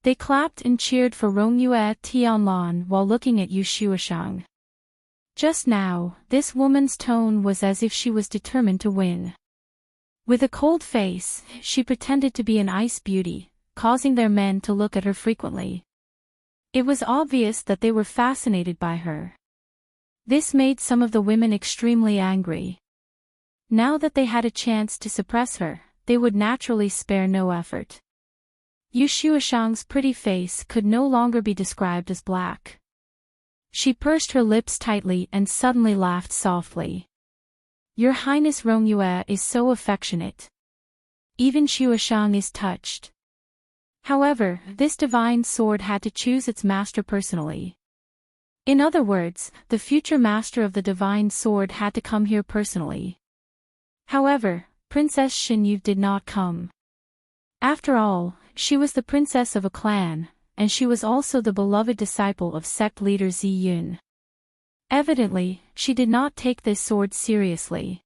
They clapped and cheered for Rongyue Tianlan while looking at Yu Shuashang. Just now, this woman's tone was as if she was determined to win. With a cold face, she pretended to be an ice beauty, causing their men to look at her frequently. It was obvious that they were fascinated by her. This made some of the women extremely angry. Now that they had a chance to suppress her, they would naturally spare no effort. Yu Shuashang's pretty face could no longer be described as black. She pursed her lips tightly and suddenly laughed softly. "Your Highness Rongyue is so affectionate. Even Shuashang is touched." However, this divine sword had to choose its master personally. In other words, the future master of the divine sword had to come here personally. However, Princess Xinyu did not come. After all, she was the princess of a clan, and she was also the beloved disciple of sect leader Zi Yun. Evidently, she did not take this sword seriously.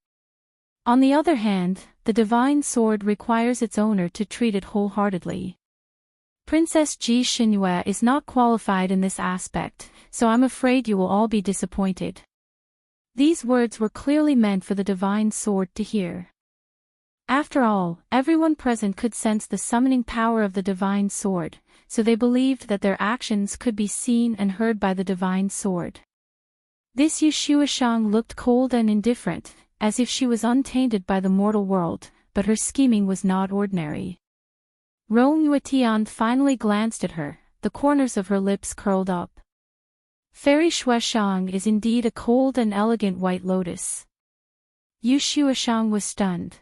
On the other hand, the divine sword requires its owner to treat it wholeheartedly. Princess Ji Xinyue is not qualified in this aspect, so I'm afraid you will all be disappointed. These words were clearly meant for the divine sword to hear. After all, everyone present could sense the summoning power of the divine sword, so they believed that their actions could be seen and heard by the divine sword. This Yu Shuashang looked cold and indifferent, as if she was untainted by the mortal world, but her scheming was not ordinary. Rongyue Tian finally glanced at her, the corners of her lips curled up. Fairy Shuashang is indeed a cold and elegant white lotus. Yu Shuashang was stunned.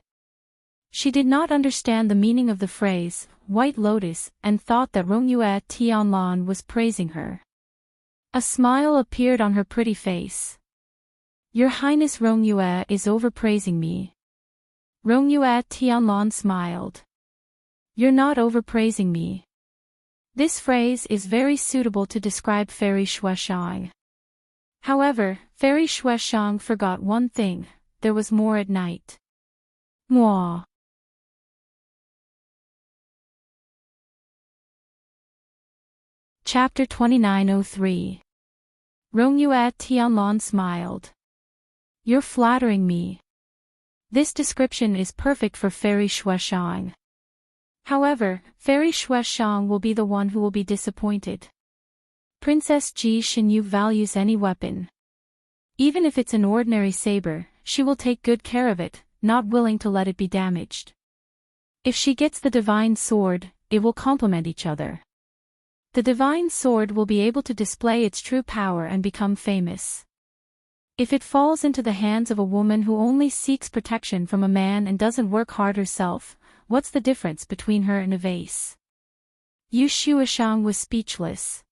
She did not understand the meaning of the phrase, white lotus, and thought that Rongyue Tianlan was praising her. A smile appeared on her pretty face. "Your Highness Rongyue is overpraising me." Rongyue Tianlan smiled. "You're not overpraising me." This phrase is very suitable to describe Fairy Shuashang. However, Fairy Shuashang forgot one thing: there was more at night. Mwah. Chapter 2903. Rongyue Tianlan smiled. "You're flattering me." This description is perfect for Fairy Shuashang. However, Fairy Shuashang will be the one who will be disappointed. Princess Ji Xinyue values any weapon. Even if it's an ordinary saber, she will take good care of it, not willing to let it be damaged. If she gets the divine sword, it will complement each other. The divine sword will be able to display its true power and become famous. If it falls into the hands of a woman who only seeks protection from a man and doesn't work hard herself, what's the difference between her and a vase? Yu Shuashang was speechless.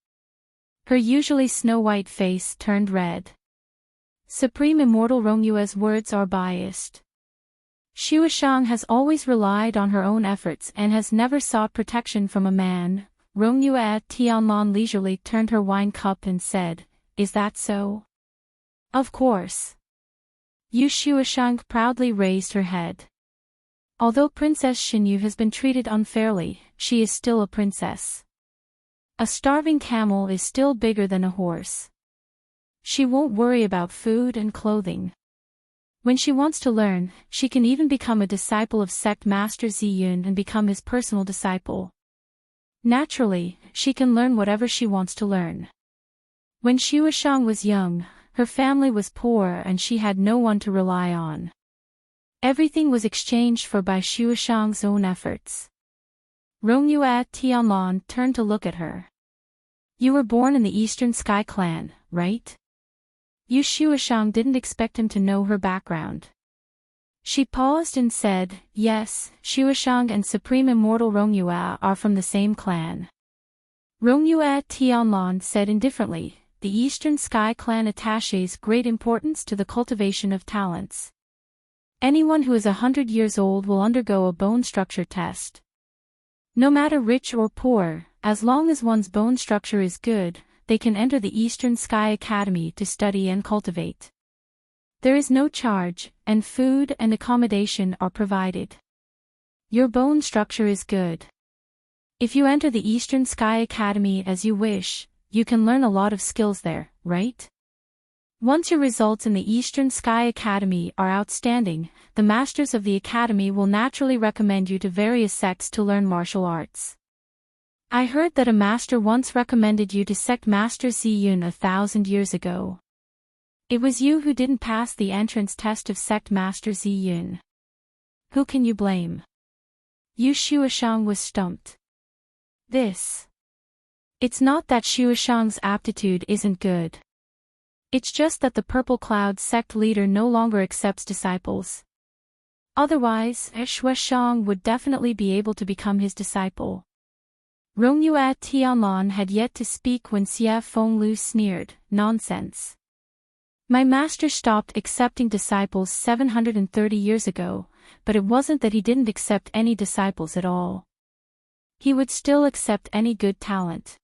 Her usually snow-white face turned red. Supreme Immortal Rongyue's words are biased. Shuashang has always relied on her own efforts and has never sought protection from a man. Rongyue Tianlan leisurely turned her wine cup and said, "Is that so?" "Of course." Yu Shuashang proudly raised her head. Although Princess Xinyu has been treated unfairly, she is still a princess. A starving camel is still bigger than a horse. She won't worry about food and clothing. When she wants to learn, she can even become a disciple of sect master Zi Yun and become his personal disciple. Naturally, she can learn whatever she wants to learn. When Shuashang was young, her family was poor and she had no one to rely on. Everything was exchanged for by Shuashang's own efforts. Rongyue Tianlan turned to look at her. "You were born in the Eastern Sky Clan, right?" Yu Shuashang didn't expect him to know her background. She paused and said, yes, Xueshang and Supreme Immortal Rongyue are from the same clan. Rongyue Tianlan said indifferently, the Eastern Sky clan attaches great importance to the cultivation of talents. Anyone who is 100 years old will undergo a bone structure test. No matter rich or poor, as long as one's bone structure is good, they can enter the Eastern Sky Academy to study and cultivate. There is no charge, and food and accommodation are provided. Your bone structure is good. If you enter the Eastern Sky Academy as you wish, you can learn a lot of skills there, right? Once your results in the Eastern Sky Academy are outstanding, the masters of the academy will naturally recommend you to various sects to learn martial arts. I heard that a master once recommended you to sect Master Ziyun 1,000 years ago. It was you who didn't pass the entrance test of sect Master Ziyun. Who can you blame? Yu Xueshang was stumped. It's not that Xueshang's aptitude isn't good. It's just that the Purple Cloud sect leader no longer accepts disciples. Otherwise, Xueshang would definitely be able to become his disciple. Rongyue Tianlan had yet to speak when Xia Fenglu sneered, nonsense. My master stopped accepting disciples 730 years ago, but it wasn't that he didn't accept any disciples at all. He would still accept any good talent.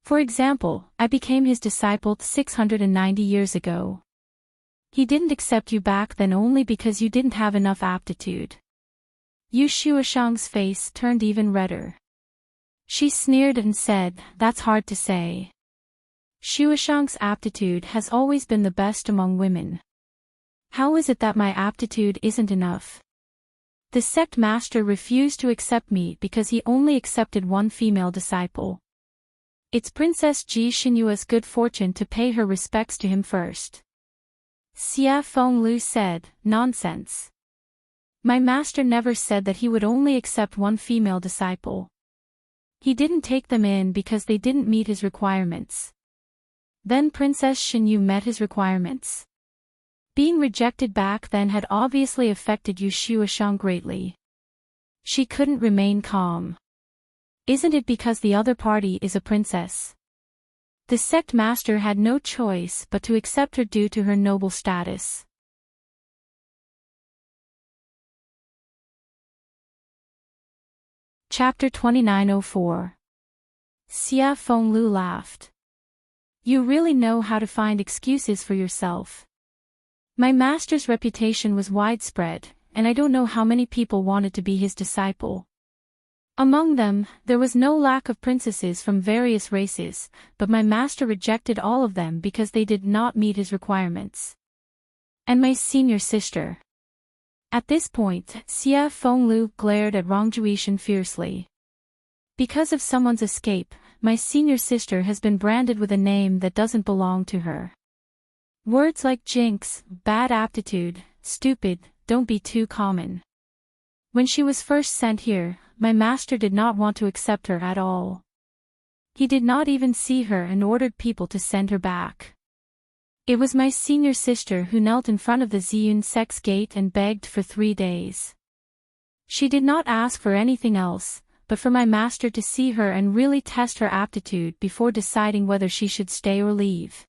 For example, I became his disciple 690 years ago. He didn't accept you back then only because you didn't have enough aptitude. Yu Xueshang's face turned even redder. She sneered and said, that's hard to say. Xueshang's aptitude has always been the best among women. How is it that my aptitude isn't enough? The sect master refused to accept me because he only accepted one female disciple. It's Princess Ji Xinyue's good fortune to pay her respects to him first. Xia Fenglu said, nonsense. My master never said that he would only accept one female disciple. He didn't take them in because they didn't meet his requirements. Then Princess Xinyu met his requirements. Being rejected back then had obviously affected Yu Xueshang greatly. She couldn't remain calm. Isn't it because the other party is a princess? The sect master had no choice but to accept her due to her noble status. Chapter 2904. Xia Fenglu laughed. You really know how to find excuses for yourself. My master's reputation was widespread, and I don't know how many people wanted to be his disciple. Among them, there was no lack of princesses from various races, but my master rejected all of them because they did not meet his requirements. And my senior sister. At this point, Xia Fenglu glared at Rong Juishan fiercely. Because of someone's escape, my senior sister has been branded with a name that doesn't belong to her. Words like jinx, bad aptitude, stupid, don't be too common. When she was first sent here, my master did not want to accept her at all. He did not even see her and ordered people to send her back. It was my senior sister who knelt in front of the Ziyun sect's gate and begged for 3 days. She did not ask for anything else, but for my master to see her and really test her aptitude before deciding whether she should stay or leave.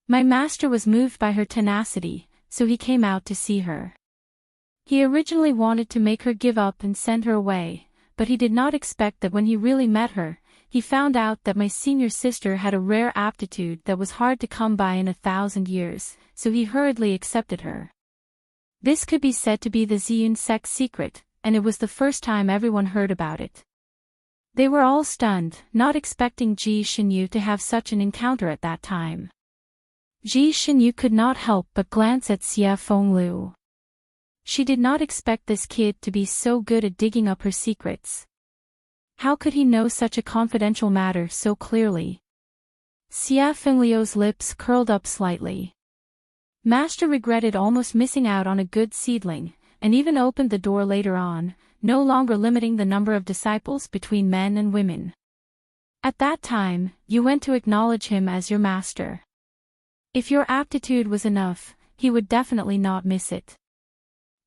My master was moved by her tenacity, so he came out to see her. He originally wanted to make her give up and send her away, but he did not expect that when he really met her, he found out that my senior sister had a rare aptitude that was hard to come by in 1,000 years, so he hurriedly accepted her. This could be said to be the Ziyun sect's secret, and it was the first time everyone heard about it. They were all stunned, not expecting Ji Xinyu to have such an encounter at that time. Ji Xinyu could not help but glance at Xia Fenglu. She did not expect this kid to be so good at digging up her secrets. How could he know such a confidential matter so clearly? Xia Fenglu's lips curled up slightly. Master regretted almost missing out on a good seedling, and even opened the door later on, no longer limiting the number of disciples between men and women. At that time, you went to acknowledge him as your master. If your aptitude was enough, he would definitely not miss it.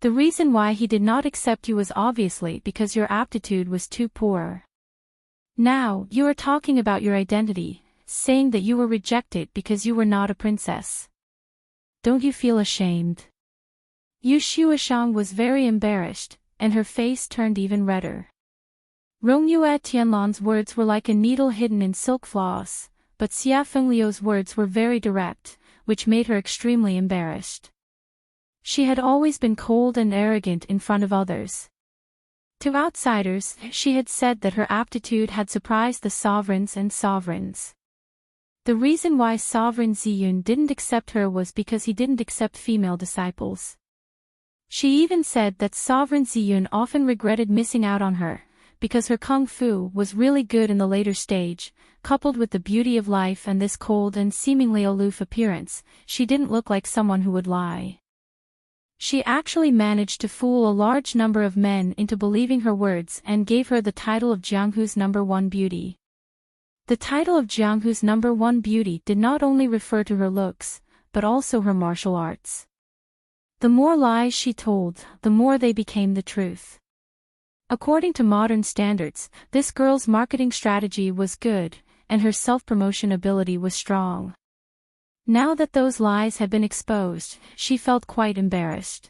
The reason why he did not accept you was obviously because your aptitude was too poor. Now, you are talking about your identity, saying that you were rejected because you were not a princess. Don't you feel ashamed? Yu Shuashang was very embarrassed, and her face turned even redder. Rongyue Tianlan's words were like a needle hidden in silk floss, but Xia Fengliu's words were very direct, which made her extremely embarrassed. She had always been cold and arrogant in front of others. To outsiders, she had said that her aptitude had surprised the sovereigns and sovereigns. The reason why Sovereign Ziyun didn't accept her was because he didn't accept female disciples. She even said that Sovereign Ziyun often regretted missing out on her, because her kung fu was really good in the later stage, coupled with the beauty of life and this cold and seemingly aloof appearance, she didn't look like someone who would lie. She actually managed to fool a large number of men into believing her words and gave her the title of Jianghu's #1 beauty. The title of Jianghu's #1 beauty did not only refer to her looks, but also her martial arts. The more lies she told, the more they became the truth. According to modern standards, this girl's marketing strategy was good, and her self-promotion ability was strong. Now that those lies had been exposed, she felt quite embarrassed.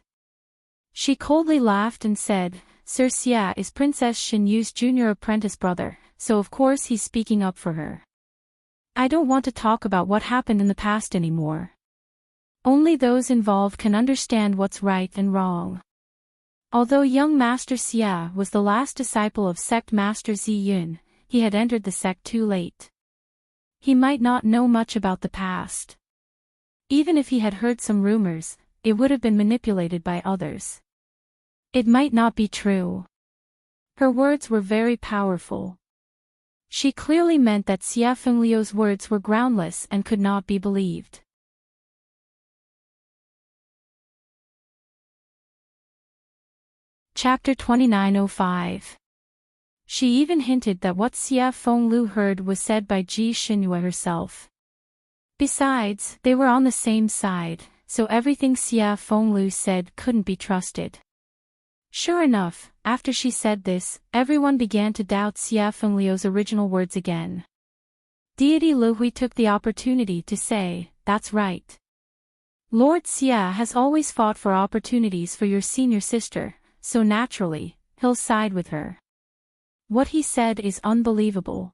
She coldly laughed and said, Sir Xia is Princess Xin Yu's junior apprentice brother, so of course he's speaking up for her. I don't want to talk about what happened in the past anymore. Only those involved can understand what's right and wrong. Although young Master Xia was the last disciple of Sect Master Ziyun, he had entered the sect too late. He might not know much about the past. Even if he had heard some rumors, it would have been manipulated by others. It might not be true. Her words were very powerful. She clearly meant that Xia Fengliu's words were groundless and could not be believed. Chapter 2905. She even hinted that what Xia Fenglu heard was said by Ji Xinyue herself. Besides, they were on the same side, so everything Xia Fenglu said couldn't be trusted. Sure enough, after she said this, everyone began to doubt Xia Fengliu's original words again. Deity Lu Hui took the opportunity to say, that's right. Lord Xia has always fought for opportunities for your senior sister, so naturally, he'll side with her. What he said is unbelievable.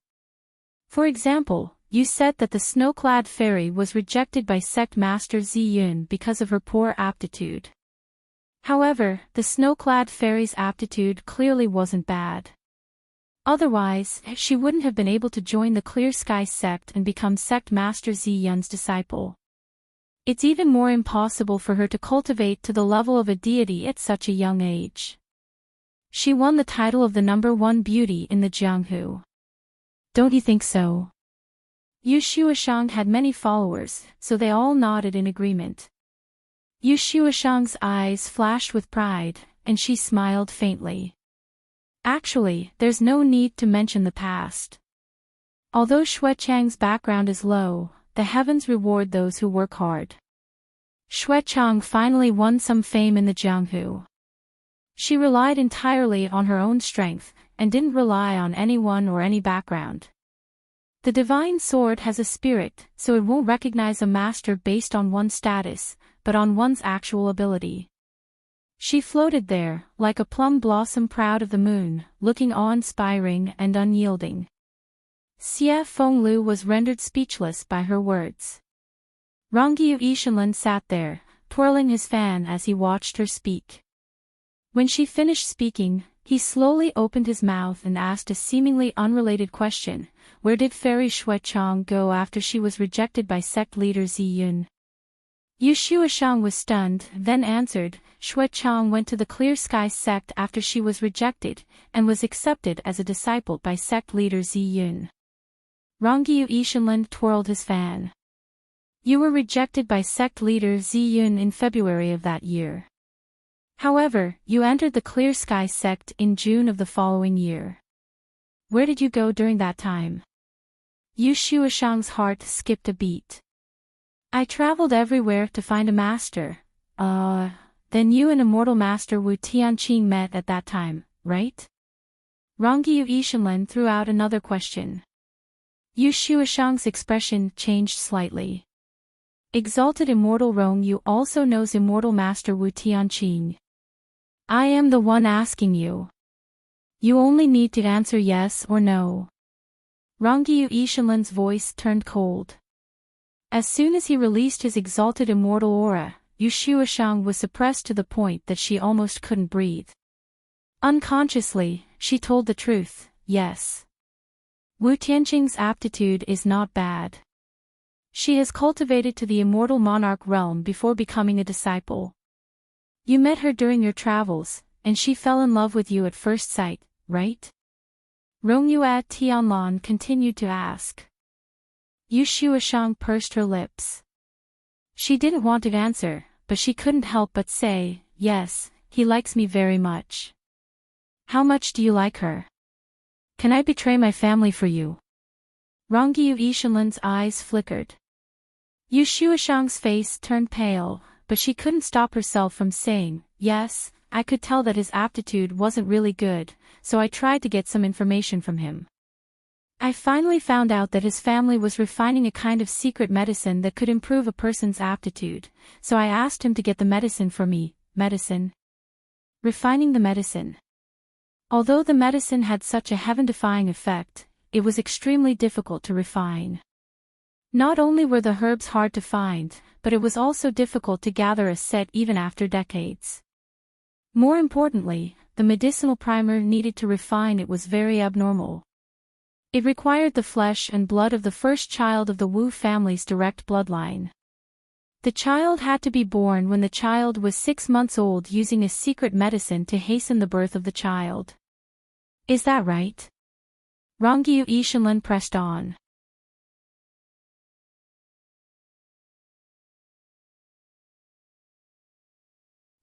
For example, you said that the snow-clad fairy was rejected by Sect Master Ziyun because of her poor aptitude. However, the snow-clad fairy's aptitude clearly wasn't bad. Otherwise, she wouldn't have been able to join the Clear Sky sect and become Sect Master Ziyun's disciple. It's even more impossible for her to cultivate to the level of a deity at such a young age. She won the title of the #1 beauty in the Jianghu. Don't you think so? Yu Shuashang had many followers, so they all nodded in agreement. Yu Shuashang's eyes flashed with pride, and she smiled faintly. Actually, there's no need to mention the past. Although Xuechang's background is low, the heavens reward those who work hard. Xuechang finally won some fame in the Jianghu. She relied entirely on her own strength, and didn't rely on anyone or any background. The divine sword has a spirit, so it won't recognize a master based on one's status, but on one's actual ability. She floated there, like a plum blossom proud of the moon, looking awe-inspiring and unyielding. Xia Fenglu was rendered speechless by her words. Rongyu Yishanlin sat there, twirling his fan as he watched her speak. When she finished speaking, he slowly opened his mouth and asked a seemingly unrelated question. Where did Fairy Xuechang go after she was rejected by sect leader Ziyun? Yu Shuashang was stunned, then answered, Xuechang went to the Clear Sky sect after she was rejected, and was accepted as a disciple by sect leader Ziyun. Rongyu Yishanlin twirled his fan. You were rejected by sect leader Ziyun in February of that year. However, you entered the Clear Sky sect in June of the following year. Where did you go during that time? Yu Shuashang's heart skipped a beat. I traveled everywhere to find a master. then you and Immortal Master Wu Tianqing met at that time, right? Rongyu Yishanlen threw out another question. Yu Shuashang's expression changed slightly. Exalted Immortal Rong Yu also knows Immortal Master Wu Tianqing. I am the one asking you. You only need to answer yes or no. Rongyu Yishanlen's voice turned cold. As soon as he released his exalted immortal aura, Yu Shuashang was suppressed to the point that she almost couldn't breathe. Unconsciously, she told the truth, yes. Wu Tianqing's aptitude is not bad. She has cultivated to the immortal monarch realm before becoming a disciple. You met her during your travels, and she fell in love with you at first sight, right? Rongyue Tianlan continued to ask. Yu Shuashang pursed her lips. She didn't want to answer, but she couldn't help but say, yes, he likes me very much. How much do you like her? Can I betray my family for you? Rongyu Yishanlen's eyes flickered. Yu Shuashang's face turned pale, but she couldn't stop herself from saying, yes, I could tell that his aptitude wasn't really good, so I tried to get some information from him. I finally found out that his family was refining a kind of secret medicine that could improve a person's aptitude, so I asked him to get the medicine for me. Medicine? Refining the medicine. Although the medicine had such a heaven-defying effect, it was extremely difficult to refine. Not only were the herbs hard to find, but it was also difficult to gather a set even after decades. More importantly, the medicinal primer needed to refine it was very abnormal. It required the flesh and blood of the first child of the Wu family's direct bloodline. The child had to be born when the child was 6 months old using a secret medicine to hasten the birth of the child. Is that right? Rongyu Yishanlen pressed on.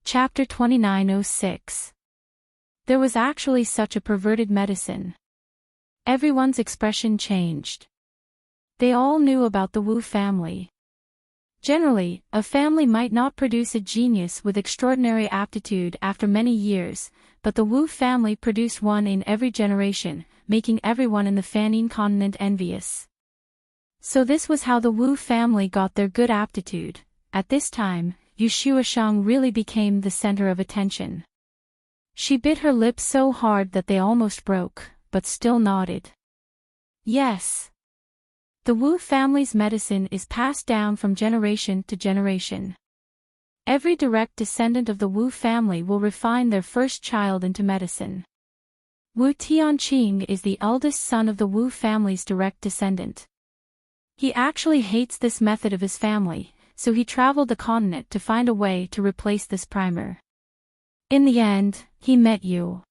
Chapter 2906. There was actually such a perverted medicine. Everyone's expression changed. They all knew about the Wu family. Generally, a family might not produce a genius with extraordinary aptitude after many years, but the Wu family produced one in every generation, making everyone in the Fanning continent envious. So this was how the Wu family got their good aptitude. At this time, Yu Shuashang really became the center of attention. She bit her lips so hard that they almost broke, but still nodded. Yes. The Wu family's medicine is passed down from generation to generation. Every direct descendant of the Wu family will refine their first child into medicine. Wu Tianqing is the eldest son of the Wu family's direct descendant. He actually hates this method of his family, so he traveled the continent to find a way to replace this primer. In the end, he met you.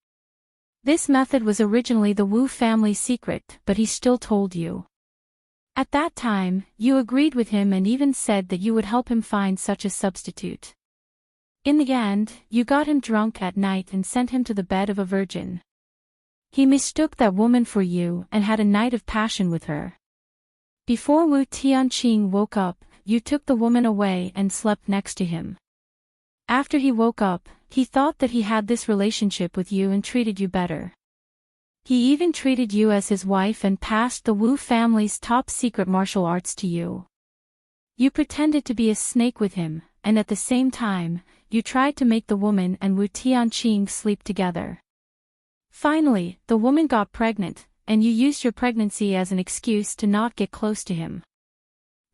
This method was originally the Wu family's secret, but he still told you. At that time, you agreed with him and even said that you would help him find such a substitute. In the end, you got him drunk at night and sent him to the bed of a virgin. He mistook that woman for you and had a night of passion with her. Before Wu Tianqing woke up, you took the woman away and slept next to him. After he woke up, he thought that he had this relationship with you and treated you better. He even treated you as his wife and passed the Wu family's top secret martial arts to you. You pretended to be a snake with him, and at the same time, you tried to make the woman and Wu Tianqing sleep together. Finally, the woman got pregnant, and you used your pregnancy as an excuse to not get close to him.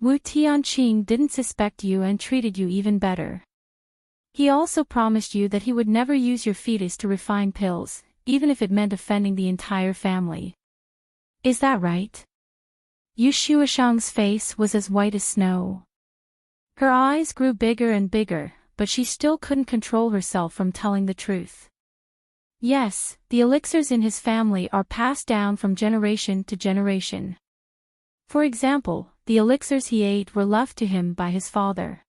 Wu Tianqing didn't suspect you and treated you even better. He also promised you that he would never use your fetus to refine pills, even if it meant offending the entire family. Is that right? Yu Shuashang's face was as white as snow. Her eyes grew bigger and bigger, but she still couldn't control herself from telling the truth. Yes, the elixirs in his family are passed down from generation to generation. For example, the elixirs he ate were left to him by his father.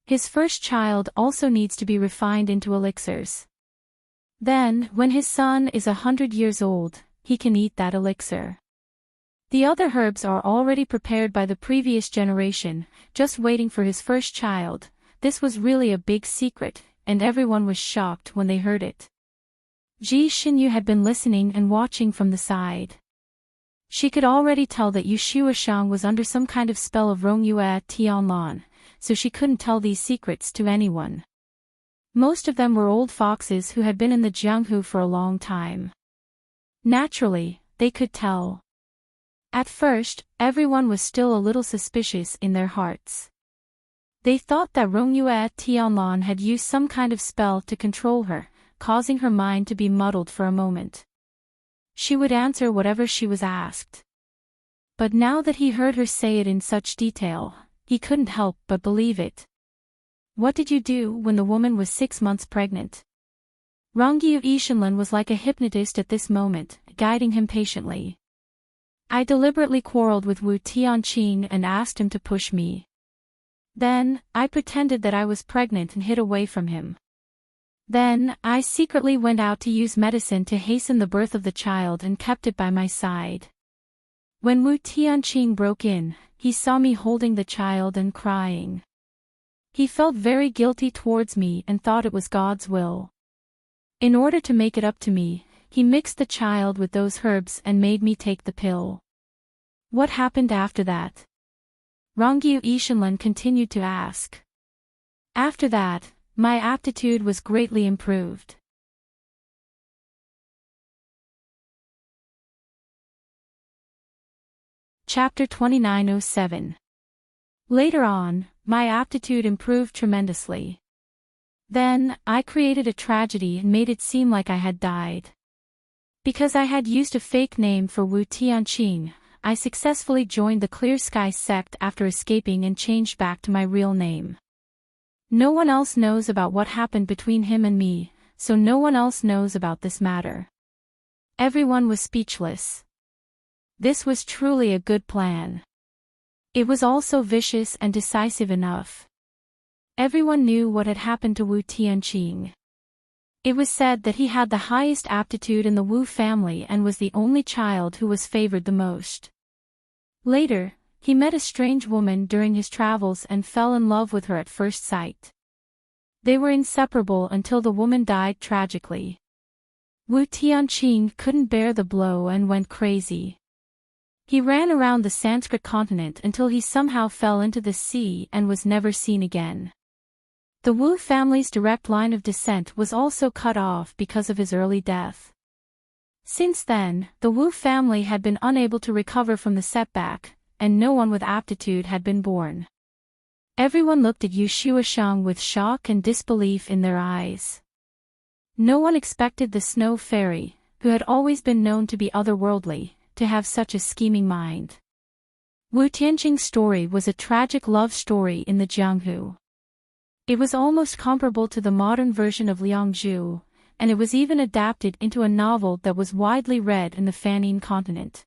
His first child also needs to be refined into elixirs. Then, when his son is 100 years old, he can eat that elixir. The other herbs are already prepared by the previous generation, just waiting for his first child. This was really a big secret, and everyone was shocked when they heard it. Ji Xinyu had been listening and watching from the side. She could already tell that Yu Shuashang was under some kind of spell of Rongyue Tianlan, so she couldn't tell these secrets to anyone. Most of them were old foxes who had been in the Jianghu for a long time. Naturally, they could tell. At first, everyone was still a little suspicious in their hearts. They thought that Rongyue Tianlan had used some kind of spell to control her, causing her mind to be muddled for a moment. She would answer whatever she was asked. But now that he heard her say it in such detail, he couldn't help but believe it. What did you do when the woman was 6 months pregnant? Rongyu Ishanlan was like a hypnotist at this moment, guiding him patiently. I deliberately quarreled with Wu Tianqing and asked him to push me. Then, I pretended that I was pregnant and hid away from him. Then, I secretly went out to use medicine to hasten the birth of the child and kept it by my side. When Wu Tianqing broke in, he saw me holding the child and crying. He felt very guilty towards me and thought it was God's will. In order to make it up to me, he mixed the child with those herbs and made me take the pill. What happened after that? Rongyu Ishanlan continued to ask. After that, my aptitude was greatly improved. Chapter 2907. Later on, my aptitude improved tremendously. Then, I created a tragedy and made it seem like I had died. Because I had used a fake name for Wu Tianqing, I successfully joined the Clear Sky sect after escaping and changed back to my real name. No one else knows about what happened between him and me, so no one else knows about this matter. Everyone was speechless. This was truly a good plan. It was also vicious and decisive enough. Everyone knew what had happened to Wu Tianqing. It was said that he had the highest aptitude in the Wu family and was the only child who was favored the most. Later, he met a strange woman during his travels and fell in love with her at first sight. They were inseparable until the woman died tragically. Wu Tianqing couldn't bear the blow and went crazy. He ran around the Sanskrit continent until he somehow fell into the sea and was never seen again. The Wu family's direct line of descent was also cut off because of his early death. Since then, the Wu family had been unable to recover from the setback, and no one with aptitude had been born. Everyone looked at Yu Shuashang with shock and disbelief in their eyes. No one expected the snow fairy, who had always been known to be otherworldly, to have such a scheming mind. Wu Tianqing's story was a tragic love story in the Jianghu. It was almost comparable to the modern version of Liangzhu, and it was even adapted into a novel that was widely read in the Fanning continent.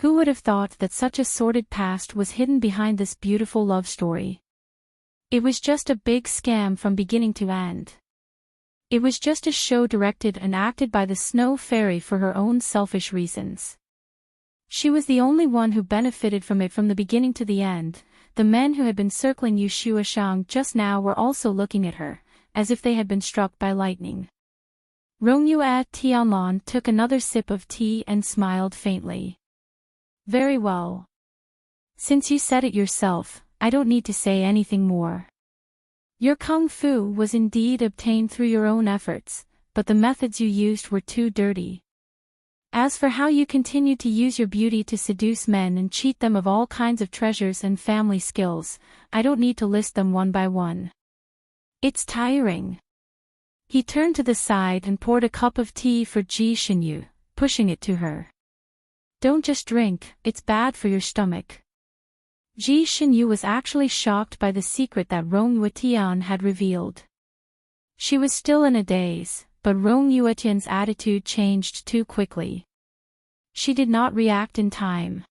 Who would have thought that such a sordid past was hidden behind this beautiful love story? It was just a big scam from beginning to end. It was just a show directed and acted by the Snow Fairy for her own selfish reasons. She was the only one who benefited from it from the beginning to the end. The men who had been circling Yu Shuashang just now were also looking at her, as if they had been struck by lightning. Rongyue Tianlan took another sip of tea and smiled faintly. Very well. Since you said it yourself, I don't need to say anything more. Your kung fu was indeed obtained through your own efforts, but the methods you used were too dirty. As for how you continued to use your beauty to seduce men and cheat them of all kinds of treasures and family skills, I don't need to list them one by one. It's tiring. He turned to the side and poured a cup of tea for Ji Xinyu, pushing it to her. Don't just drink, it's bad for your stomach. Ji Xinyu was actually shocked by the secret that Rong Yuetian had revealed. She was still in a daze, but Rong Yuetian's attitude changed too quickly. She did not react in time.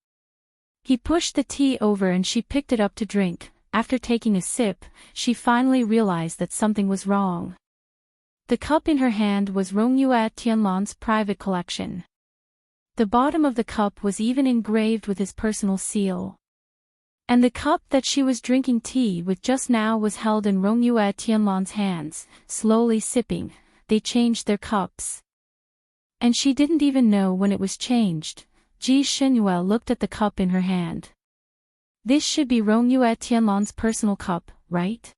He pushed the tea over and she picked it up to drink. After taking a sip, she finally realized that something was wrong. The cup in her hand was Rongyue Tianlan's private collection. The bottom of the cup was even engraved with his personal seal. And the cup that she was drinking tea with just now was held in Rongyue Tianlan's hands, slowly sipping. They changed their cups. And she didn't even know when it was changed. Ji Xinyue looked at the cup in her hand. This should be Rongyue Tianlan's personal cup, right?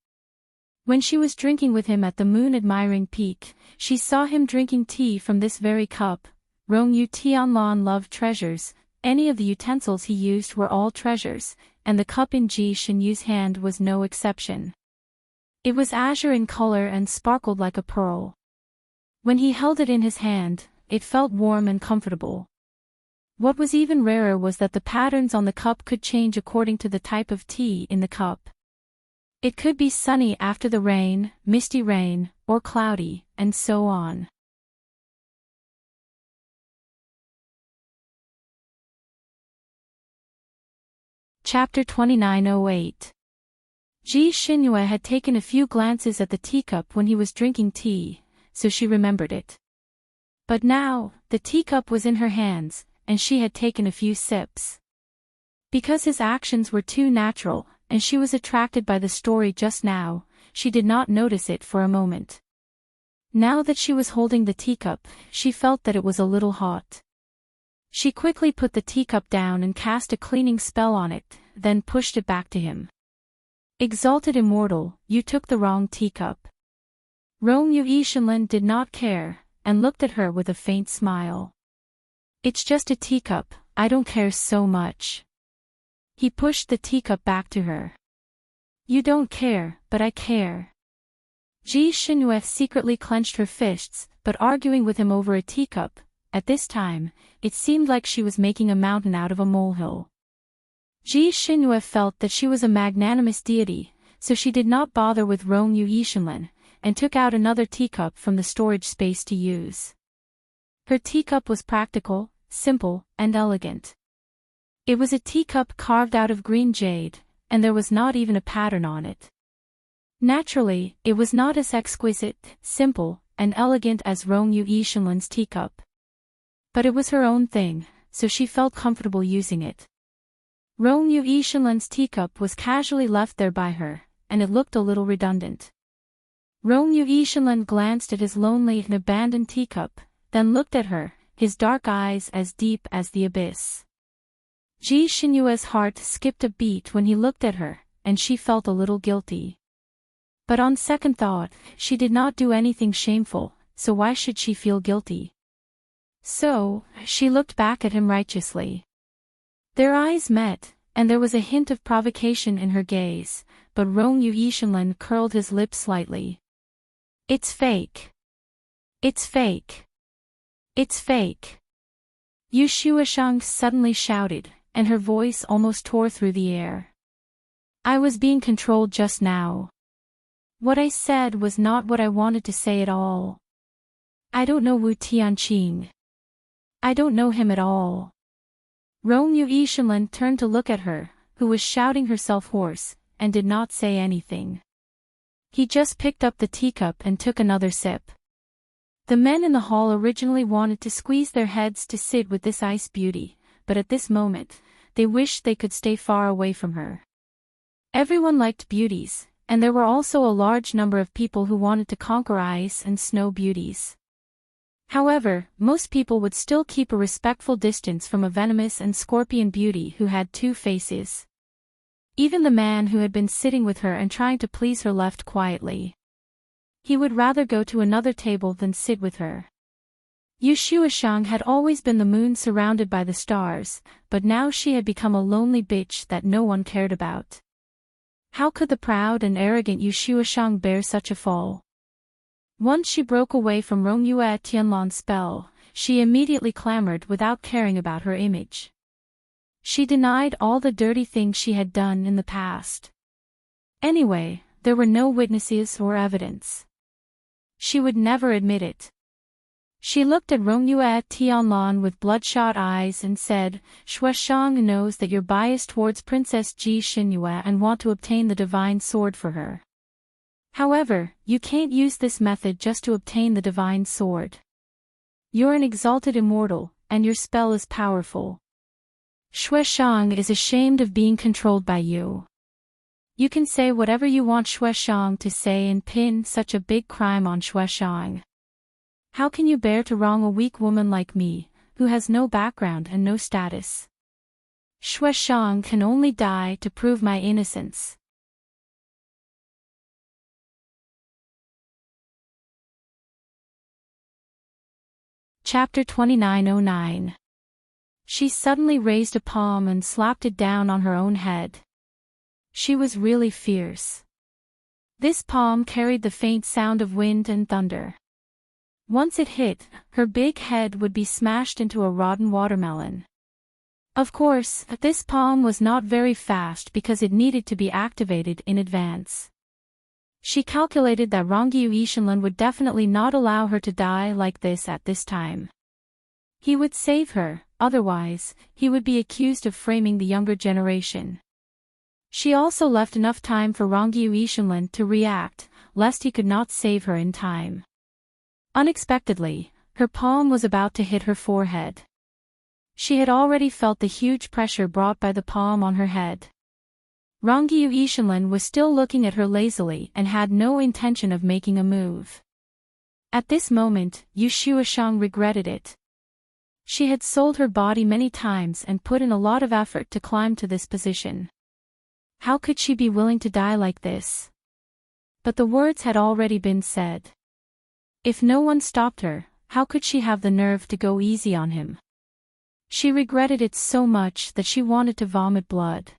When she was drinking with him at the moon-admiring peak, she saw him drinking tea from this very cup. Rongyu Tianlan loved treasures. Any of the utensils he used were all treasures, and the cup in Ji Xinyue's hand was no exception. It was azure in color and sparkled like a pearl. When he held it in his hand, it felt warm and comfortable. What was even rarer was that the patterns on the cup could change according to the type of tea in the cup. It could be sunny after the rain, misty rain, or cloudy, and so on. Chapter 2908. Ji Xinyue had taken a few glances at the teacup when he was drinking tea, so she remembered it. But now, the teacup was in her hands, and she had taken a few sips. Because his actions were too natural, and she was attracted by the story just now, she did not notice it for a moment. Now that she was holding the teacup, she felt that it was a little hot. She quickly put the teacup down and cast a cleaning spell on it, then pushed it back to him. Exalted immortal, you took the wrong teacup. Rongyu Yishinlin did not care, and looked at her with a faint smile. It's just a teacup, I don't care so much. He pushed the teacup back to her. You don't care, but I care. Ji Xinyue secretly clenched her fists, but arguing with him over a teacup, at this time, it seemed like she was making a mountain out of a molehill. Ji Xinyue felt that she was a magnanimous deity, so she did not bother with Rongyu Yishinlin, and took out another teacup from the storage space to use. Her teacup was practical, simple, and elegant. It was a teacup carved out of green jade, and there was not even a pattern on it. Naturally, it was not as exquisite, simple, and elegant as Rongyu Yishinlin's teacup. But it was her own thing, so she felt comfortable using it. Rongyu Yishinlin's teacup was casually left there by her, and it looked a little redundant. Rongyu Yishinlin glanced at his lonely and abandoned teacup, then looked at her, his dark eyes as deep as the abyss. Ji Xinyue's heart skipped a beat when he looked at her, and she felt a little guilty. But on second thought, she did not do anything shameful, so why should she feel guilty? So, she looked back at him righteously. Their eyes met, and there was a hint of provocation in her gaze, but Rongyu Yishinlin curled his lips slightly. It's fake. It's fake. It's fake. Yu Shuashang suddenly shouted, and her voice almost tore through the air. I was being controlled just now. What I said was not what I wanted to say at all. I don't know Wu Tianqing. I don't know him at all. Rongyu Yishinlin turned to look at her, who was shouting herself hoarse, and did not say anything. He just picked up the teacup and took another sip. The men in the hall originally wanted to squeeze their heads to sit with this ice beauty, but at this moment, they wished they could stay far away from her. Everyone liked beauties, and there were also a large number of people who wanted to conquer ice and snow beauties. However, most people would still keep a respectful distance from a venomous and scorpion beauty who had two faces. Even the man who had been sitting with her and trying to please her left quietly. He would rather go to another table than sit with her. Yu Shuashang had always been the moon surrounded by the stars, but now she had become a lonely bitch that no one cared about. How could the proud and arrogant Yu Shuashang bear such a fall? Once she broke away from Rongyue Tianlan's spell, she immediately clamored without caring about her image. She denied all the dirty things she had done in the past. Anyway, there were no witnesses or evidence. She would never admit it. She looked at Rongyue Tianlan with bloodshot eyes and said, Shuashang knows that you're biased towards Princess Ji Xinyue and want to obtain the divine sword for her. However, you can't use this method just to obtain the divine sword. You're an exalted immortal, and your spell is powerful. Shueshang is ashamed of being controlled by you. You can say whatever you want Shueshang to say and pin such a big crime on Shueshang. How can you bear to wrong a weak woman like me, who has no background and no status? Shueshang can only die to prove my innocence. Chapter 2909. She suddenly raised a palm and slapped it down on her own head. She was really fierce. This palm carried the faint sound of wind and thunder. Once it hit, her big head would be smashed into a rotten watermelon. Of course, this palm was not very fast because it needed to be activated in advance. She calculated that Rongyu Ishanlan would definitely not allow her to die like this at this time. He would save her, otherwise, he would be accused of framing the younger generation. She also left enough time for Rongyu Ishanlan to react, lest he could not save her in time. Unexpectedly, her palm was about to hit her forehead. She had already felt the huge pressure brought by the palm on her head. Rongyu Ishanlan was still looking at her lazily and had no intention of making a move. At this moment, Yu Shueshang regretted it. She had sold her body many times and put in a lot of effort to climb to this position. How could she be willing to die like this? But the words had already been said. If no one stopped her, how could she have the nerve to go easy on him? She regretted it so much that she wanted to vomit blood.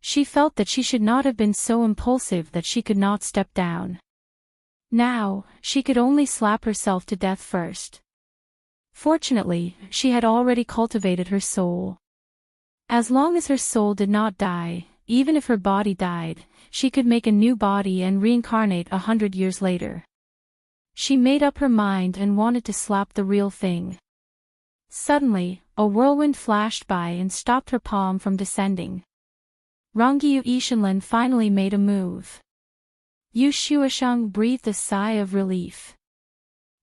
She felt that she should not have been so impulsive that she could not step down. Now, she could only slap herself to death first. Fortunately, she had already cultivated her soul. As long as her soul did not die, even if her body died, she could make a new body and reincarnate 100 years later. She made up her mind and wanted to slap the real thing. Suddenly, a whirlwind flashed by and stopped her palm from descending. Rongyu Ishanlan finally made a move. Yu Shueshang breathed a sigh of relief.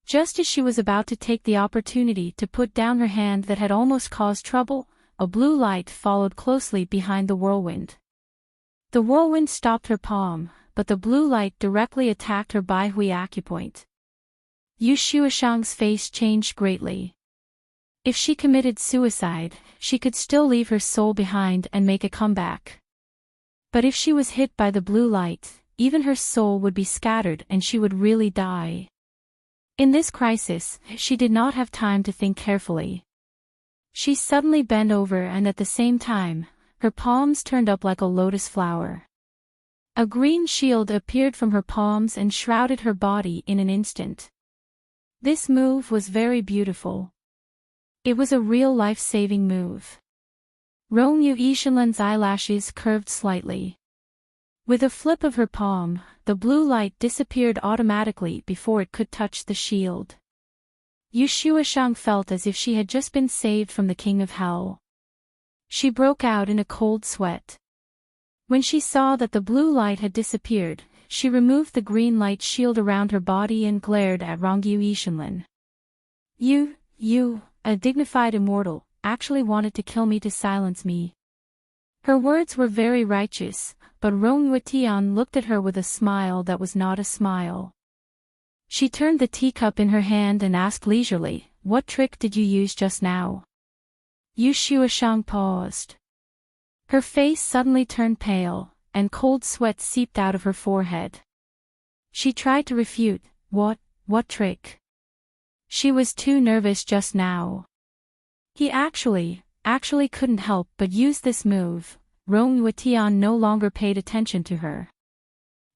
Just as she was about to take the opportunity to put down her hand that had almost caused trouble, a blue light followed closely behind the whirlwind. The whirlwind stopped her palm, but the blue light directly attacked her Baihui acupoint. Yu Shueshang's face changed greatly. If she committed suicide, she could still leave her soul behind and make a comeback. But if she was hit by the blue light, even her soul would be scattered and she would really die. In this crisis, she did not have time to think carefully. She suddenly bent over and at the same time, her palms turned up like a lotus flower. A green shield appeared from her palms and shrouded her body in an instant. This move was very beautiful. It was a real life-saving move. Rongyu Ishanlan's eyelashes curved slightly. With a flip of her palm, the blue light disappeared automatically before it could touch the shield. Yu Shueshang felt as if she had just been saved from the king of hell. She broke out in a cold sweat. When she saw that the blue light had disappeared, she removed the green light shield around her body and glared at Rongyu Ishanlan. You, a dignified immortal, actually wanted to kill me to silence me. Her words were very righteous, but Rongyu Tian looked at her with a smile that was not a smile. She turned the teacup in her hand and asked leisurely, "What trick did you use just now?" Yu Shueshang paused. Her face suddenly turned pale, and cold sweat seeped out of her forehead. She tried to refute, What trick? She was too nervous just now. He actually couldn't help but use this move. Rongyu Tian no longer paid attention to her.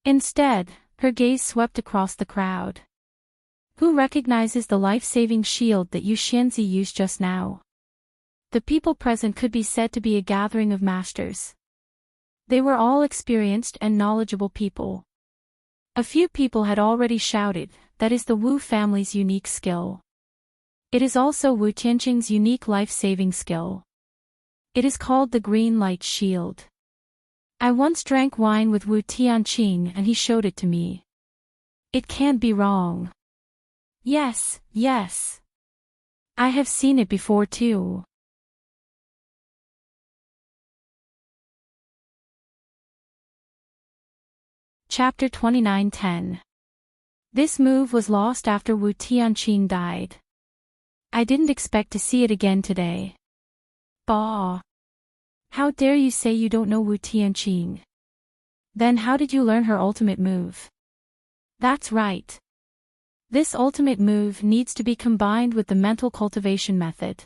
Instead, her gaze swept across the crowd. Who recognizes the life-saving shield that Yu Xianzi used just now? The people present could be said to be a gathering of masters. They were all experienced and knowledgeable people. A few people had already shouted, that is the Wu family's unique skill. It is also Wu Tianqing's unique life-saving skill. It is called the Green Light Shield. I once drank wine with Wu Tianqing and he showed it to me. It can't be wrong. Yes. I have seen it before too. Chapter 29:10. This move was lost after Wu Tianqing died. I didn't expect to see it again today. Bah! How dare you say you don't know Wu Tianqing? Then how did you learn her ultimate move? That's right. This ultimate move needs to be combined with the mental cultivation method.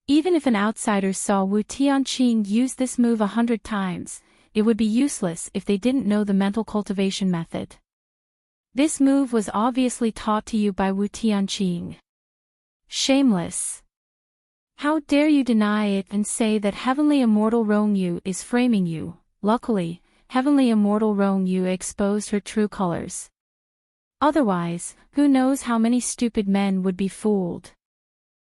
Even if an outsider saw Wu Tianqing use this move 100 times, it would be useless if they didn't know the mental cultivation method. This move was obviously taught to you by Wu Tianqing. Shameless! How dare you deny it and say that Heavenly Immortal Rongyu is framing you? Luckily, Heavenly Immortal Rongyu exposed her true colors. Otherwise, who knows how many stupid men would be fooled.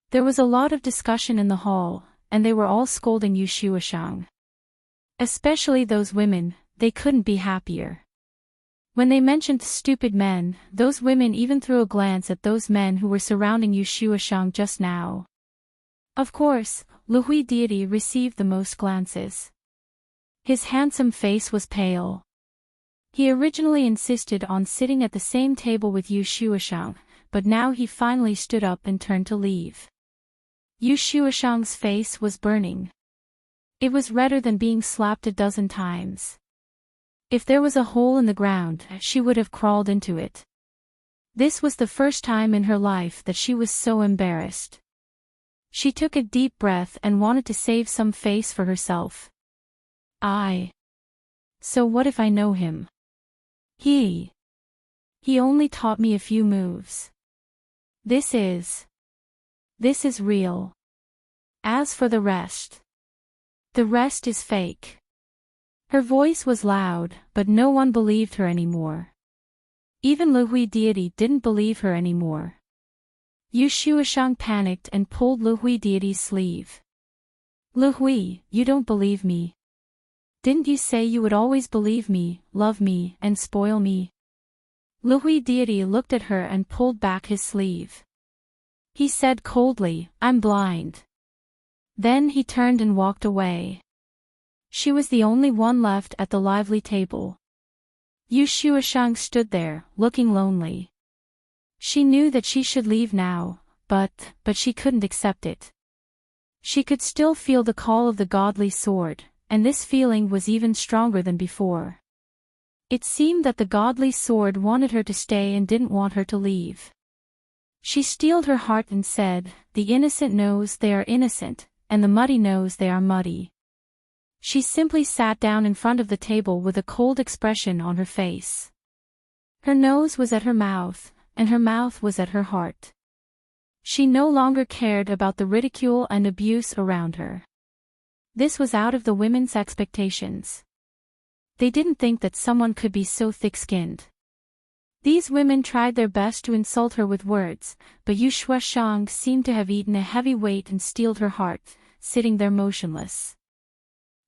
There was a lot of discussion in the hall, and they were all scolding Yu Shuashang. Especially those women, they couldn't be happier. When they mentioned stupid men, those women even threw a glance at those men who were surrounding Yu Shuashang just now. Of course, Lu Hui deity received the most glances. His handsome face was pale. He originally insisted on sitting at the same table with Yu Shuashang, but now he finally stood up and turned to leave. Yu Shuashang's face was burning. It was redder than being slapped a dozen times. If there was a hole in the ground, she would have crawled into it. This was the first time in her life that she was so embarrassed. She took a deep breath and wanted to save some face for herself. So what if I know him? He only taught me a few moves. This is real. As for the rest is fake. Her voice was loud, but no one believed her anymore. Even Lu Hui deity didn't believe her anymore. Yu Shuashang panicked and pulled Lu Hui deity's sleeve. Lu Hui, you don't believe me. Didn't you say you would always believe me, love me, and spoil me? Lu Hui deity looked at her and pulled back his sleeve. He said coldly, I'm blind. Then he turned and walked away. She was the only one left at the lively table. Yu Shuashang stood there, looking lonely. She knew that she should leave now, but she couldn't accept it. She could still feel the call of the godly sword, and this feeling was even stronger than before. It seemed that the godly sword wanted her to stay and didn't want her to leave. She steeled her heart and said, the innocent knows they are innocent, and the muddy knows they are muddy. She simply sat down in front of the table with a cold expression on her face. Her nose was at her mouth, and her mouth was at her heart. She no longer cared about the ridicule and abuse around her. This was out of the women's expectations. They didn't think that someone could be so thick-skinned. These women tried their best to insult her with words, but Yu Shuashang seemed to have eaten a heavy weight and steeled her heart, sitting there motionless.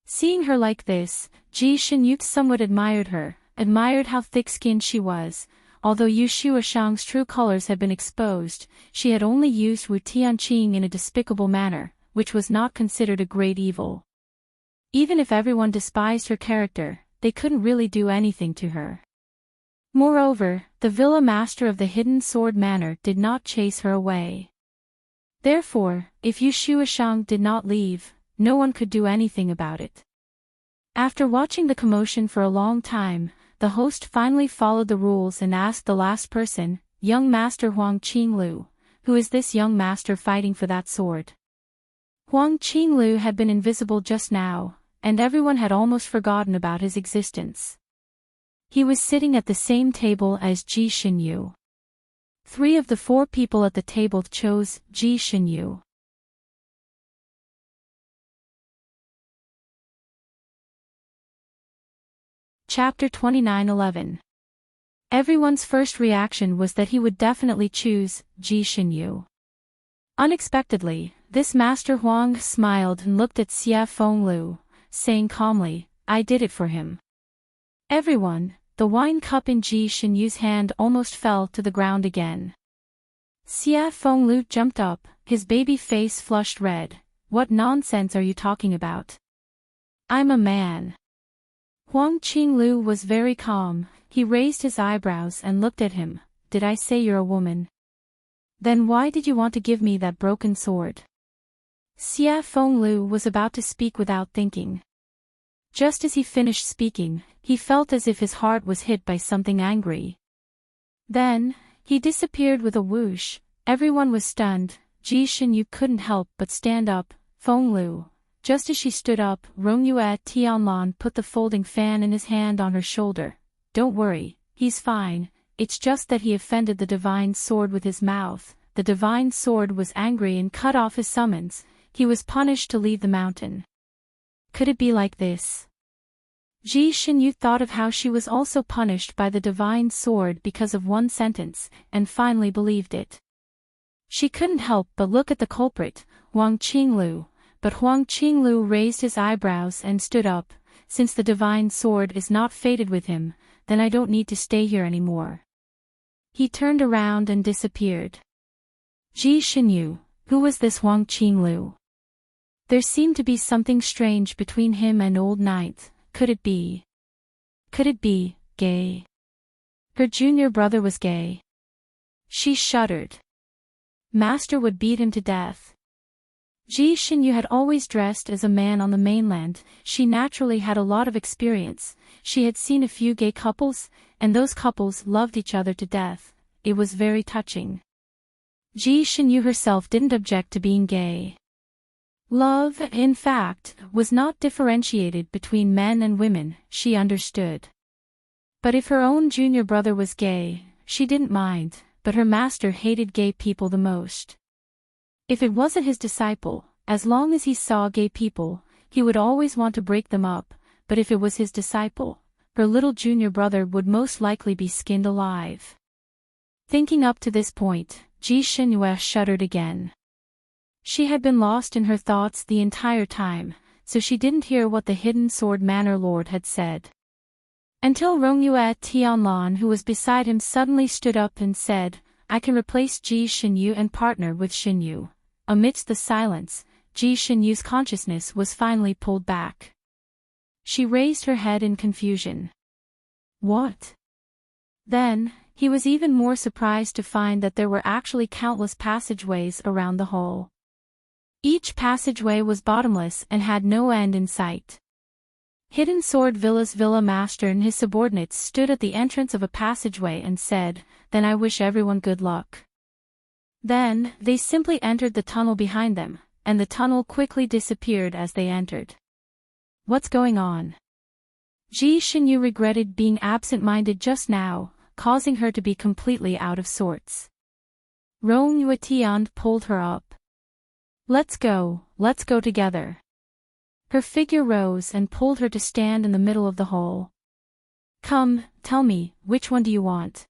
Seeing her like this, Ji Shenyu somewhat admired her, admired how thick-skinned she was. Although Yu Shuashang's true colors had been exposed, she had only used Wu Tianqing in a despicable manner, which was not considered a great evil. Even if everyone despised her character, they couldn't really do anything to her. Moreover, the villa master of the Hidden Sword Manor did not chase her away. Therefore, if Yu Shuashang did not leave, no one could do anything about it. After watching the commotion for a long time, the host finally followed the rules and asked the last person, young master Huang Qinglu, who is this young master fighting for that sword? Huang Qinglu had been invisible just now, and everyone had almost forgotten about his existence. He was sitting at the same table as Ji Shenyu. 3 of the 4 people at the table chose Ji Shenyu. Chapter 29:11. Everyone's first reaction was that he would definitely choose Ji Shenyu. Unexpectedly, this Master Huang smiled and looked at Xia Fenglu, saying calmly, I did it for him. Everyone, the wine cup in Ji Shenyu's hand almost fell to the ground again. Xia Fenglu jumped up, his baby face flushed red. What nonsense are you talking about? I'm a man. Huang Qinglu was very calm. He raised his eyebrows and looked at him. Did I say you're a woman? Then why did you want to give me that broken sword? Xia Fenglu was about to speak without thinking. Just as he finished speaking, he felt as if his heart was hit by something angry. Then, he disappeared with a whoosh. Everyone was stunned. Ji Shinyu couldn't help but stand up. Fenglu. Just as she stood up, Rongyue Tianlan put the folding fan in his hand on her shoulder. Don't worry, he's fine. It's just that he offended the divine sword with his mouth. The divine sword was angry and cut off his summons. He was punished to leave the mountain. Could it be like this? Ji Shinyu thought of how she was also punished by the divine sword because of one sentence, and finally believed it. She couldn't help but look at the culprit, Huang Qinglu, but Huang Qinglu raised his eyebrows and stood up. Since the divine sword is not fated with him, then I don't need to stay here anymore. He turned around and disappeared. Ji Shinyu, who was this Huang Qinglu? There seemed to be something strange between him and Old Ninth. Could it be? Could it be gay? Her junior brother was gay. She shuddered. Master would beat him to death. Ji Shinyu had always dressed as a man on the mainland. She naturally had a lot of experience. She had seen a few gay couples, and those couples loved each other to death. It was very touching. Ji Shinyu herself didn't object to being gay. Love, in fact, was not differentiated between men and women, she understood. But if her own junior brother was gay, she didn't mind, but her master hated gay people the most. If it wasn't his disciple, as long as he saw gay people, he would always want to break them up, but if it was his disciple, her little junior brother would most likely be skinned alive. Thinking up to this point, Ji Shinyu shuddered again. She had been lost in her thoughts the entire time, so she didn't hear what the hidden sword manor lord had said. Until Rongyue Tianlan, who was beside him, suddenly stood up and said, I can replace Ji Shinyu and partner with Shinyu. Amidst the silence, Ji Shinyu's consciousness was finally pulled back. She raised her head in confusion. What? Then, he was even more surprised to find that there were actually countless passageways around the hall. Each passageway was bottomless and had no end in sight. Hidden Sword Villa's villa master and his subordinates stood at the entrance of a passageway and said, Then I wish everyone good luck. Then, they simply entered the tunnel behind them, and the tunnel quickly disappeared as they entered. What's going on? Ji Shinyu regretted being absent-minded just now, causing her to be completely out of sorts. Rongyue Tian pulled her up. Let's go together. Her figure rose and pulled her to stand in the middle of the hall. Come, tell me, which one do you want?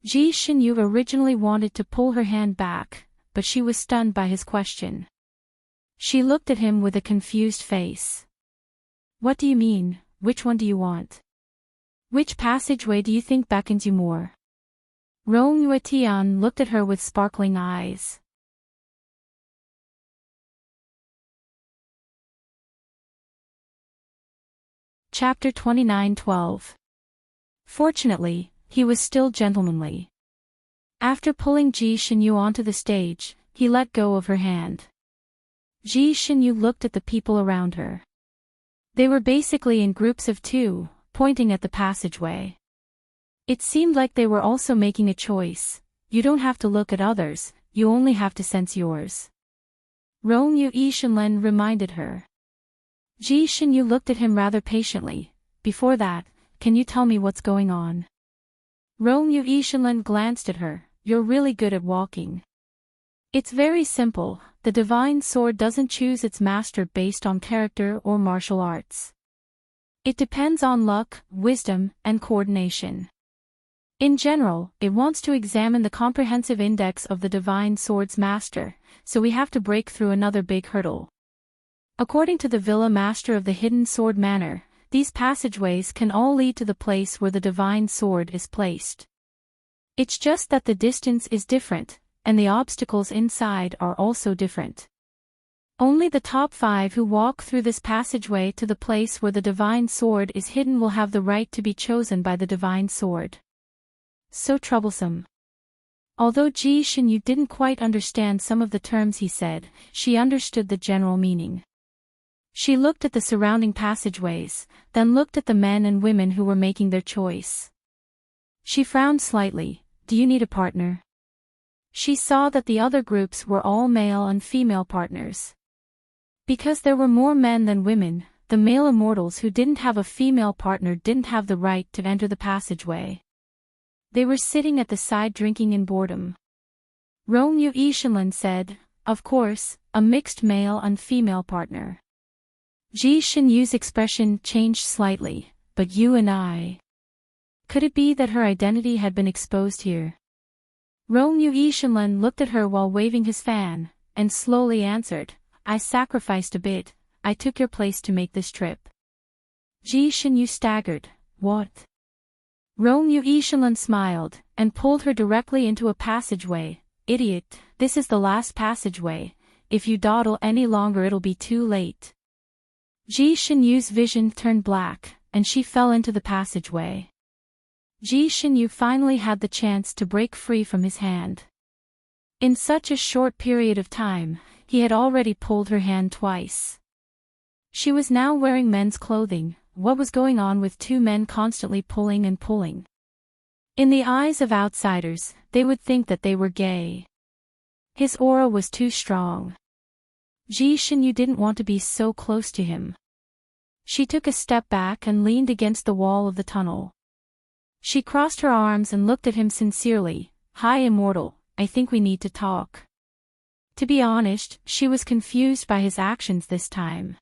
Ji Shinyu originally wanted to pull her hand back, but she was stunned by his question. She looked at him with a confused face. What do you mean, which one do you want? Which passageway do you think beckons you more? Rongyue Tian looked at her with sparkling eyes. Chapter 29:12. Fortunately, he was still gentlemanly. After pulling Ji Shinyu onto the stage, he let go of her hand. Ji Shinyu looked at the people around her. They were basically in groups of two, pointing at the passageway. It seemed like they were also making a choice. You don't have to look at others, you only have to sense yours. Rongyue Ishinlen reminded her. Ji Shinyu looked at him rather patiently. Before that, can you tell me what's going on? Rongyue Ishinlen glanced at her. You're really good at walking. It's very simple. The divine sword doesn't choose its master based on character or martial arts. It depends on luck, wisdom, and coordination. In general, it wants to examine the comprehensive index of the divine sword's master, so we have to break through another big hurdle. According to the Villa Master of the Hidden Sword Manor, these passageways can all lead to the place where the divine sword is placed. It's just that the distance is different, and the obstacles inside are also different. Only the top 5 who walk through this passageway to the place where the divine sword is hidden will have the right to be chosen by the divine sword. So troublesome. Although Ji Shinyu didn't quite understand some of the terms he said, she understood the general meaning. She looked at the surrounding passageways, then looked at the men and women who were making their choice. She frowned slightly. Do you need a partner? She saw that the other groups were all male and female partners. Because there were more men than women, the male immortals who didn't have a female partner didn't have the right to enter the passageway. They were sitting at the side drinking in boredom. Rongyu Ishinlan said, "Of course, a mixed male and female partner." Ji Shinyu's expression changed slightly, "But you and I." Could it be that her identity had been exposed here? Rongyu Ishinlan looked at her while waving his fan, and slowly answered, "I sacrificed a bit. I took your place to make this trip." Ji Shinyu staggered. "What?" Rongyu Ishinlan smiled, and pulled her directly into a passageway. "Idiot, this is the last passageway. If you dawdle any longer it'll be too late." Ji Shinyu's vision turned black, and she fell into the passageway. Ji Shinyu finally had the chance to break free from his hand. In such a short period of time, he had already pulled her hand twice. She was now wearing men's clothing. What was going on with 2 men constantly pulling and pulling? In the eyes of outsiders, they would think that they were gay. His aura was too strong. Ji Shinyu didn't want to be so close to him. She took a step back and leaned against the wall of the tunnel. She crossed her arms and looked at him sincerely. "Hi Immortal, I think we need to talk." To be honest, she was confused by his actions this time.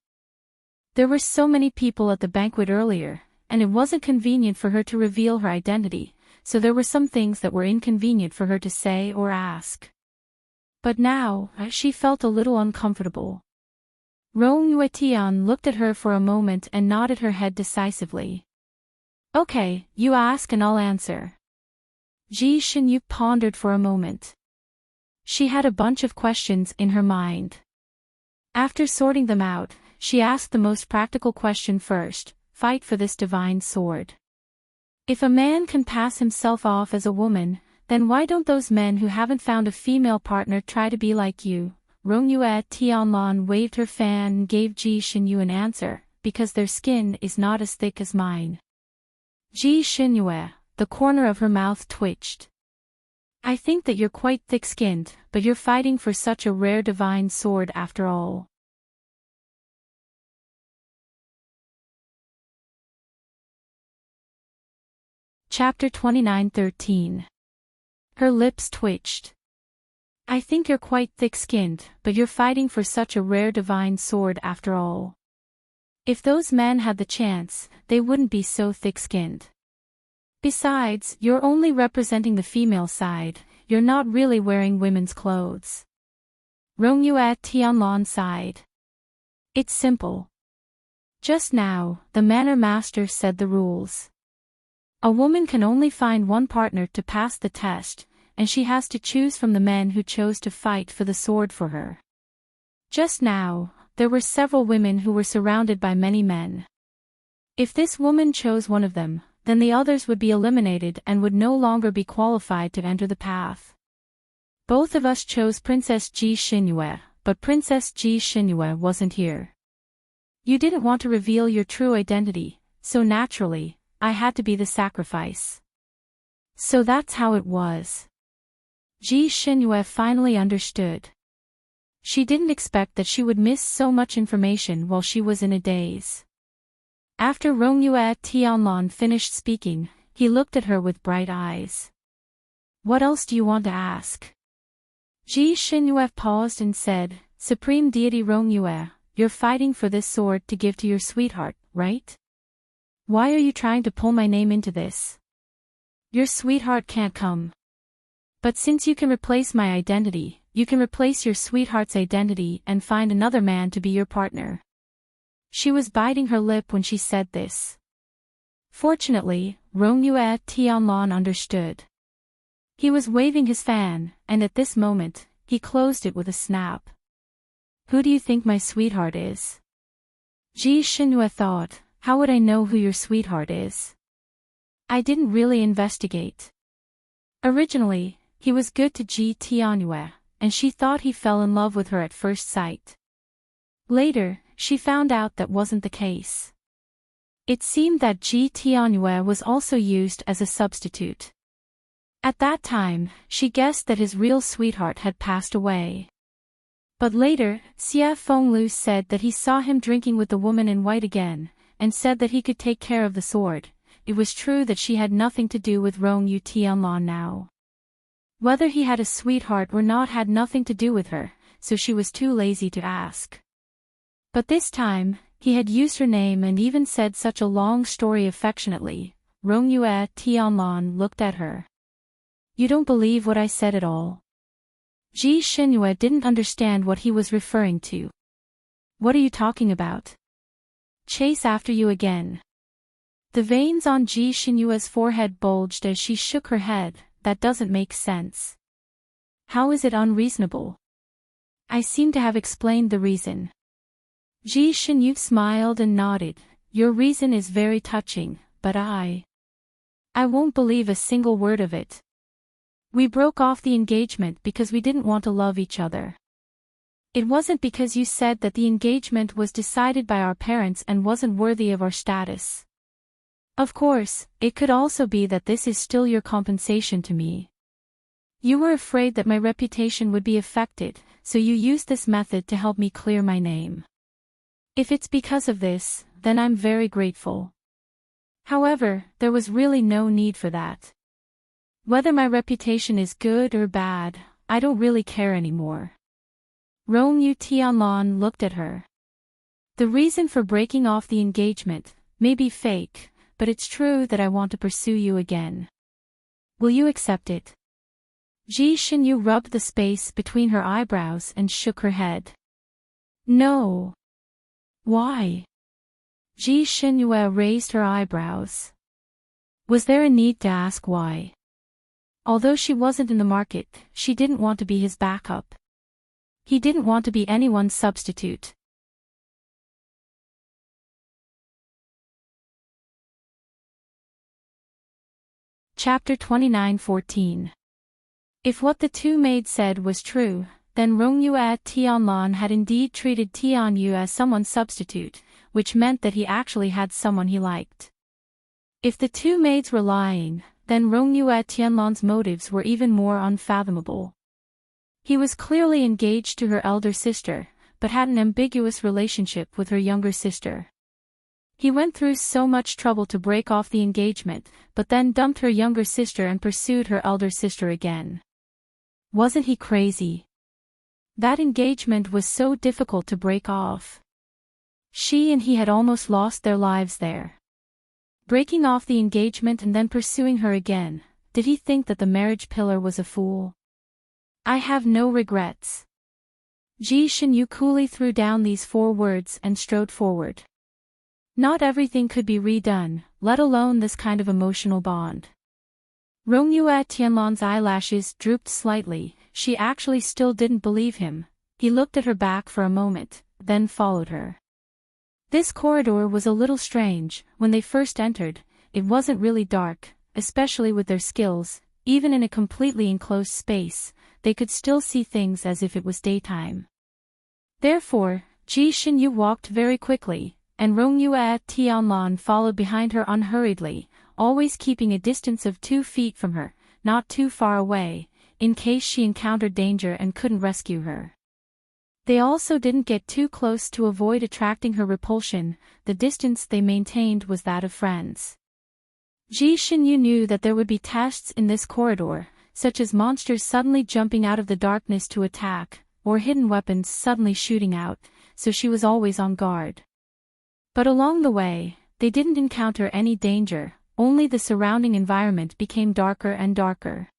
There were so many people at the banquet earlier, and it wasn't convenient for her to reveal her identity, so there were some things that were inconvenient for her to say or ask. But now, she felt a little uncomfortable. Rong Yuetian looked at her for a moment and nodded her head decisively. "Okay, you ask and I'll answer." Ji Shinyu pondered for a moment. She had a bunch of questions in her mind. After sorting them out, she asked the most practical question first: fight for this divine sword. If a man can pass himself off as a woman, then why don't those men who haven't found a female partner try to be like you? Rongyue Tianlan waved her fan and gave Ji Shinyu an answer, because their skin is not as thick as mine. Ji Shinyu, the corner of her mouth twitched. "I think that you're quite thick-skinned, but you're fighting for such a rare divine sword after all." Chapter 29:13. Her lips twitched. "I think you're quite thick-skinned, but you're fighting for such a rare divine sword after all. If those men had the chance, they wouldn't be so thick-skinned. Besides, you're only representing the female side, you're not really wearing women's clothes." Rongyue Tianlan sighed. "It's simple. Just now, the manor master said the rules. A woman can only find one partner to pass the test, and she has to choose from the men who chose to fight for the sword for her. Just now, there were several women who were surrounded by many men. If this woman chose one of them, then the others would be eliminated and would no longer be qualified to enter the path. Both of us chose Princess Ji Shinyu, but Princess Ji Shinyu wasn't here. You didn't want to reveal your true identity, so naturally, I had to be the sacrifice. So that's how it was." Ji Shinyu finally understood. She didn't expect that she would miss so much information while she was in a daze. After Rongyue Tianlan finished speaking, he looked at her with bright eyes. "What else do you want to ask?" Ji Shinyu paused and said, "Supreme Deity Rongyue, you're fighting for this sword to give to your sweetheart, right? Why are you trying to pull my name into this? Your sweetheart can't come. But since you can replace my identity, you can replace your sweetheart's identity and find another man to be your partner." She was biting her lip when she said this. Fortunately, Rongyue Tianlan understood. He was waving his fan, and at this moment, he closed it with a snap. Who do you think my sweetheart is? Ji Shinhua thought, how would I know who your sweetheart is? I didn't really investigate. Originally, he was good to Ji Tianyue, and she thought he fell in love with her at first sight. Later, she found out that wasn't the case. It seemed that Ji Tianyue was also used as a substitute. At that time, she guessed that his real sweetheart had passed away. But later, Xie Fenglu said that he saw him drinking with the woman in white again, and said that he could take care of the sword. It was true that she had nothing to do with Rong Yu Tianlan now. Whether he had a sweetheart or not had nothing to do with her, so she was too lazy to ask. But this time, he had used her name and even said such a long story affectionately. Rong Yu Tianlan looked at her. You don't believe what I said at all? Ji Shinhua didn't understand what he was referring to. What are you talking about? Chase after you again. The veins on Ji Shinhua's forehead bulged as she shook her head. That doesn't make sense. How is it unreasonable? I seem to have explained the reason. Ji Shinhu smiled and nodded. Your reason is very touching, but I won't believe a single word of it. We broke off the engagement because we didn't want to love each other. It wasn't because you said that the engagement was decided by our parents and wasn't worthy of our status. Of course, it could also be that this is still your compensation to me. You were afraid that my reputation would be affected, so you used this method to help me clear my name. If it's because of this, then I'm very grateful. However, there was really no need for that. Whether my reputation is good or bad, I don't really care anymore. Rong Yu Tianlan looked at her. The reason for breaking off the engagement may be fake, but it's true that I want to pursue you again. Will you accept it? Ji Shinhu rubbed the space between her eyebrows and shook her head. No. Why? Ji Shinhua raised her eyebrows. Was there a need to ask why? Although she wasn't in the market, she didn't want to be his backup. He didn't want to be anyone's substitute. Chapter 29:14. If what the two maids said was true, then Rong Yu Tianlan had indeed treated Tian Yu as someone's substitute, which meant that he actually had someone he liked. If the two maids were lying, then Rong Yu Tianlan's motives were even more unfathomable. He was clearly engaged to her elder sister, but had an ambiguous relationship with her younger sister. He went through so much trouble to break off the engagement, but then dumped her younger sister and pursued her elder sister again. Wasn't he crazy? That engagement was so difficult to break off. She and he had almost lost their lives there. Breaking off the engagement and then pursuing her again, did he think that the marriage pillar was a fool? I have no regrets. Ji Shinhu coolly threw down these 4 words and strode forward. Not everything could be redone, let alone this kind of emotional bond. Rong Yu Tianlan's eyelashes drooped slightly. She actually still didn't believe him. He looked at her back for a moment, then followed her. This corridor was a little strange. When they first entered, it wasn't really dark, especially with their skills. Even in a completely enclosed space, they could still see things as if it was daytime. Therefore, Ji Shinhu walked very quickly, and Rong Yu Tianlan followed behind her unhurriedly, always keeping a distance of 2 feet from her, not too far away, in case she encountered danger and couldn't rescue her. They also didn't get too close to avoid attracting her repulsion. The distance they maintained was that of friends. Ji Shinhu knew that there would be tests in this corridor, such as monsters suddenly jumping out of the darkness to attack, or hidden weapons suddenly shooting out, so she was always on guard. But along the way, they didn't encounter any danger, only the surrounding environment became darker and darker.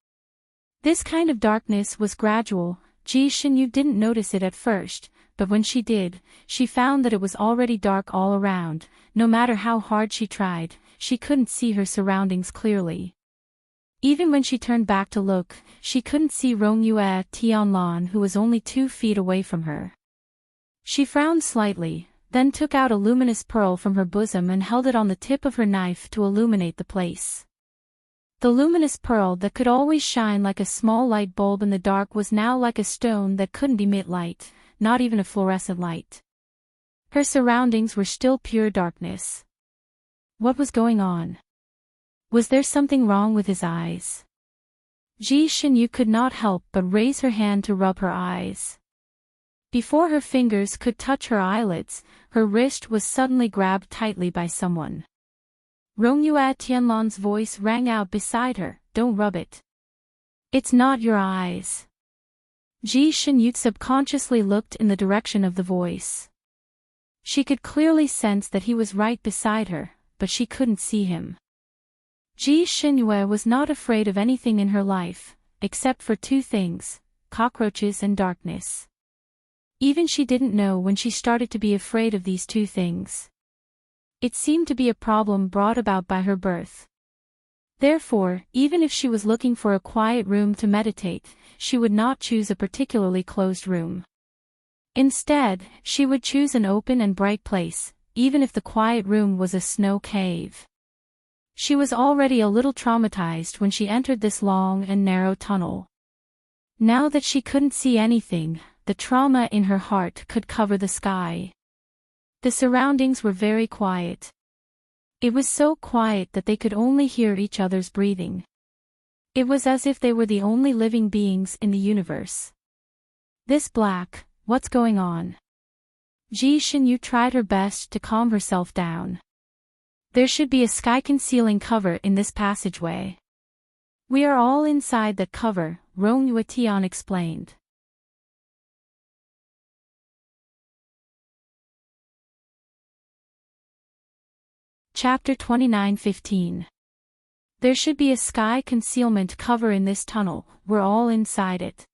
This kind of darkness was gradual. Ji Shinhu didn't notice it at first, but when she did, she found that it was already dark all around. No matter how hard she tried, she couldn't see her surroundings clearly. Even when she turned back to look, she couldn't see Rong Yu Tianlan, who was only 2 feet away from her. She frowned slightly, then took out a luminous pearl from her bosom and held it on the tip of her knife to illuminate the place. The luminous pearl that could always shine like a small light bulb in the dark was now like a stone that couldn't emit light, not even a fluorescent light. Her surroundings were still pure darkness. What was going on? Was there something wrong with his eyes? Ji Xinyu could not help but raise her hand to rub her eyes. Before her fingers could touch her eyelids, her wrist was suddenly grabbed tightly by someone. Rongyue Tianlan's voice rang out beside her, "Don't rub it. It's not your eyes." Ji Xinyu subconsciously looked in the direction of the voice. She could clearly sense that he was right beside her, but she couldn't see him. Ji Xinyu was not afraid of anything in her life, except for two things, cockroaches and darkness. Even she didn't know when she started to be afraid of these two things. It seemed to be a problem brought about by her birth. Therefore, even if she was looking for a quiet room to meditate, she would not choose a particularly closed room. Instead, she would choose an open and bright place, even if the quiet room was a snow cave. She was already a little traumatized when she entered this long and narrow tunnel. Now that she couldn't see anything, the trauma in her heart could cover the sky. The surroundings were very quiet. It was so quiet that they could only hear each other's breathing. It was as if they were the only living beings in the universe. This black, what's going on? Ji Xinyu tried her best to calm herself down. There should be a sky-concealing cover in this passageway. We are all inside that cover, Rongyue Tian explained. Chapter 29:15. There should be a sky concealment cover in this tunnel, we're all inside it.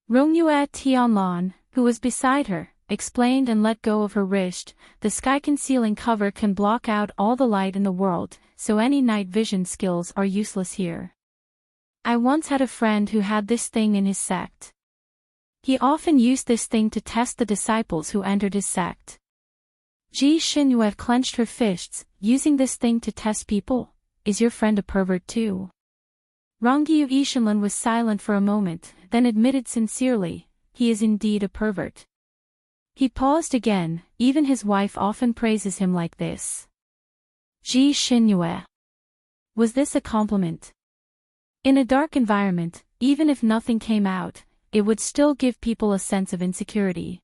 Rongyue Tianlan, who was beside her, explained and let go of her wrist. The sky concealing cover can block out all the light in the world, so any night vision skills are useless here. I once had a friend who had this thing in his sect. He often used this thing to test the disciples who entered his sect. Ji Xinyu clenched her fists, using this thing to test people. Is your friend a pervert too? Rongyue Ishanlan was silent for a moment, then admitted sincerely, he is indeed a pervert. He paused again, even his wife often praises him like this. Ji Xinyu. Was this a compliment? In a dark environment, even if nothing came out, it would still give people a sense of insecurity.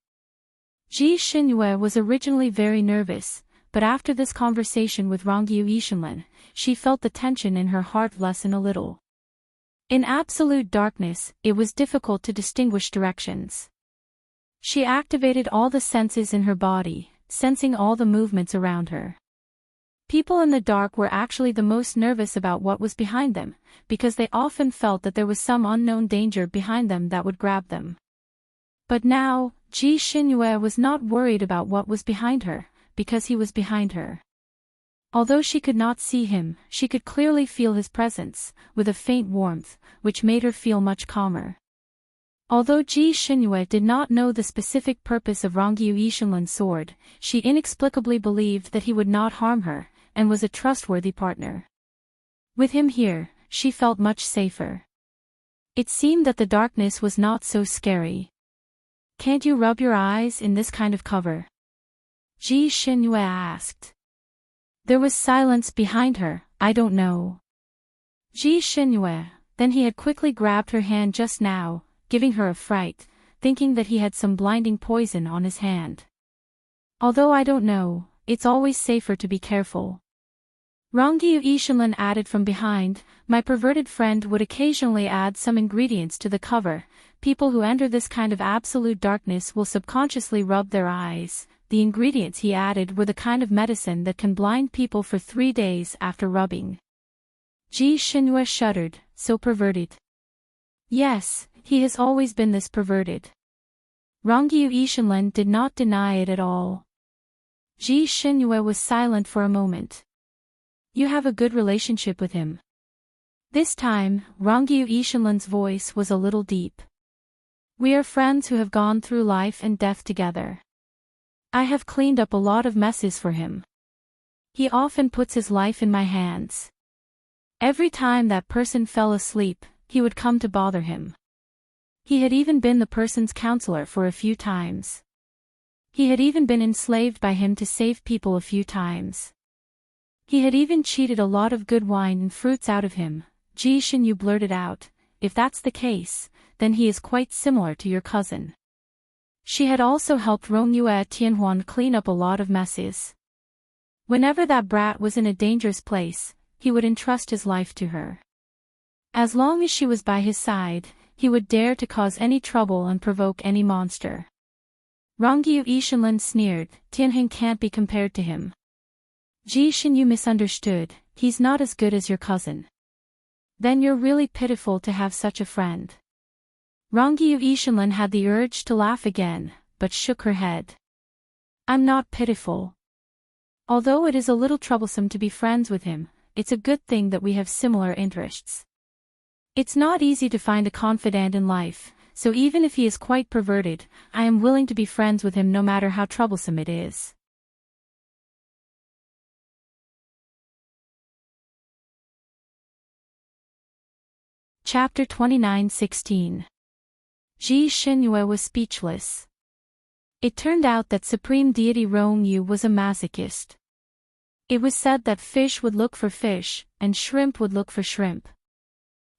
Ji Xinyu was originally very nervous, but after this conversation with Rongyue Ishanlan, she felt the tension in her heart lessen a little. In absolute darkness, it was difficult to distinguish directions. She activated all the senses in her body, sensing all the movements around her. People in the dark were actually the most nervous about what was behind them, because they often felt that there was some unknown danger behind them that would grab them. But now, Ji Xinyu was not worried about what was behind her, because he was behind her. Although she could not see him, she could clearly feel his presence, with a faint warmth, which made her feel much calmer. Although Ji Xinyu did not know the specific purpose of Rongyue Ishanlan's sword, she inexplicably believed that he would not harm her, and was a trustworthy partner. With him here, she felt much safer. It seemed that the darkness was not so scary. Can't you rub your eyes in this kind of cover? Ji Xinyu asked. There was silence behind her. I don't know. Ji Xinyu, then he had quickly grabbed her hand just now, giving her a fright, thinking that he had some blinding poison on his hand. Although I don't know, it's always safer to be careful. Rongyue Ishanlan added from behind, my perverted friend would occasionally add some ingredients to the cover. People who enter this kind of absolute darkness will subconsciously rub their eyes. The ingredients he added were the kind of medicine that can blind people for 3 days after rubbing. Ji Xinyu shuddered, so perverted. Yes, he has always been this perverted. Rongyue Ishanlan did not deny it at all. Ji Xinyu was silent for a moment. You have a good relationship with him. This time, Rongyue Ishanlan's voice was a little deep. We are friends who have gone through life and death together. I have cleaned up a lot of messes for him. He often puts his life in my hands. Every time that person fell asleep, he would come to bother him. He had even been the person's counselor for a few times. He had even been enslaved by him to save people a few times. He had even cheated a lot of good wine and fruits out of him. Ji Xinyu blurted out, if that's the case, then he is quite similar to your cousin. She had also helped Rongyue Tianhuan clean up a lot of messes. Whenever that brat was in a dangerous place, he would entrust his life to her. As long as she was by his side, he would dare to cause any trouble and provoke any monster. Rongyu Yishanlin sneered, Tianheng can't be compared to him. Ji Xinyu misunderstood, he's not as good as your cousin. Then you're really pitiful to have such a friend. Rongyu Yishanlin had the urge to laugh again, but shook her head. I'm not pitiful. Although it is a little troublesome to be friends with him, it's a good thing that we have similar interests. It's not easy to find a confidant in life, so even if he is quite perverted, I am willing to be friends with him no matter how troublesome it is. Chapter 29:16. Ji Xinyue was speechless. It turned out that Supreme Deity Rongyu was a masochist. It was said that fish would look for fish, and shrimp would look for shrimp.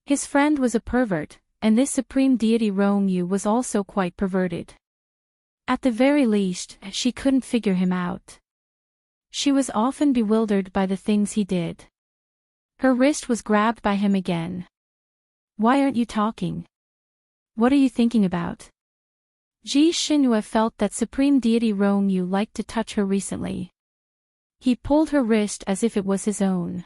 His friend was a pervert, and this Supreme Deity Rongyu was also quite perverted. At the very least, she couldn't figure him out. She was often bewildered by the things he did. Her wrist was grabbed by him again. Why aren't you talking? What are you thinking about? Ji Xinyu felt that Supreme Deity Rongyu liked to touch her recently. He pulled her wrist as if it was his own.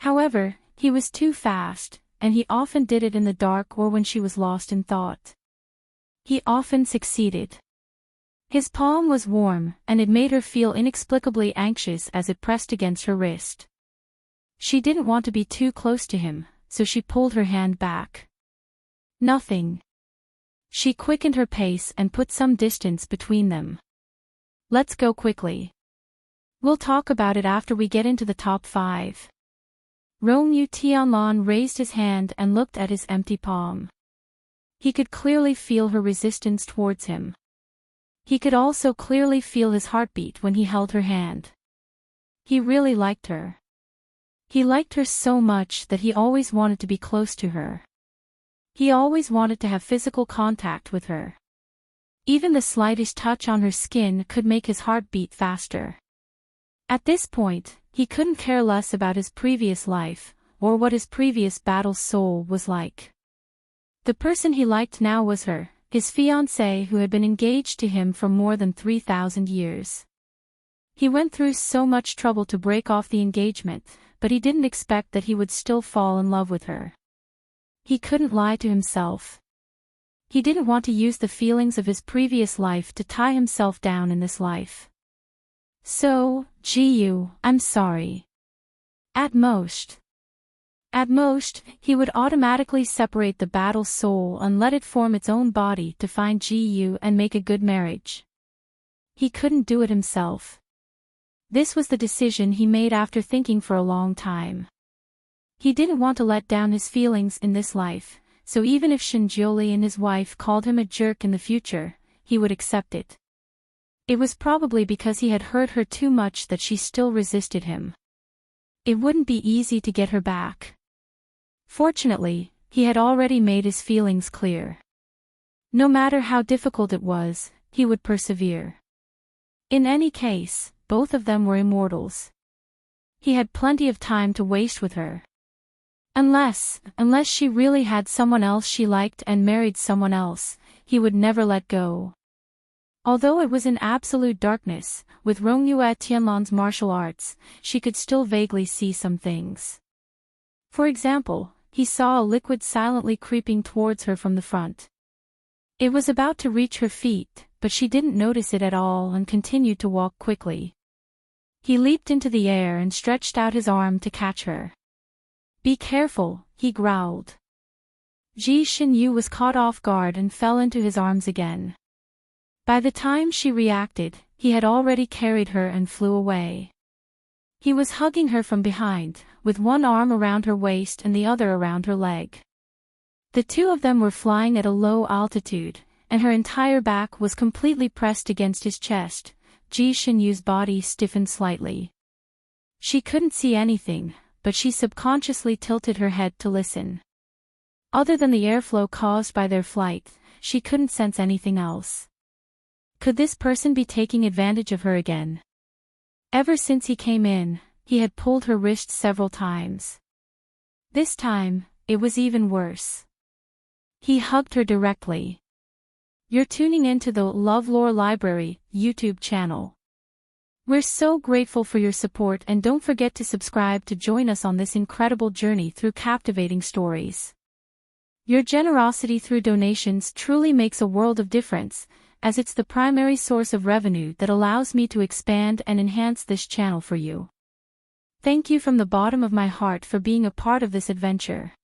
However, he was too fast, and he often did it in the dark or when she was lost in thought. He often succeeded. His palm was warm, and it made her feel inexplicably anxious as it pressed against her wrist. She didn't want to be too close to him, so she pulled her hand back. Nothing. She quickened her pace and put some distance between them. Let's go quickly. We'll talk about it after we get into the top 5. Rongyu Tianlan raised his hand and looked at his empty palm. He could clearly feel her resistance towards him. He could also clearly feel his heartbeat when he held her hand. He really liked her. He liked her so much that he always wanted to be close to her. He always wanted to have physical contact with her. Even the slightest touch on her skin could make his heart beat faster. At this point, he couldn't care less about his previous life, or what his previous battle soul was like. The person he liked now was her, his fiancée who had been engaged to him for more than 3,000 years. He went through so much trouble to break off the engagement, but he didn't expect that he would still fall in love with her. He couldn't lie to himself. He didn't want to use the feelings of his previous life to tie himself down in this life. So, Jiyu, I'm sorry. At most, he would automatically separate the battle soul and let it form its own body to find Jiyu and make a good marriage. He couldn't do it himself. This was the decision he made after thinking for a long time. He didn't want to let down his feelings in this life, so even if Shinjioli and his wife called him a jerk in the future, he would accept it. It was probably because he had hurt her too much that she still resisted him. It wouldn't be easy to get her back. Fortunately, he had already made his feelings clear. No matter how difficult it was, he would persevere. In any case, both of them were immortals. He had plenty of time to waste with her. Unless she really had someone else she liked and married someone else, he would never let go. Although it was in absolute darkness, with Rongyue Tianlan's martial arts, she could still vaguely see some things. For example, he saw a liquid silently creeping towards her from the front. It was about to reach her feet, but she didn't notice it at all and continued to walk quickly. He leaped into the air and stretched out his arm to catch her. Be careful, he growled. Ji Xinyu was caught off guard and fell into his arms again. By the time she reacted, he had already carried her and flew away. He was hugging her from behind, with one arm around her waist and the other around her leg. The two of them were flying at a low altitude, and her entire back was completely pressed against his chest. Ji Xinyu's body stiffened slightly. She couldn't see anything, but she subconsciously tilted her head to listen. Other than the airflow caused by their flight, she couldn't sense anything else. Could this person be taking advantage of her again? Ever since he came in, he had pulled her wrist several times. This time, it was even worse. He hugged her directly. You're tuning into the LoveLore Library YouTube channel. We're so grateful for your support, and don't forget to subscribe to join us on this incredible journey through captivating stories. Your generosity through donations truly makes a world of difference, as it's the primary source of revenue that allows me to expand and enhance this channel for you. Thank you from the bottom of my heart for being a part of this adventure.